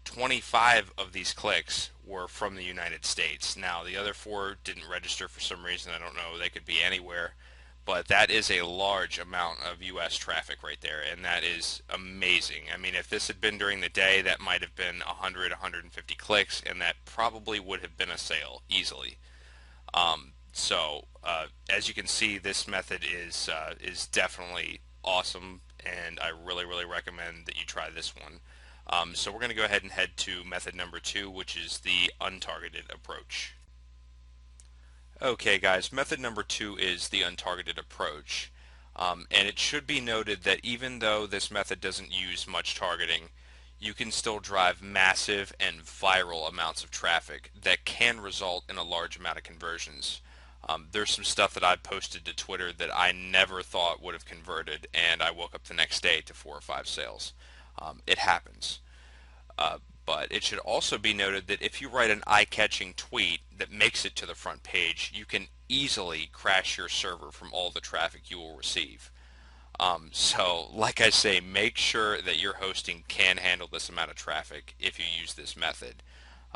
25 of these clicks were from the United States. Now, the other 4 didn't register for some reason. I don't know. They could be anywhere. But that is a large amount of U.S. traffic right there, and that is amazing. I mean, if this had been during the day, that might have been 100, 150 clicks, and that probably would have been a sale easily. As you can see, this method is definitely awesome, and I really, really recommend that you try this one. So we're going to go ahead and head to method number 2, which is the untargeted approach. Okay, guys, method number two is the untargeted approach. And it should be noted that even though this method doesn't use much targeting, you can still drive massive and viral amounts of traffic that can result in a large amount of conversions. There's some stuff that I posted to Twitter that I never thought would have converted, and I woke up the next day to 4 or 5 sales. It happens. Uh, but it should also be noted that if you write an eye-catching tweet that makes it to the front page, you can easily crash your server from all the traffic you will receive. So, like I say, make sure that your hosting can handle this amount of traffic if you use this method.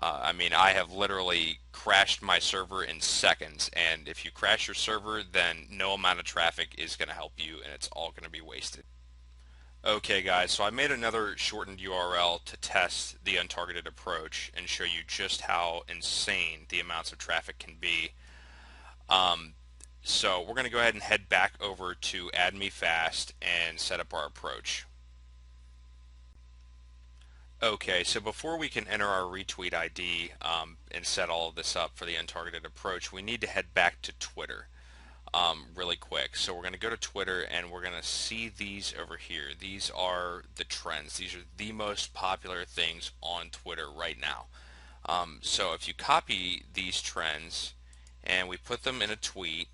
I mean, I have literally crashed my server in seconds, and if you crash your server, then no amount of traffic is going to help you, and it's all going to be wasted. Okay guys, so I made another shortened URL to test the untargeted approach and show you just how insane the amounts of traffic can be. Um, so we're going to go ahead and head back over to Add Me Fast and set up our approach. Okay, so before we can enter our retweet ID and set all of this up for the untargeted approach, we need to head back to Twitter. Really quick. So we're going to go to Twitter and we're going to see these over here. These are the trends. These are the most popular things on Twitter right now. So if you copy these trends and we put them in a tweet,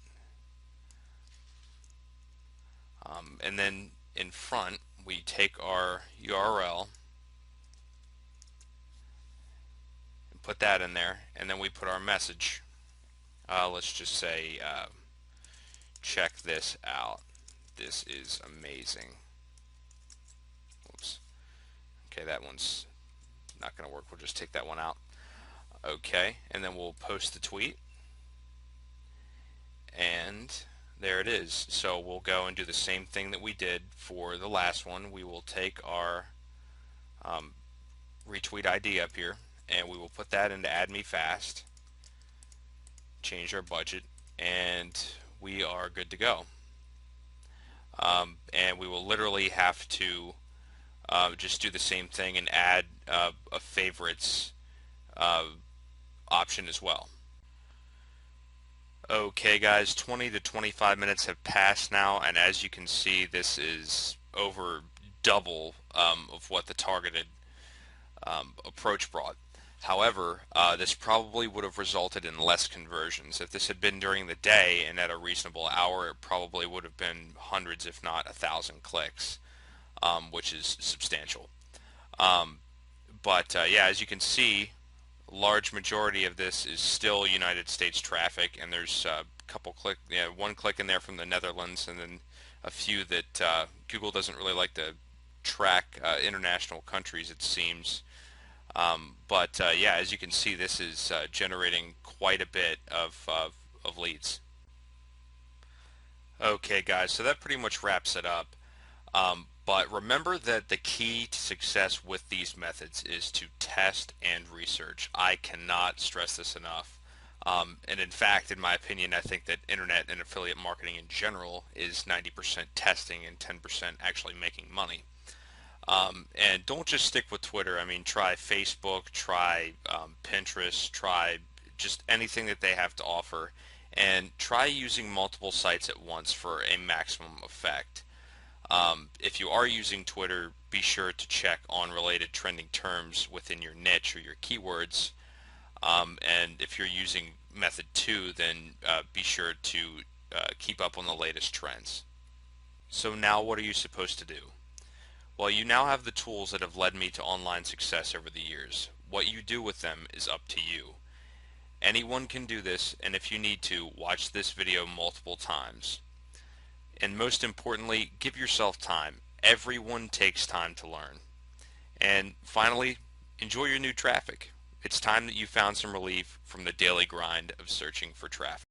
and then in front we take our URL and put that in there, and then we put our message. Let's just say, check this out. This is amazing. Oops. Okay, that one's not going to work. We'll just take that one out. Okay, and then we'll post the tweet. And there it is. So we'll go and do the same thing that we did for the last one. We will take our retweet ID up here, and we will put that into Add Me Fast, change our budget, and we are good to go. And we will literally have to just do the same thing and add a favorites option as well. Okay guys, 20 to 25 minutes have passed now, and as you can see, this is over double of what the targeted approach brought. However, this probably would have resulted in less conversions. If this had been during the day and at a reasonable hour, it probably would have been hundreds, if not 1,000 clicks, which is substantial. But yeah, as you can see, large majority of this is still United States traffic, and there's a couple one click in there from the Netherlands, and then a few that Google doesn't really like to track international countries, it seems. But yeah, as you can see, this is generating quite a bit of leads. Okay, guys, so that pretty much wraps it up. But remember that the key to success with these methods is to test and research. I cannot stress this enough. And in fact, in my opinion, I think that internet and affiliate marketing in general is 90% testing and 10% actually making money. And don't just stick with Twitter. I mean, try Facebook, try Pinterest, try just anything that they have to offer, and try using multiple sites at once for a maximum effect. If you are using Twitter, be sure to check on related trending terms within your niche or your keywords. And if you're using method 2, then be sure to keep up on the latest trends. So now what are you supposed to do? Well, you now have the tools that have led me to online success over the years. What you do with them is up to you. Anyone can do this, and if you need to, watch this video multiple times. And most importantly, give yourself time. Everyone takes time to learn. And finally, enjoy your new traffic. It's time that you found some relief from the daily grind of searching for traffic.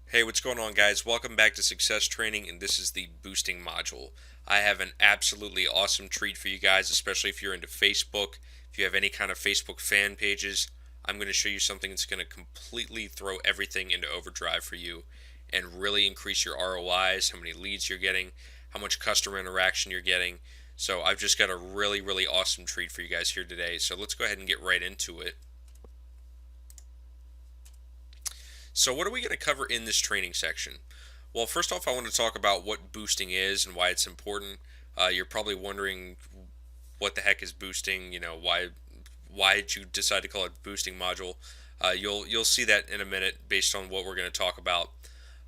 Hey, what's going on, guys? Welcome back to Success Training, and this is the boosting module. I have an absolutely awesome treat for you guys, especially if you're into Facebook. If you have any kind of Facebook fan pages, I'm going to show you something that's going to completely throw everything into overdrive for you and really increase your ROIs, how many leads you're getting, how much customer interaction you're getting. So I've just got a really, really awesome treat for you guys here today. So let's go ahead and get right into it. So, what are we going to cover in this training section? Well, first off, I want to talk about what boosting is and why it's important. You're probably wondering what the heck is boosting. Why did you decide to call it boosting module? You'll see that in a minute based on what we're going to talk about.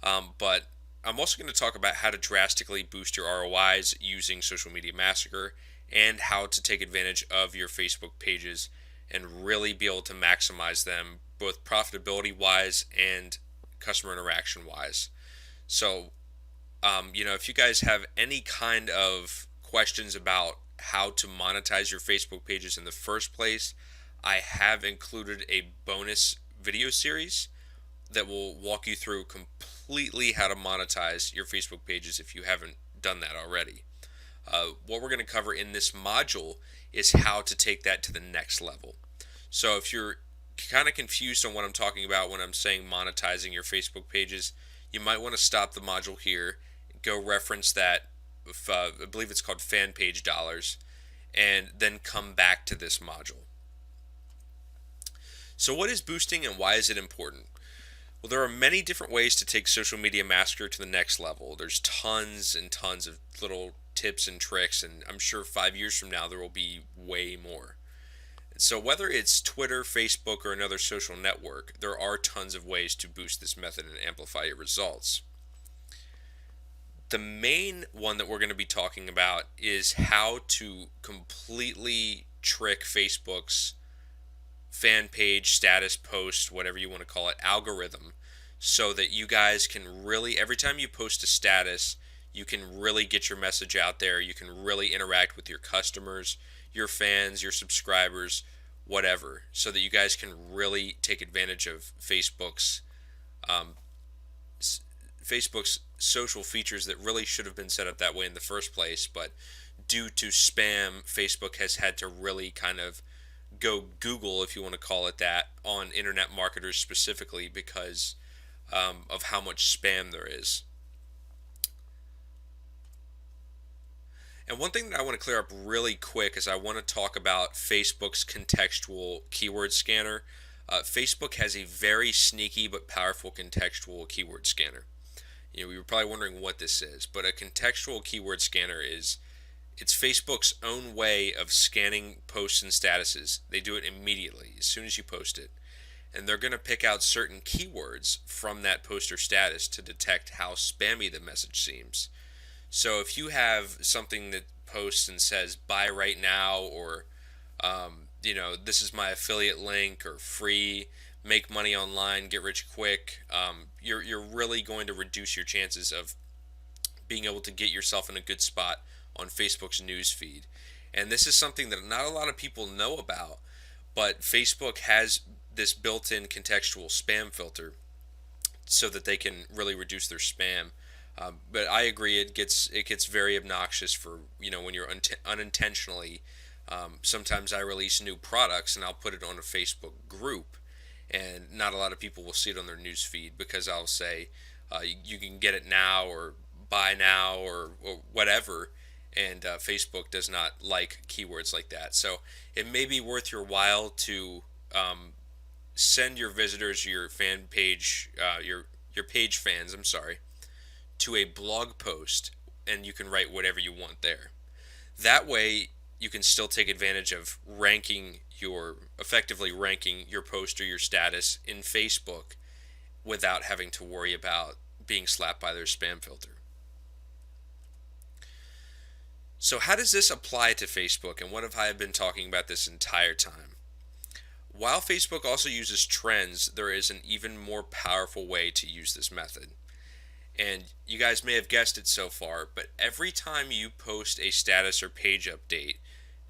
But I'm also going to talk about how to drastically boost your ROIs using Social Media Massacre and how to take advantage of your Facebook pages and really be able to maximize them both profitability wise and customer interaction wise. So, if you guys have any kind of questions about how to monetize your Facebook pages in the first place, I have included a bonus video series that will walk you through completely how to monetize your Facebook pages if you haven't done that already. What we're going to cover in this module is how to take that to the next level. So if you're kind of confused on what I'm talking about when I'm saying monetizing your Facebook pages, you might want to stop the module here, go reference that, I believe it's called fan page dollars, and then come back to this module. So what is boosting and why is it important? Well, there are many different ways to take Social Media Massacre to the next level. There's tons and tons of little tips and tricks, and I'm sure 5 years from now there will be way more. So whether it's Twitter, Facebook, or another social network, there are tons of ways to boost this method and amplify your results. The main one that we're going to be talking about is how to completely trick Facebook's fan page, status post, whatever you want to call it, algorithm, so that you guys can really, every time you post a status, you can really get your message out there. You can really interact with your customers, your fans, your subscribers, whatever, so that you guys can really take advantage of um, Facebook's social features that really should have been set up that way in the first place, but due to spam, Facebook has had to really kind of go Google, if you want to call it that, on internet marketers specifically because of how much spam there is. And one thing that I want to clear up really quick is I want to talk about Facebook's contextual keyword scanner. Facebook has a very sneaky but powerful contextual keyword scanner. We were probably wondering what this is, but a contextual keyword scanner is it's Facebook's own way of scanning posts and statuses. They do it immediately as soon as you post it. And they're going to pick out certain keywords from that post or status to detect how spammy the message seems. So if you have something that posts and says buy right now, or this is my affiliate link, or free, make money online, get rich quick, you're really going to reduce your chances of being able to get yourself in a good spot on Facebook's news feed. And this is something that not a lot of people know about, but Facebook has this built-in contextual spam filter so that they can really reduce their spam. But I agree, it gets very obnoxious for when you're unintentionally. Sometimes I release new products and I'll put it on a Facebook group, and not a lot of people will see it on their news feed because I'll say you can get it now or buy now or whatever, and Facebook does not like keywords like that. So it may be worth your while to send your visitors, your fan page, your page fans, I'm sorry, to a blog post, and you can write whatever you want there. That way, you can still take advantage of effectively ranking your post or your status in Facebook without having to worry about being slapped by their spam filter. So how does this apply to Facebook, and what have I been talking about this entire time? While Facebook also uses trends, there is an even more powerful way to use this method. And you guys may have guessed it so far, but every time you post a status or page update,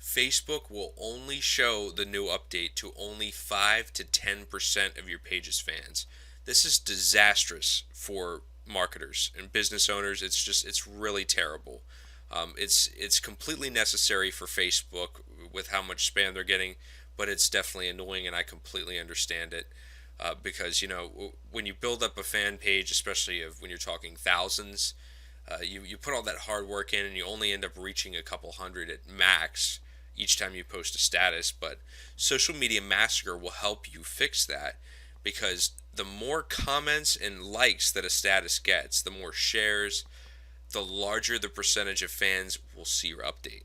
Facebook will only show the new update to only 5 to 10% of your page's fans. This is disastrous for marketers and business owners. It's really terrible. It's completely necessary for Facebook with how much spam they're getting, but it's definitely annoying, and I completely understand it. Because when you build up a fan page, especially when you're talking thousands, you put all that hard work in and you only end up reaching a couple hundred at max each time you post a status. But Social Media Massacre will help you fix that because the more comments and likes that a status gets, the more shares, the larger the percentage of fans will see your update.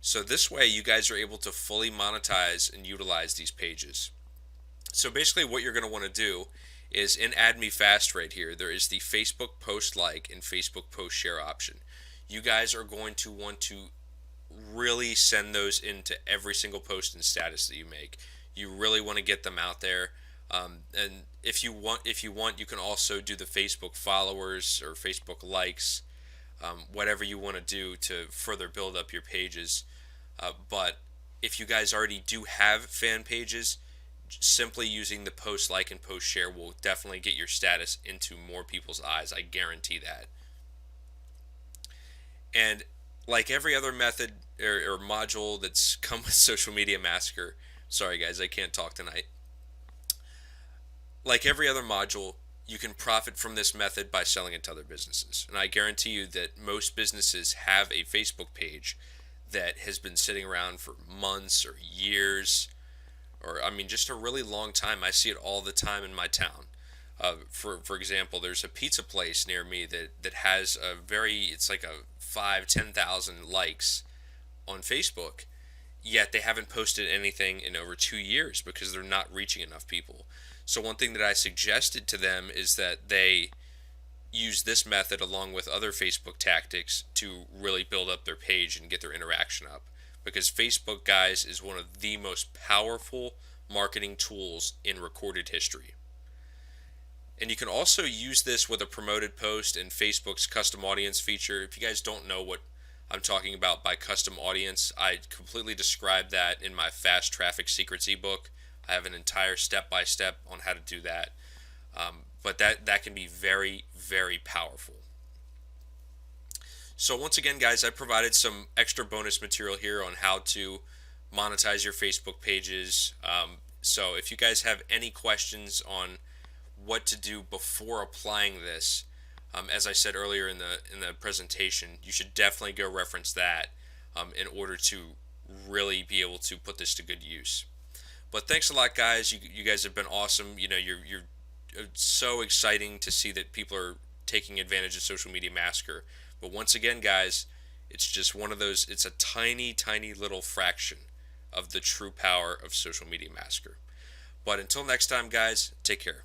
So this way you guys are able to fully monetize and utilize these pages. So basically what you're going to want to do is in Add Me Fast right here, there is the Facebook post like and Facebook post share option. You guys are going to want to really send those into every single post and status that you make. You really want to get them out there. And if you want, you can also do the Facebook followers or Facebook likes, whatever you want to do to further build up your pages. But if you guys already do have fan pages, simply using the post like and post share will definitely get your status into more people's eyes. I guarantee that. And like every other method or module that's come with Social Media Massacre, sorry guys, I can't talk tonight. Like every other module, you can profit from this method by selling it to other businesses. And I guarantee you that most businesses have a Facebook page that has been sitting around for months or years, or I mean, just a really long time. I see it all the time in my town. For example, there's a pizza place near me that has it's like a 5-10,000 likes on Facebook, yet they haven't posted anything in over 2 years because they're not reaching enough people. So one thing that I suggested to them is that they use this method along with other Facebook tactics to really build up their page and get their interaction up. Because Facebook, guys, is one of the most powerful marketing tools in recorded history. And you can also use this with a promoted post in Facebook's custom audience feature. If you guys don't know what I'm talking about by custom audience, I completely describe that in my Fast Traffic Secrets ebook. I have an entire step-by-step on how to do that. But that can be very, very powerful. So once again, guys, I provided some extra bonus material here on how to monetize your Facebook pages. So if you guys have any questions on what to do before applying this, as I said earlier in the presentation, you should definitely go reference that in order to really be able to put this to good use. But thanks a lot, guys. You guys have been awesome. You know, you're so exciting to see that people are taking advantage of Social Media Massacre. But once again, guys, it's just one of those. It's a tiny, tiny little fraction of the true power of Social Media Massacre. But until next time, guys, take care.